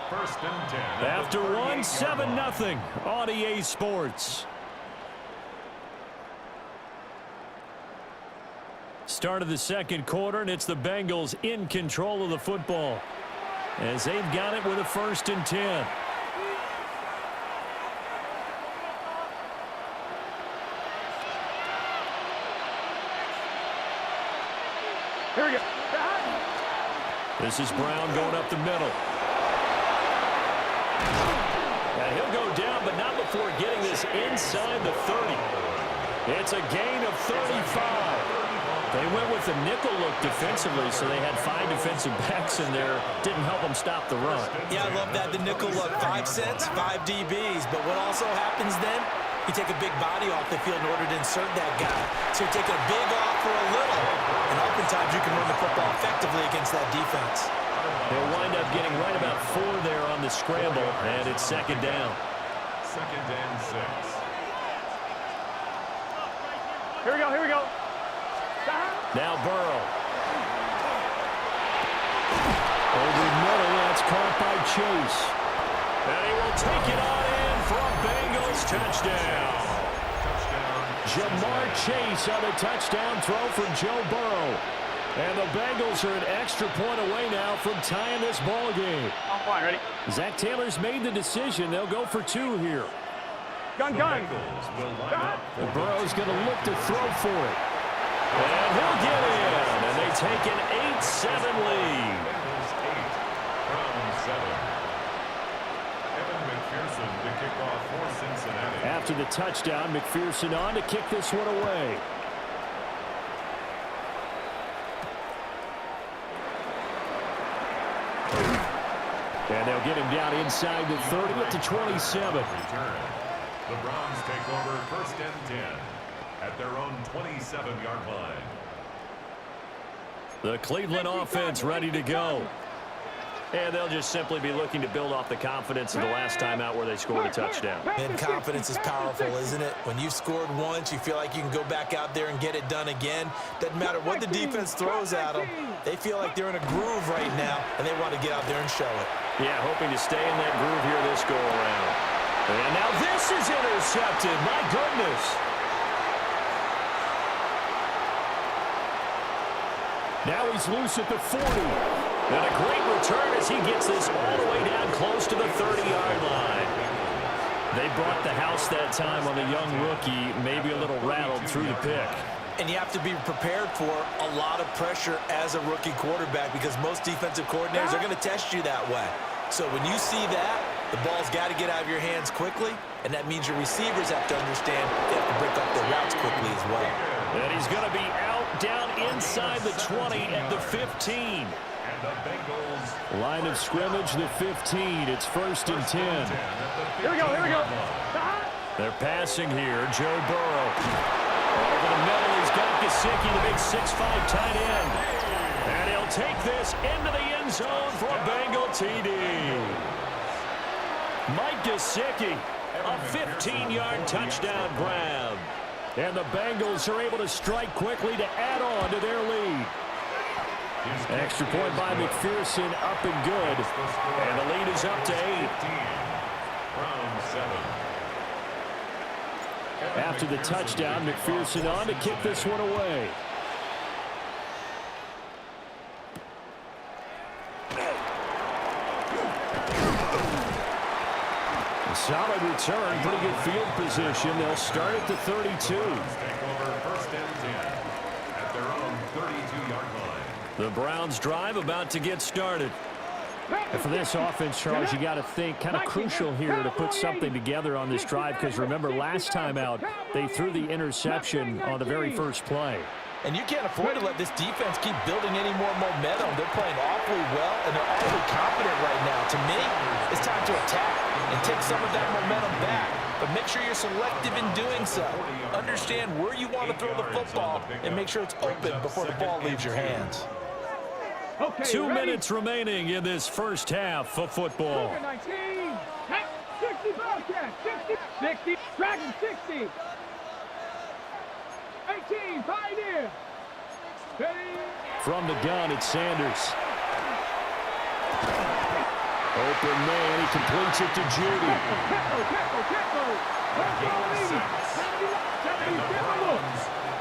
B: 1st and 10.
F: After 1, 7-0 on EA Sports. Start of the 2nd quarter, and it's the Bengals in control of the football. as they've got it with a 1st and 10.
C: Here we go.
F: This is Brown going up the middle. And he'll go down, but not before getting this inside the 30. It's a gain of 35. They went with a nickel look defensively, so they had 5 defensive backs in there. Didn't help them stop the run.
G: Yeah, I love that, the nickel look. 5 cents, 5 DBs. But what also happens then, you take a big body off the field in order to insert that guy. So you're taking a big off for a little. And oftentimes you can run the football effectively against that defense.
F: They'll wind up getting right about 4 there on the scramble, and it's 2nd down.
B: 2nd and 6.
C: Here we go, here we go.
F: Now Burrow. Over the middle, that's caught by Chase. And he will take it on in for a Bengals touchdown. Jamar Chase on a touchdown throw from Joe Burrow. And the Bengals are an extra point away now from tying this ball game.
C: I'm fine, ready?
F: Zach Taylor's made the decision. They'll go for 2 here.
C: Gun.
F: The Burrow's going to look to throw for it. And he'll get in. And they take an 8-7 lead.
B: Bengals 8, Browns 7. Evan McPherson to kick off for Cincinnati.
F: After the touchdown, McPherson on to kick this one away. And they'll get him down inside the 30 at the 27.
B: Return. The Browns take over 1st and 10 at their own 27-yard line.
F: The Cleveland offense ready to go. And they'll just simply be looking to build off the confidence of the last time out where they scored a touchdown.
G: And confidence is powerful, isn't it? When you've scored once, you feel like you can go back out there and get it done again. Doesn't matter what the defense throws at them. They feel like they're in a groove right now, and they want to get out there and show it.
F: Yeah, hoping to stay in that groove here this go-around. And now this is intercepted. My goodness. Now he's loose at the 40. And a great return as he gets this all the way down close to the 30-yard line. They brought the house that time on the young rookie, maybe a little rattled through the pick.
G: And you have to be prepared for a lot of pressure as a rookie quarterback because most defensive coordinators are going to test you that way. So when you see that, the ball's got to get out of your hands quickly, and that means your receivers have to understand they have to break up their routes quickly as well.
F: And he's going to be out down inside the 20 at the 15.
B: The Bengals.
F: Line of scrimmage, the 15. It's 1st and 10.
C: Here we go.
F: They're passing here. Joe Burrow. Over the middle, he's got Gesicki, the big 6'5" tight end. And he'll take this into the end zone for a Bengal TD. Mike Gesicki, a 15-yard touchdown grab. And the Bengals are able to strike quickly to add on to their lead. Extra point by McPherson, up and good. And the lead is up to 8.
B: Browns 7.
F: After the touchdown, McPherson on to kick this one away. A solid return, pretty good field position. They'll start at the 32.
B: Take over 1st and 10 at their own 32-yard line.
F: The Browns drive about to get started. And for this offense, Charles, you got to think kind of crucial here to put something together on this drive because remember last time out they threw the interception on the very first play.
G: And you can't afford to let this defense keep building any more momentum. They're playing awfully well, and they're awfully confident right now. To me, it's time to attack and take some of that momentum back. But make sure you're selective in doing so. Understand where you want to throw the football and make sure it's open before the ball leaves your hands.
C: Okay,
F: 2 minutes remaining in this first half of football.
C: 19, 60 Bobcat, 60, Dragon 60. 18, Pioneer.
F: From the gun, it's Sanders. Open man, he completes it to Judy.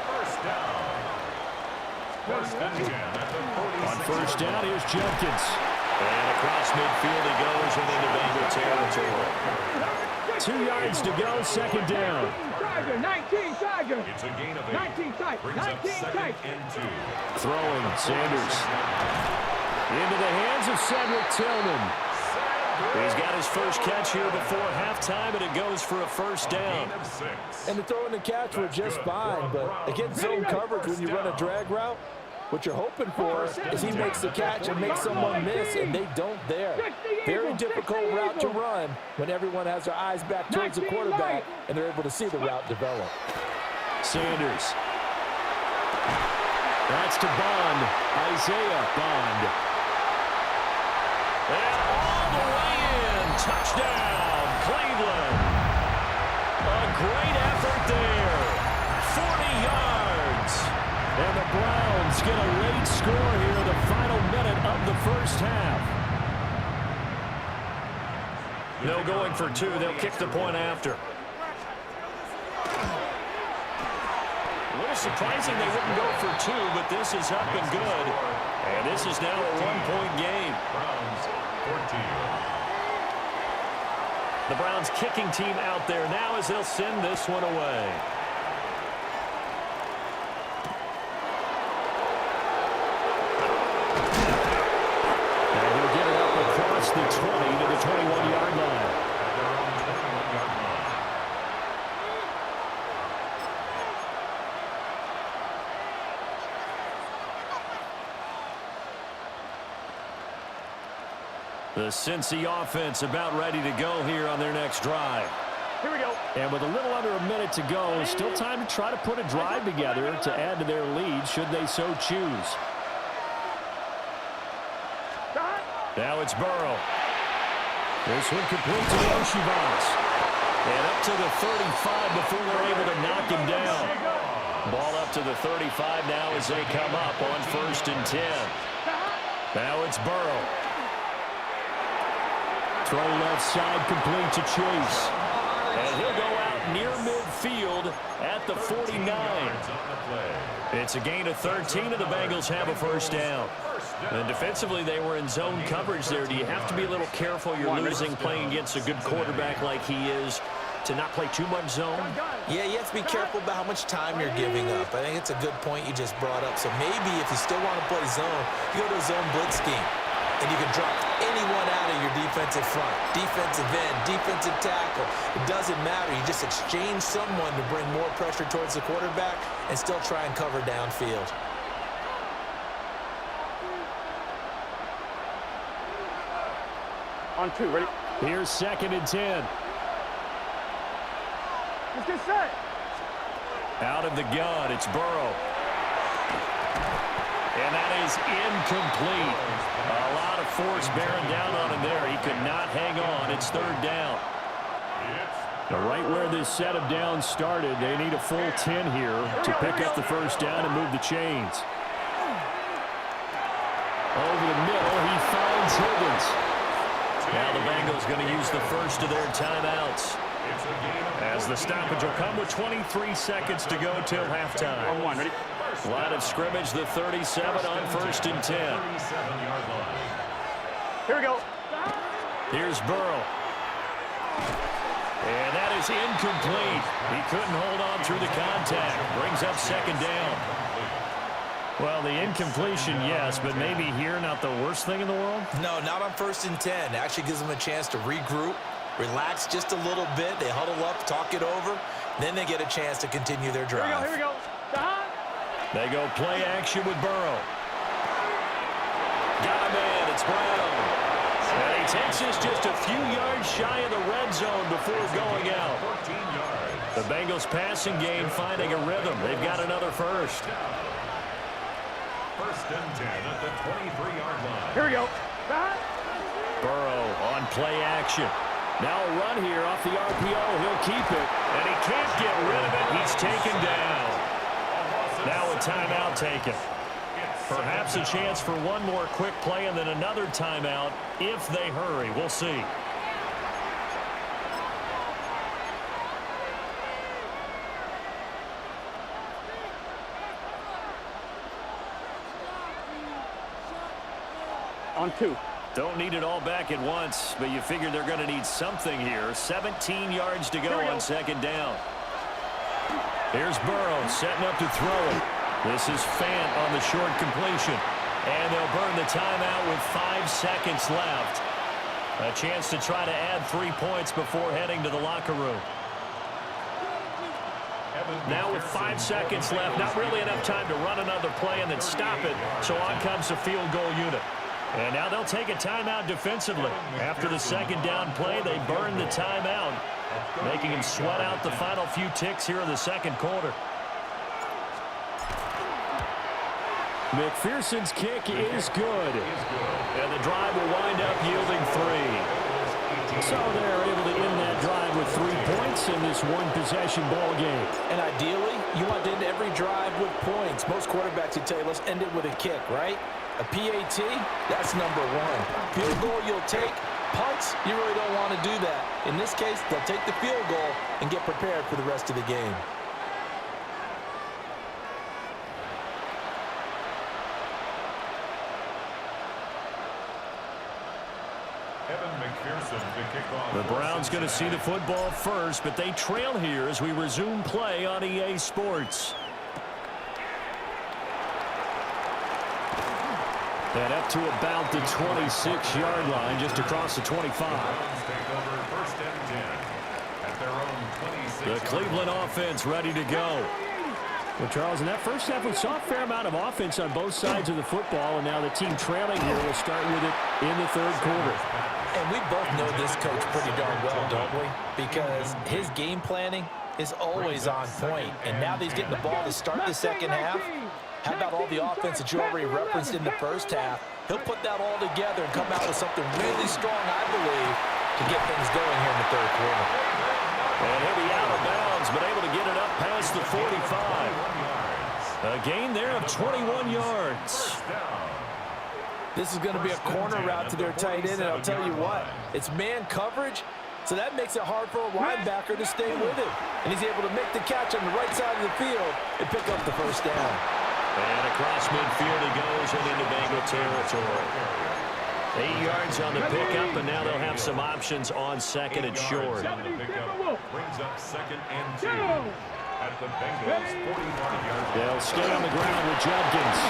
B: First down. 1st and 10 at the 46.
F: On first down, here's Jenkins. And across midfield he goes and into Bengal territory. 2 yards to go, second down.
C: Tiger, 19, Tiger.
B: It's a gain of 8.
C: 19 tight,
B: Brings up
C: 19
B: second
C: tight.
B: and 2.
F: Throwing, Sanders. Into the hands of Cedric Tillman. He's got his first catch here before halftime, and it goes for a first down.
G: And the throw and the catch were just fine, but against zone coverage when you run a drag route, what you're hoping for is he makes the catch and makes someone miss, and they don't there. Very difficult route to run when everyone has their eyes back towards the quarterback and they're able to see the route develop.
F: Sanders. That's to Bond. Isaiah Bond. And all the way in. Touchdown, Cleveland. A great effort there. 40 yards. And the Browns get a late score here in the final minute of the first half. No going for 2. They'll kick the point after. A little surprising they wouldn't go for 2, but this is up and good. And this is now a 1-point game.
B: Browns 14.
F: The Browns kicking team out there now as they'll send this one away. And he'll get it up across the 20 to the 21-yard line. The Cincy offense about ready to go here on their next drive.
C: Here we go.
F: And with a little under a minute to go, still time to try to put a drive together to add to their lead should they so choose. Now it's Burrow. This one complete to Oshivas. And up to the 35 before they're able to knock him down. Ball up to the 35 now as they come up on 1st and 10. Now it's Burrow. Throw left side complete to Chase. And he'll go out near midfield at the 49. It's a gain of 13, and the Bengals have a first down. And defensively, they were in zone coverage there. Do you have to be a little careful? You're losing playing against a good quarterback like he is to not play too much zone?
G: Yeah, you have to be careful about how much time you're giving up. I think it's a good point you just brought up. So maybe if you still want to play zone, you go to a zone blitz scheme. And you can drop anyone out of your defensive front, defensive end, defensive tackle. It doesn't matter. You just exchange someone to bring more pressure towards the quarterback and still try and cover downfield.
C: On 2, ready?
F: Here's 2nd and 10.
C: Let's get set.
F: Out of the gun, it's Burrow. And that is incomplete. A lot of force bearing down on him there. He could not hang on. It's 3rd down. Now, right where this set of downs started, they need a full 10 here to pick up the first down and move the chains. Over the middle, he finds Higgins. Now the Bengals going to use the first of their timeouts. As the stoppage will come with 23 seconds to go till halftime.
C: On 1, ready?
F: Line of scrimmage, the 37 on 1st and 10.
C: Here we go.
F: Here's Burrow. And that is incomplete. He couldn't hold on through the contact. Brings up 2nd down. Well, the incompletion, yes, but maybe here not the worst thing in the world?
G: No, not on 1st and 10. It actually gives them a chance to regroup, relax just a little bit. They huddle up, talk it over. Then they get a chance to continue their drive.
C: Here we go.
F: They go play action with Burrow. Got a man, it's Brown. And he takes this just a few yards shy of the red zone before going out. The Bengals passing game finding a rhythm. They've got another first.
B: 1st and 10 at the 23-yard line.
C: Here we go.
F: Burrow on play action. Now a run here off the RPO. He'll keep it, and he can't get rid of it. He's taken down. Now a timeout taken. Perhaps a chance for one more quick play and then another timeout if they hurry. We'll see.
C: On 2.
F: Don't need it all back at once, but you figure they're going to need something here. 17 yards to go on second down. Here's Burrow setting up to throw it. This is Fant on the short completion. And they'll burn the timeout with 5 seconds left. A chance to try to add 3 points before heading to the locker room. Now with 5 seconds left, not really enough time to run another play and then stop it. So on comes the field goal unit. And now they'll take a timeout defensively. After the second down play, they burn the timeout, making him sweat out the final few ticks here in the second quarter.
E: McPherson's kick is good.
F: And the drive will wind up yielding 3.
E: So they're able to end that drive with 3 points in this one-possession ball game.
G: And ideally, you want to end every drive with points. Most quarterbacks, you tell you, let's end it with a kick, right? A PAT, that's number 1. Field goal you'll take. Punts, you really don't want to do that. In this case, they'll take the field goal and get prepared for the rest of the game.
F: The Browns going to see the football first, but they trail here as we resume play on EA Sports. And up to about the 26-yard line, just across the 25. The Cleveland offense ready to go.
E: Well, Charles, in that first half, we saw a fair amount of offense on both sides of the football, and now the team trailing here will start with it in the third quarter.
G: And we both know this coach pretty darn well, don't we? Because his game planning is always on point. And now that he's getting the ball to start the second half, how about all the offense that you already referenced in the first half? He'll put that all together and come out with something really strong, I believe, to get things going here in the third quarter.
F: And he'll be out of bounds, but able to get it up past the 45. A gain there of 21 yards.
G: This is going to be a corner route to their tight end, and I'll tell you what, it's man coverage, so that makes it hard for a linebacker to stay with it. And he's able to make the catch on the right side of the field and pick up the first down.
F: And across midfield he goes and into Bengal territory. 8 yards on the pickup, and now they'll have some options on second and short.
B: Brings up second and 2 at the Bengals 41-yard.
E: They'll stay on the ground with Judkins.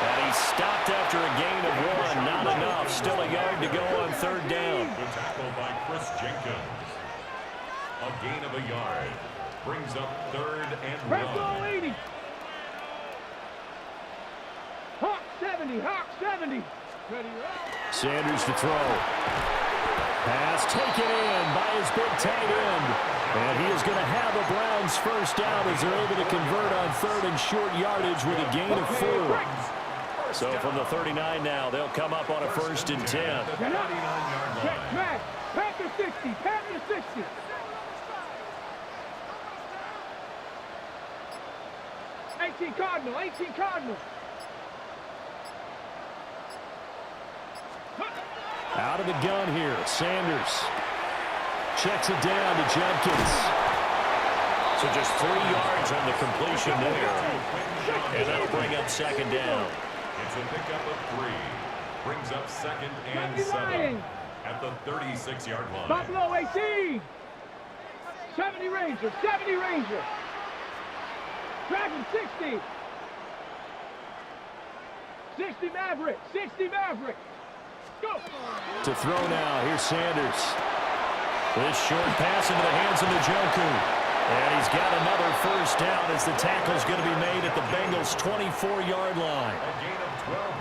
F: And he stopped after a gain of 1. Not enough. Still a yard to go on third down.
B: The tackle by Chris Jenkins. A gain of a yard. Brings up third and 1.
C: 80. Hawk 70. Hawk 70.
E: Sanders to throw. Pass taken in by his big tight end. And he is going to have a Browns first down as they're able to convert on third and short yardage with a gain of 4.
F: So from the 39 now, they'll come up on a first and 10.
C: Panther 60. Panther 60. Cardinal. 18 Cardinal.
E: Out of the gun here, Sanders checks it down to Judkins.
F: So just 3 yards on the completion there. And that'll bring up second down.
B: It's a pickup of 3. Brings up second and 7 at the 36-yard line.
C: Buffalo 18. 70 Ranger. 70 Ranger. Dragon 60. 60 Maverick. 60 Maverick. Go.
E: To throw now, here's Sanders.
F: This short pass into the hands of Njoku. And he's got another first down as the tackle's going to be made at the Bengals' 24-yard line.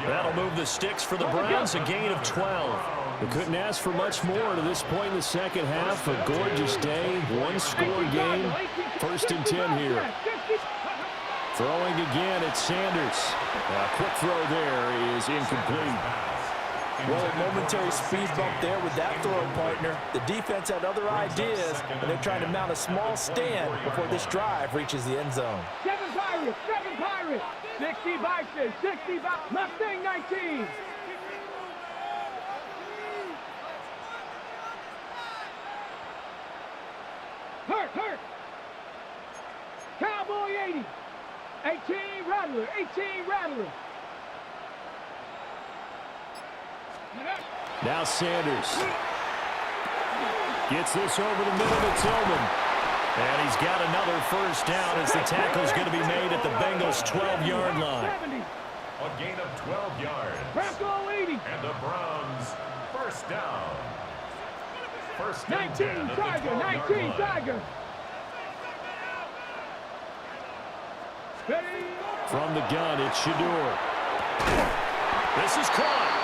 F: That'll move the sticks for the Browns, a gain of 12.
E: We couldn't ask for much more to this point in the second half. A gorgeous day, one-score game. First and 10 here. Throwing again at Sanders. A quick throw there is incomplete.
G: Well, a momentary speed bump there with that throw partner. The defense had other ideas, and they're trying to mount a small stand before this drive reaches the end zone.
C: 7 Pirates, 7 Pirates, 60 Bison, 60 Mustang 19. Hurt. Cowboy 80, 18 Rattler, 18 Rattler.
F: Now Sanders. Gets this over the middle to Tillman. And he's got another first down as the tackle's going to be made at the Bengals' 12-yard line.
B: A gain of 12 yards. And the Browns, first down. First and 10 at the 12-yard line.
F: From the gun, it's Shador. This is caught.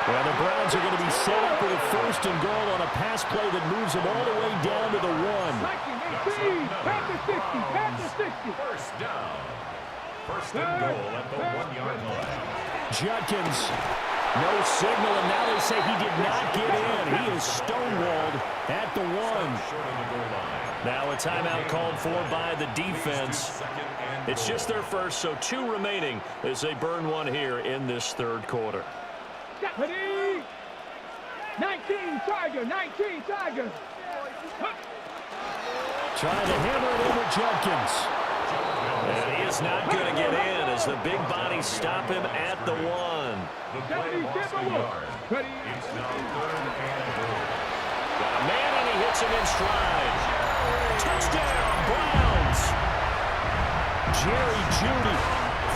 F: And the Browns are going to be set up with a first and goal on a pass play that moves them all the way down to the 1.
B: First down. First and goal at the 1-yard line.
F: Judkins, no signal, and now they say he did not get in. He is stonewalled at the 1. Now a timeout called for by the defense. It's just their first, so 2 remaining as they burn one here in this third quarter.
C: 19 Tiger.
F: Trying to hammer it in with Judkins. And he is not going to get in as the big bodies stop him at the 1.
B: The play lost a yard. It's now third and goal.
F: Got a man and he hits him in stride. Touchdown, Browns. Jerry Jeudy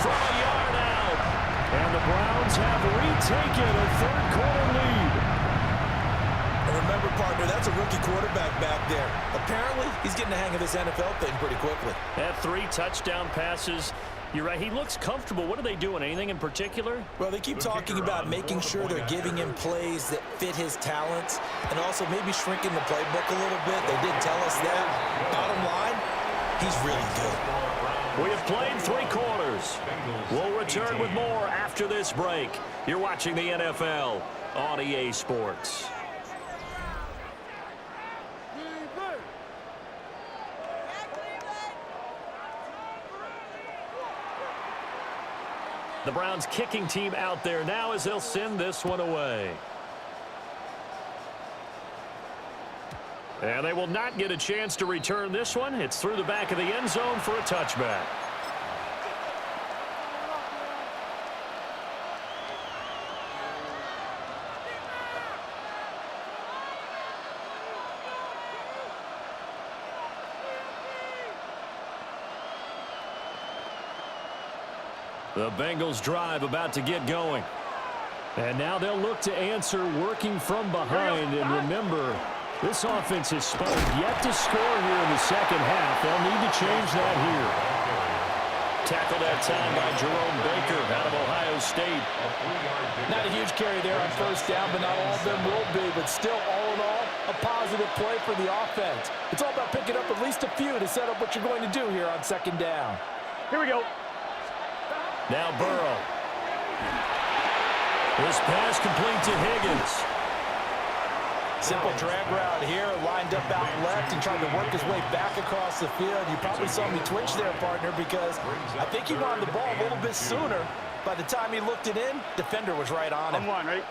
F: from a yard out. And the Browns have retaken a third-quarter lead.
G: And remember, partner, that's a rookie quarterback back there. Apparently, he's getting the hang of this NFL thing pretty quickly.
F: Had 3 touchdown passes. You're right, he looks comfortable. What are they doing? Anything in particular?
G: Well, they keep talking about making sure they're giving him plays that fit his talents and also maybe shrinking the playbook a little bit. They did tell us that. Bottom line, he's really good.
F: We have played 3 quarters. We'll return with more after this break. You're watching the NFL on EA Sports. The Browns kicking team out there now as they'll send this one away. And they will not get a chance to return this one. It's through the back of the end zone for a touchback. The Bengals drive about to get going. And now they'll look to answer working from behind. And remember, this offense has spun yet to score here in the second half. They'll need to change that here. Tackle that time by Jerome Baker out of Ohio State.
G: Not a huge carry there on first down, but not all of them will be. But still, all in all, a positive play for the offense. It's all about picking up at least a few to set up what you're going to do here on second down.
C: Here we go.
F: Now Burrow. This pass complete to Higgins.
G: Simple drag route here, lined up out left and trying to work his way back across the field. You probably saw me twitch there, partner, because I think he wanted the ball a little bit sooner. By the time he looked it in, defender was right on him.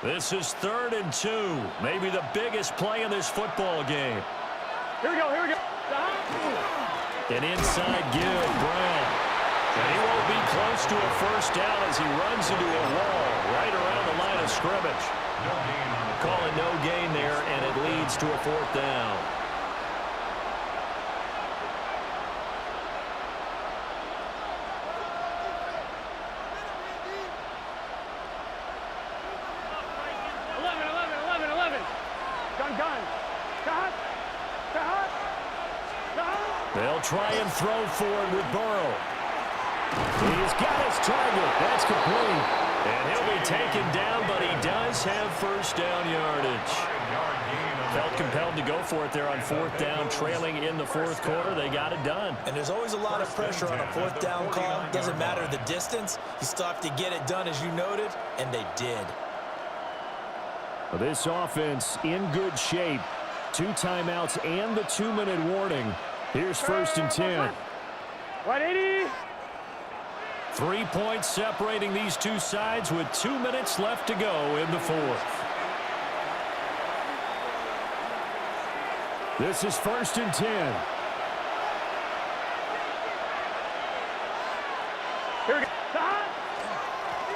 F: This is 3rd and 2. Maybe the biggest play in this football game.
C: Here we go.
F: An inside give, Brown. And he won't be close to a first down as he runs into a wall right around the line of scrimmage. Calling no gain there, and it leads to a 4th down. They'll try and throw for it with Burrow. He's got his target. That's complete. And he'll be taken down, but he does have first down yardage. Felt compelled to go for it there on 4th down, trailing in the 4th quarter. They got it done.
G: And there's always a lot of pressure on a 4th down call. Doesn't matter the distance. You still have to get it done, as you noted, and they did.
F: Well, this offense in good shape. 2 timeouts and the 2-minute warning. Here's 1st and 10.
C: 180.
F: 3 points separating these two sides with 2 minutes left to go in the 4th. This is 1st and 10.
C: Here we go.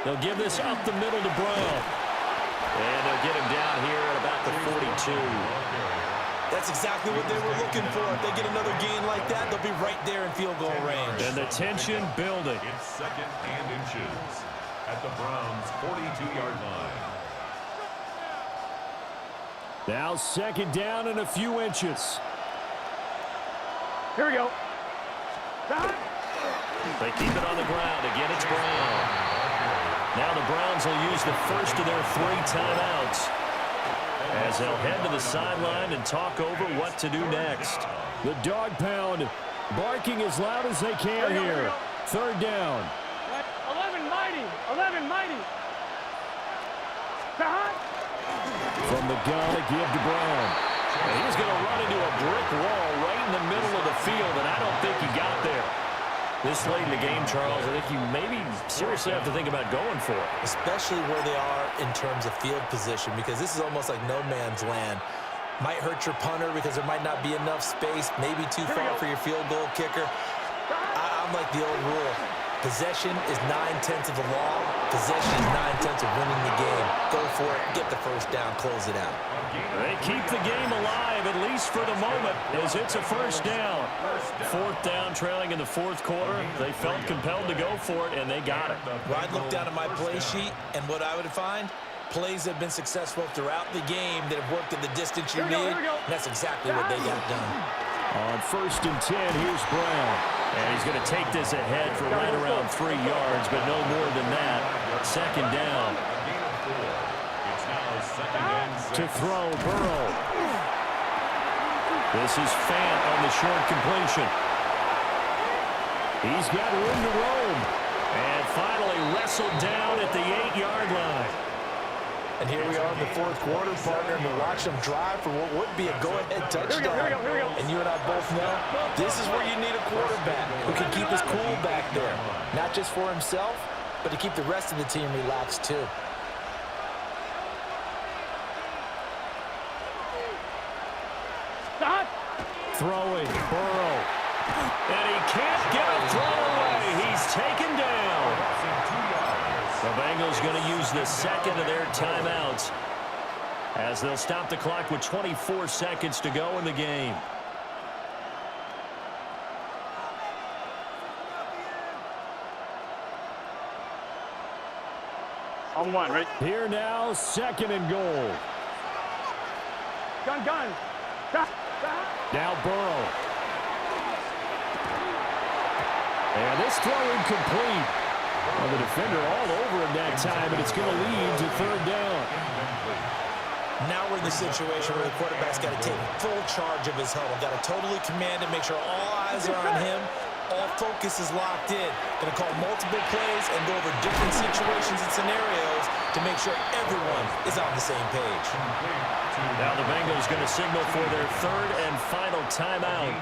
F: They'll give this up the middle to Brown. And they'll get him down here at about the 42.
G: That's exactly what they were looking for. If they get another gain like that, they'll be right there in field goal range.
F: And the tension building.
B: It's 2nd and inches at the Browns' 42-yard line.
F: Now 2nd down and a few inches.
C: Here we go.
F: They keep it on the ground. Again, it's Brown. Now the Browns will use the first of their 3 timeouts as they'll head to the sideline and talk over what to do next. The dog pound barking as loud as they can here. 3rd down.
C: 11 mighty. 11 mighty.
F: From the gun, a give to Brown. And he's going to run into a brick wall right in the middle of the field, and I don't think he got there. This late in the game, Charles, I think you maybe seriously have to think about going for it.
G: Especially where they are in terms of field position, because this is almost like no man's land. Might hurt your punter because there might not be enough space, maybe too far for your field goal kicker. I'm like the old rule. Possession is 9/10 of the law. Possession is 9/10 of winning the game. Go for it, get the first down, close it out.
F: They keep the game alive, at least for the moment, as it's a 1st down. 4th down, trailing in the 4th quarter. They felt compelled to go for it, and they got it.
G: Well, I'd look down at my play sheet, and what I would find, plays that have been successful throughout the game that have worked at the distance you need, and that's exactly what they got done.
F: On 1st and 10, here's Brown. And he's going to take this ahead for right around 3 yards, but no more than that. 2nd down. To throw, Burrow. This is Fant on the short completion. He's got room to roam. And finally wrestled down at the 8-yard line.
G: And here we are in the 4th quarter, partner, and to watch them drive for what would be a go-ahead touchdown.
C: Here we go.
G: And you and I both know this is where you need a quarterback who can keep his cool back there. Not just for himself, but to keep the rest of the team relaxed too.
F: Throwing, Burrow. And he can't get a throw away. He's taken down. The Bengals going to use the 2nd of their timeouts as they'll stop the clock with 24 seconds to go in the game.
C: On 1, right?
F: Here now, 2nd and goal.
C: Gun.
F: Now Burrow. And this throw incomplete. Well, the defender all over him that time, and it's going to lead to 3rd down.
G: Now we're in the situation where the quarterback's got to take full charge of his huddle. Got to totally command it, make sure all eyes are on him. All focus is locked in. Going to call multiple plays and go over different situations and scenarios to make sure everyone is on the same page.
F: Now the Bengals going to signal for their 3rd and final timeout.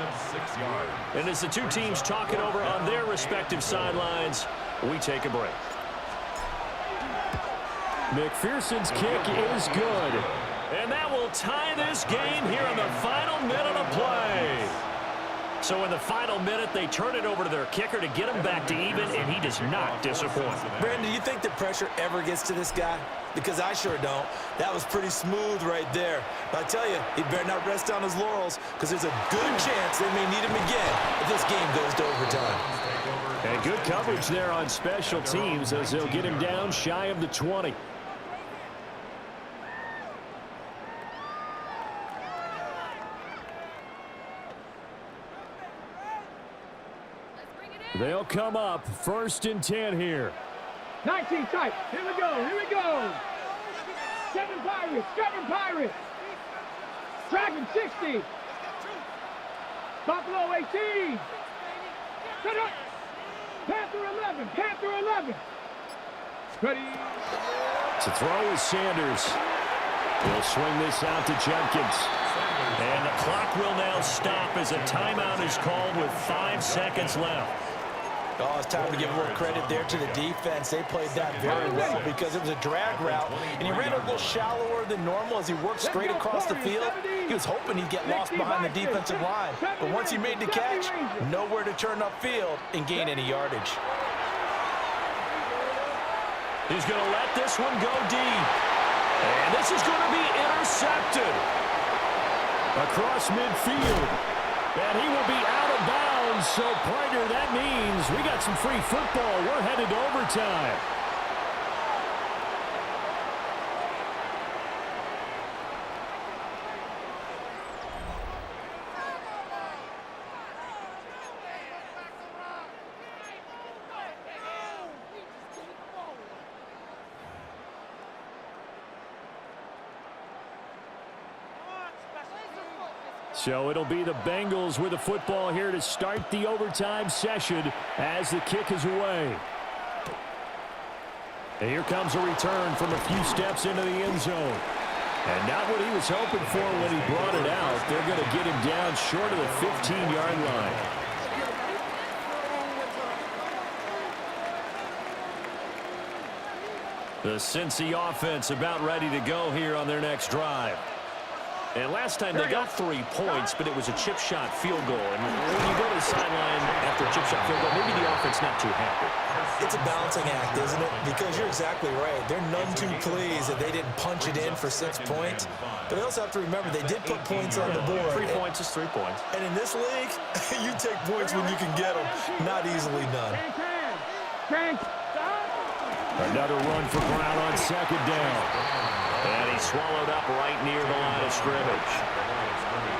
F: And as the two teams talk it over on their respective sidelines, we take a break. McPherson's kick is good. And that will tie this game here in the final minute of play. So in the final minute, they turn it over to their kicker to get him back to even, and he does not disappoint.
G: Brandon, do you think the pressure ever gets to this guy? Because I sure don't. That was pretty smooth right there. But I tell you, he better not rest on his laurels, because there's a good chance they may need him again if this game goes to overtime.
F: And good coverage there on special teams as they'll get him down shy of the 20. They'll come up 1st and 10 here.
C: 19 tight. Here we go. 7 Pirates. Dragon 60. Buffalo 18. Panther 11. Ready.
F: To throw is Sanders. He'll swing this out to Jenkins. And the clock will now stop as a timeout is called with 5 seconds left.
G: Oh, it's time to give more credit there to the defense. They played that very well because it was a drag route, and he ran a little shallower than normal as he worked straight across the field. He was hoping he'd get lost behind the defensive line, but once he made the catch, nowhere to turn upfield and gain any yardage.
F: He's going to let this one go deep. And this is going to be intercepted. Across midfield. And he will be out of bounds. So, partner, that means we got some free football. We're headed to overtime. So it'll be the Bengals with the football here to start the overtime session as the kick is away. And here comes a return from a few steps into the end zone. And not what he was hoping for when he brought it out. They're going to get him down short of the 15-yard line. The Cincy offense about ready to go here on their next drive. And last time they got 3 points, but it was a chip shot field goal. And when you go to the sideline after a chip shot field goal, maybe the offense not too happy.
G: It's a balancing act, isn't it? Because you're exactly right. They're none too pleased that they didn't punch it in for 6 points. But they also have to remember they did put points on the board.
F: 3 points is 3 points.
G: And in this league, you take points when you can get them. Not easily done.
F: Another run for Brown on second down. And he's swallowed up right near the line of scrimmage.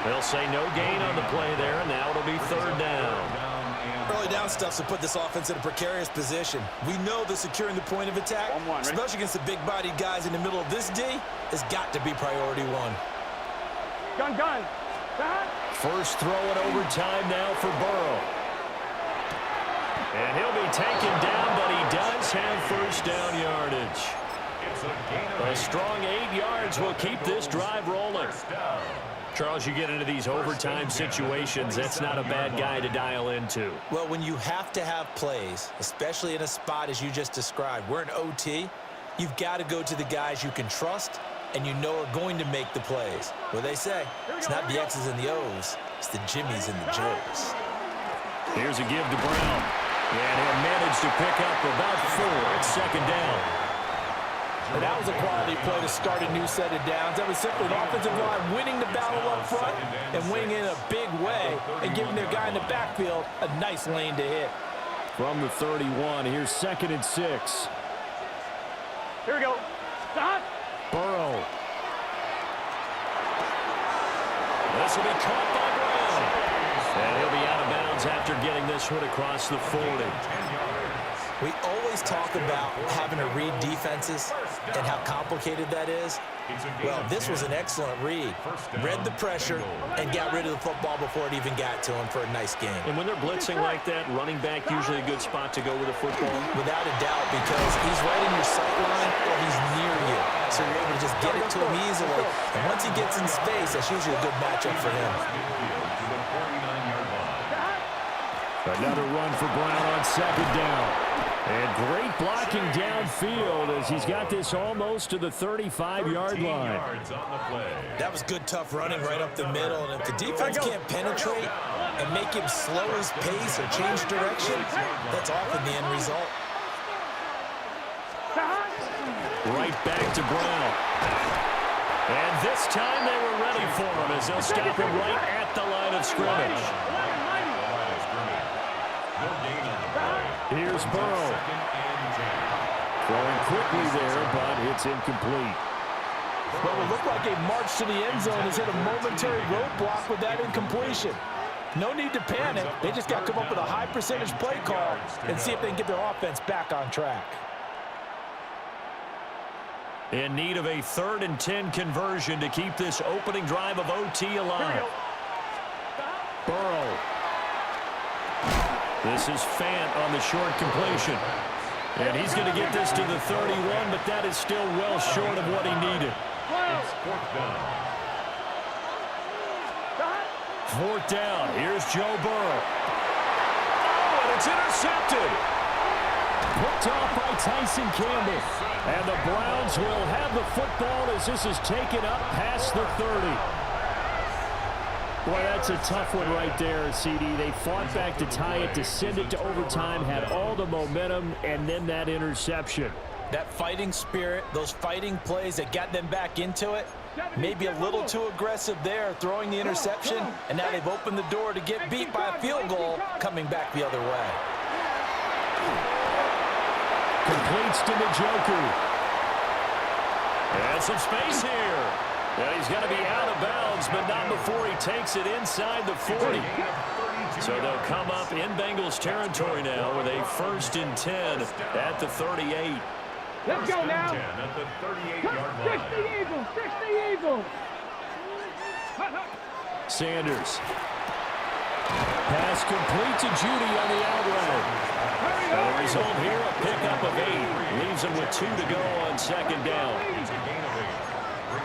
F: They'll say no gain on the play there, and now it'll be third down.
G: Early down stuff's to put this offense in a precarious position. We know that securing the point of attack, especially against the big-bodied guys in the middle of this D, has got to be priority one.
C: Gun.
F: First throw in overtime now for Burrow. And he'll be taken down, but he does have first down yardage. A strong 8 yards will keep this drive rolling. Charles, you get into these overtime situations, that's not a bad guy to dial into.
G: Well, when you have to have plays, especially in a spot as you just described, we're in OT, you've got to go to the guys you can trust and you know are going to make the plays. Well, they say, it's not the X's and the O's, it's the Jimmies and the Joes.
F: Here's a give to Brown. And he'll manage to pick up about 4 at second down.
G: And that was a quality play to start a new set of downs. That was simply an offensive line winning the battle up front and winning in a big way and giving their guy in the backfield a nice lane to hit.
F: From the 31, here's 2nd and 6.
C: Here we go. Stop.
F: Burrow. This will be caught by Brown. And he'll be out of bounds after getting this one across the 40.
G: We always talk about having to read defenses and how complicated that is. Well, this was an excellent read. Read the pressure and got rid of the football before it even got to him for a nice game.
F: And when they're blitzing like that, running back usually a good spot to go with the football?
G: Without a doubt, because he's right in your sight line or he's near you. So you're able to just get it to him easily. And once he gets in space, that's usually a good matchup for him.
F: Another run for Brown on second down. And great blocking downfield as he's got this almost to the 35-yard line.
G: That was good, tough running right up the middle. And if the defense can't penetrate and make him slow his pace or change direction, that's often the end result.
F: Right back to Brown. And this time they were ready for him as they'll stop him right at the line of scrimmage. Here's Burrow. Throwing quickly there, but it's incomplete.
G: Well, it looked like a march to the end zone has hit a momentary roadblock with that incompletion. No need to panic. They just got to come up with a high percentage play call and see if they can get their offense back on track.
F: In need of a 3rd and 10 conversion to keep this opening drive of OT alive. Burrow. This is Fant on the short completion. And he's going to get this to the 31, but that is still well short of what he needed. 4th down. Here's Joe Burrow. Oh, and it's intercepted. Picked off by Tyson Campbell. And the Browns will have the football as this is taken up past the 30. Boy, that's a tough one right there, CD. They fought back to tie it, to send it to overtime, had all the momentum, and then that interception.
G: That fighting spirit, those fighting plays that got them back into it, maybe a little too aggressive there, throwing the interception, and now they've opened the door to get beat by a field goal coming back the other way.
F: Completes to Njoku. And some space here. And he's going to be out of bounds, but not before he takes it inside the 40. So they'll come up in Bengals territory now with a 1st and 10 at the 38.
C: Let's go now. 60 Eagles, 60 Eagles.
F: Sanders. Pass complete to Judy on the out route. The result here, a pickup of 8. Leaves him with 2 to go on 2nd down.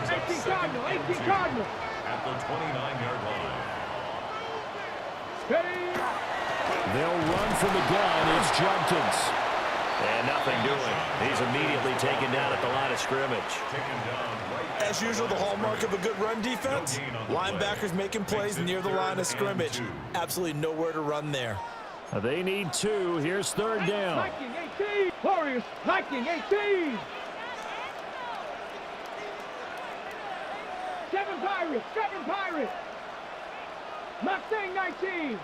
C: 18 Cardinal.
B: At the 29-yard line.
F: They'll run from the gun. It's Junkins. And nothing doing. He's immediately taken down at the line of scrimmage.
G: As usual, the hallmark of a good run defense, linebackers making plays near the line of scrimmage. Absolutely nowhere to run there.
F: They need 2. Here's 3rd down.
C: Viking 18. Warriors, Viking 18. 7 Pirates. Mustang 19.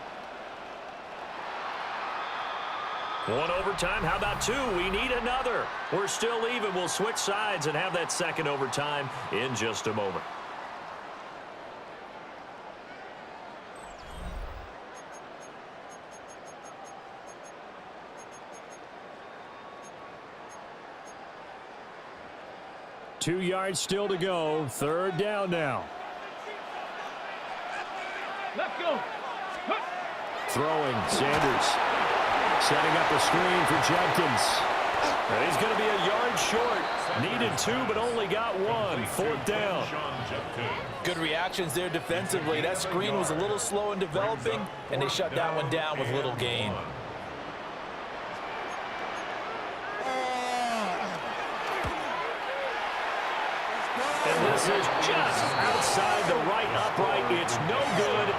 F: 1 overtime. How about 2? We need another. We're still even. We'll switch sides and have that 2nd overtime in just a moment. Two yards still to go. 3rd down now.
C: Let's go.
F: Throwing, Sanders. Setting up a screen for Jenkins. And he's going to be a yard short. Needed 2, but only got 1. 4th down.
G: Good reactions there defensively. That screen was a little slow in developing, and they shut that one down with little gain.
F: And this is just outside the right upright. It's no good,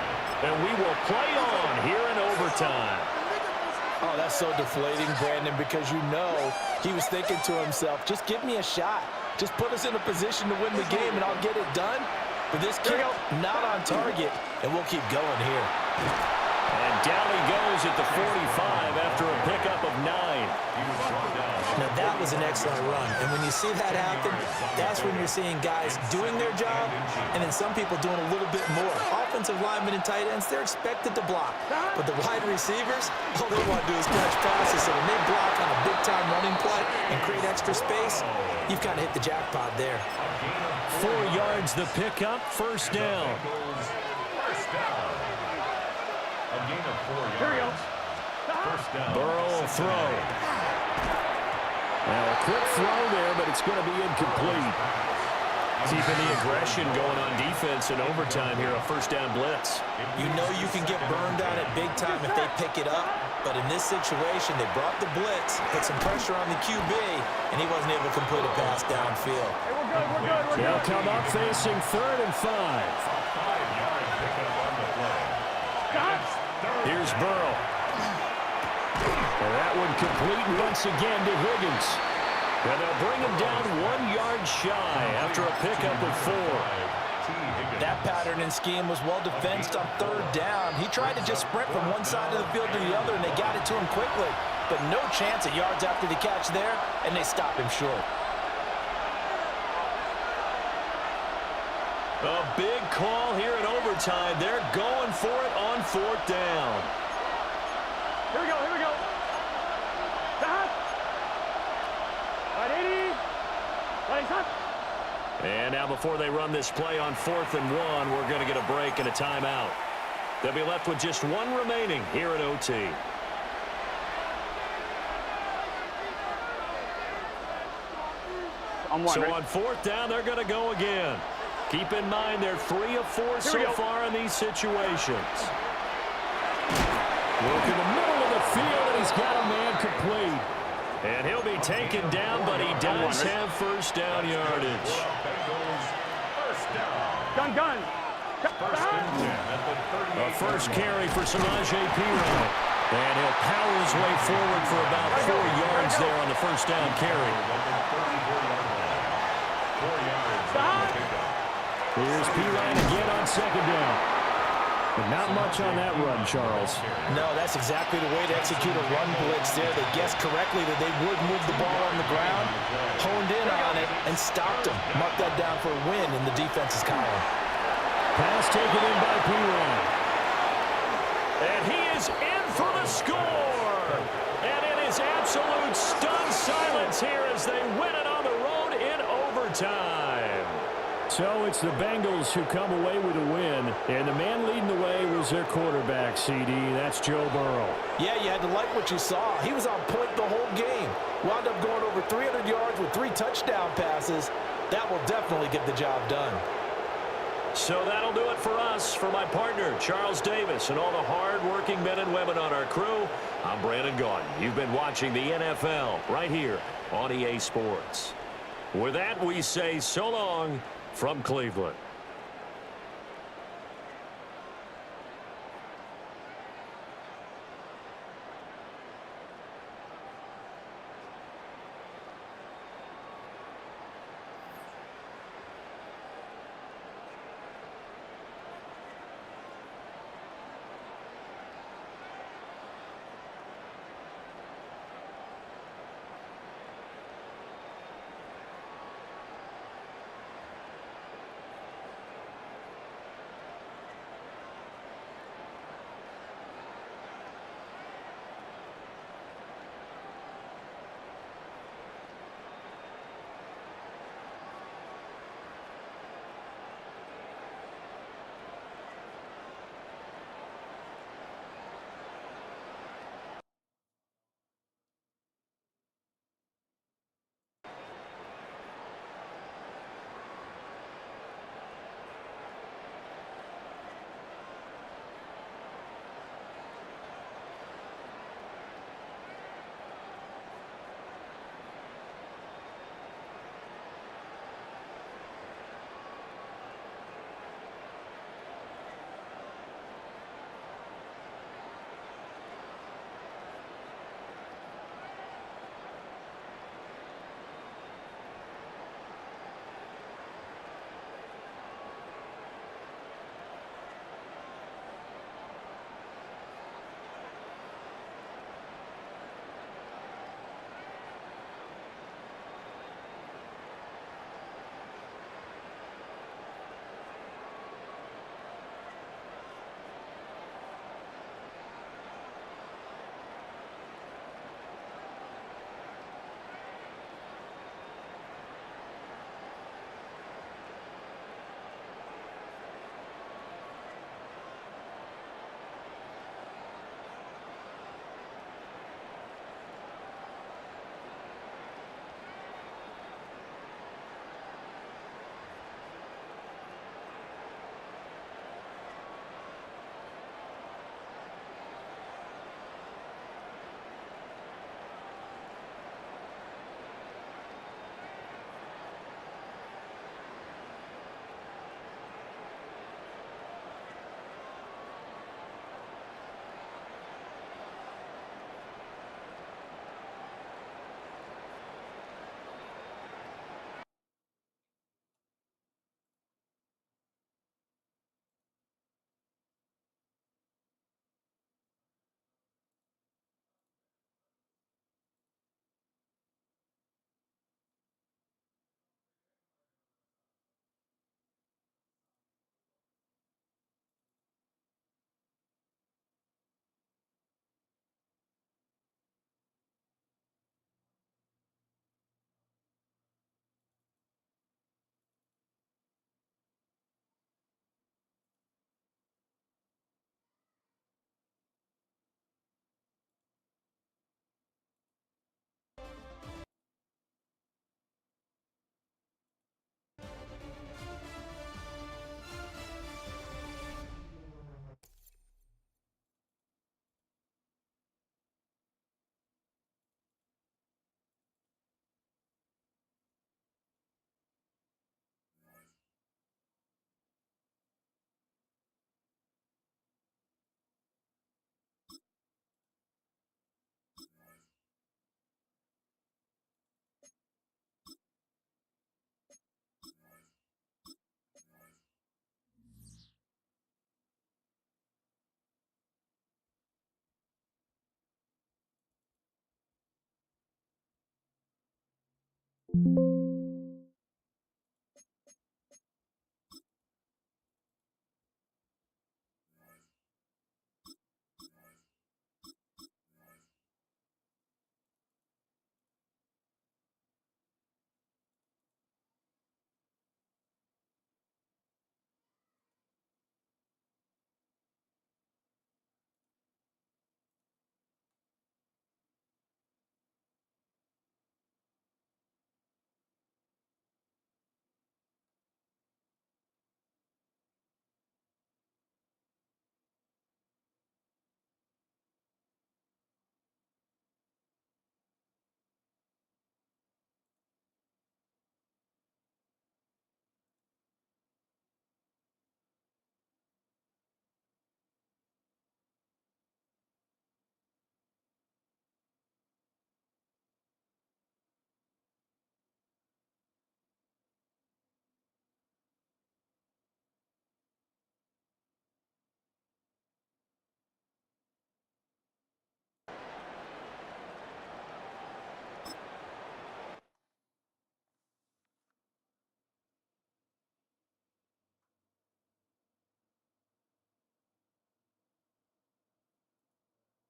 F: and we will play on here in overtime.
G: Oh, that's so deflating, Brandon, because you know he was thinking to himself, just give me a shot. Just put us in a position to win the game, and I'll get it done. But this kick, not on target, and we'll keep going here.
F: And down he goes at the 45 after a pickup of 9.
G: Now, that was an excellent run. And when you see that happen, that's when you're seeing guys doing their job and then some people doing a little bit more. Offensive linemen and tight ends, they're expected to block. But the wide receivers, all they want to do is catch passes. So when they block on a big-time running play and create extra space, you've kind of hit the jackpot there.
F: 4 yards the pickup, 1st down.
B: A gain of 4 yards. First down.
F: Burrow will throw. Now a quick throw there, but it's going to be incomplete. Keeping the aggression going on defense in overtime here, a 1st down blitz.
G: You know you can get burned on it big time if they pick it up, but in this situation, they brought the blitz, put some pressure on the QB, and he wasn't able to complete a pass downfield.
C: Hey, we're good.
F: They'll come up facing 3rd and 5.
B: 5-yard pickup on the play.
F: Here's Burrow. And that one complete once again to Higgins. And they'll bring him down 1 yard shy after a pickup of 4.
G: That pattern and scheme was well defensed on 3rd down. He tried to just sprint from one side of the field to the other, and they got it to him quickly. But no chance at yards after the catch there, and they stopped him short.
F: A big call here in overtime. They're going for it on 4th down.
C: Here we go.
F: And now before they run this play on 4th and 1, we're going to get a break and a timeout. They'll be left with just 1 remaining here at OT. So on 4th down, they're going to go again. Keep in mind they're 3 of 4 so far in these situations. Look in the middle of the field, and he's got a man complete. And he'll be taken down, but he does have 1st down yardage.
C: Gun.
F: A 1st carry for Samaje Perine. And he'll power his way forward for about 4 yards there on the first down carry. Here's P-Line again on second down. But not much on that run, Charles.
G: No, that's exactly the way to execute a run blitz there. They guessed correctly that they would move the ball on the ground, honed in on it, and stopped them. Mark that down for a win in the defense's column.
F: Pass taken in by P-Line. And he is in for the score. And it is absolute stunned silence here as they win it on the road in overtime. So it's the Bengals who come away with a win, and the man leading the way was their quarterback, CD. That's Joe Burrow.
G: Yeah, you had to like what you saw. He was on point the whole game. Wound up going over 300 yards with 3 touchdown passes. That will definitely get the job done.
F: So that'll do it for us. For my partner, Charles Davis, and all the hard-working men and women on our crew, I'm Brandon Gaudin. You've been watching the NFL right here on EA Sports. With that, we say so long from Cleveland.
L: you.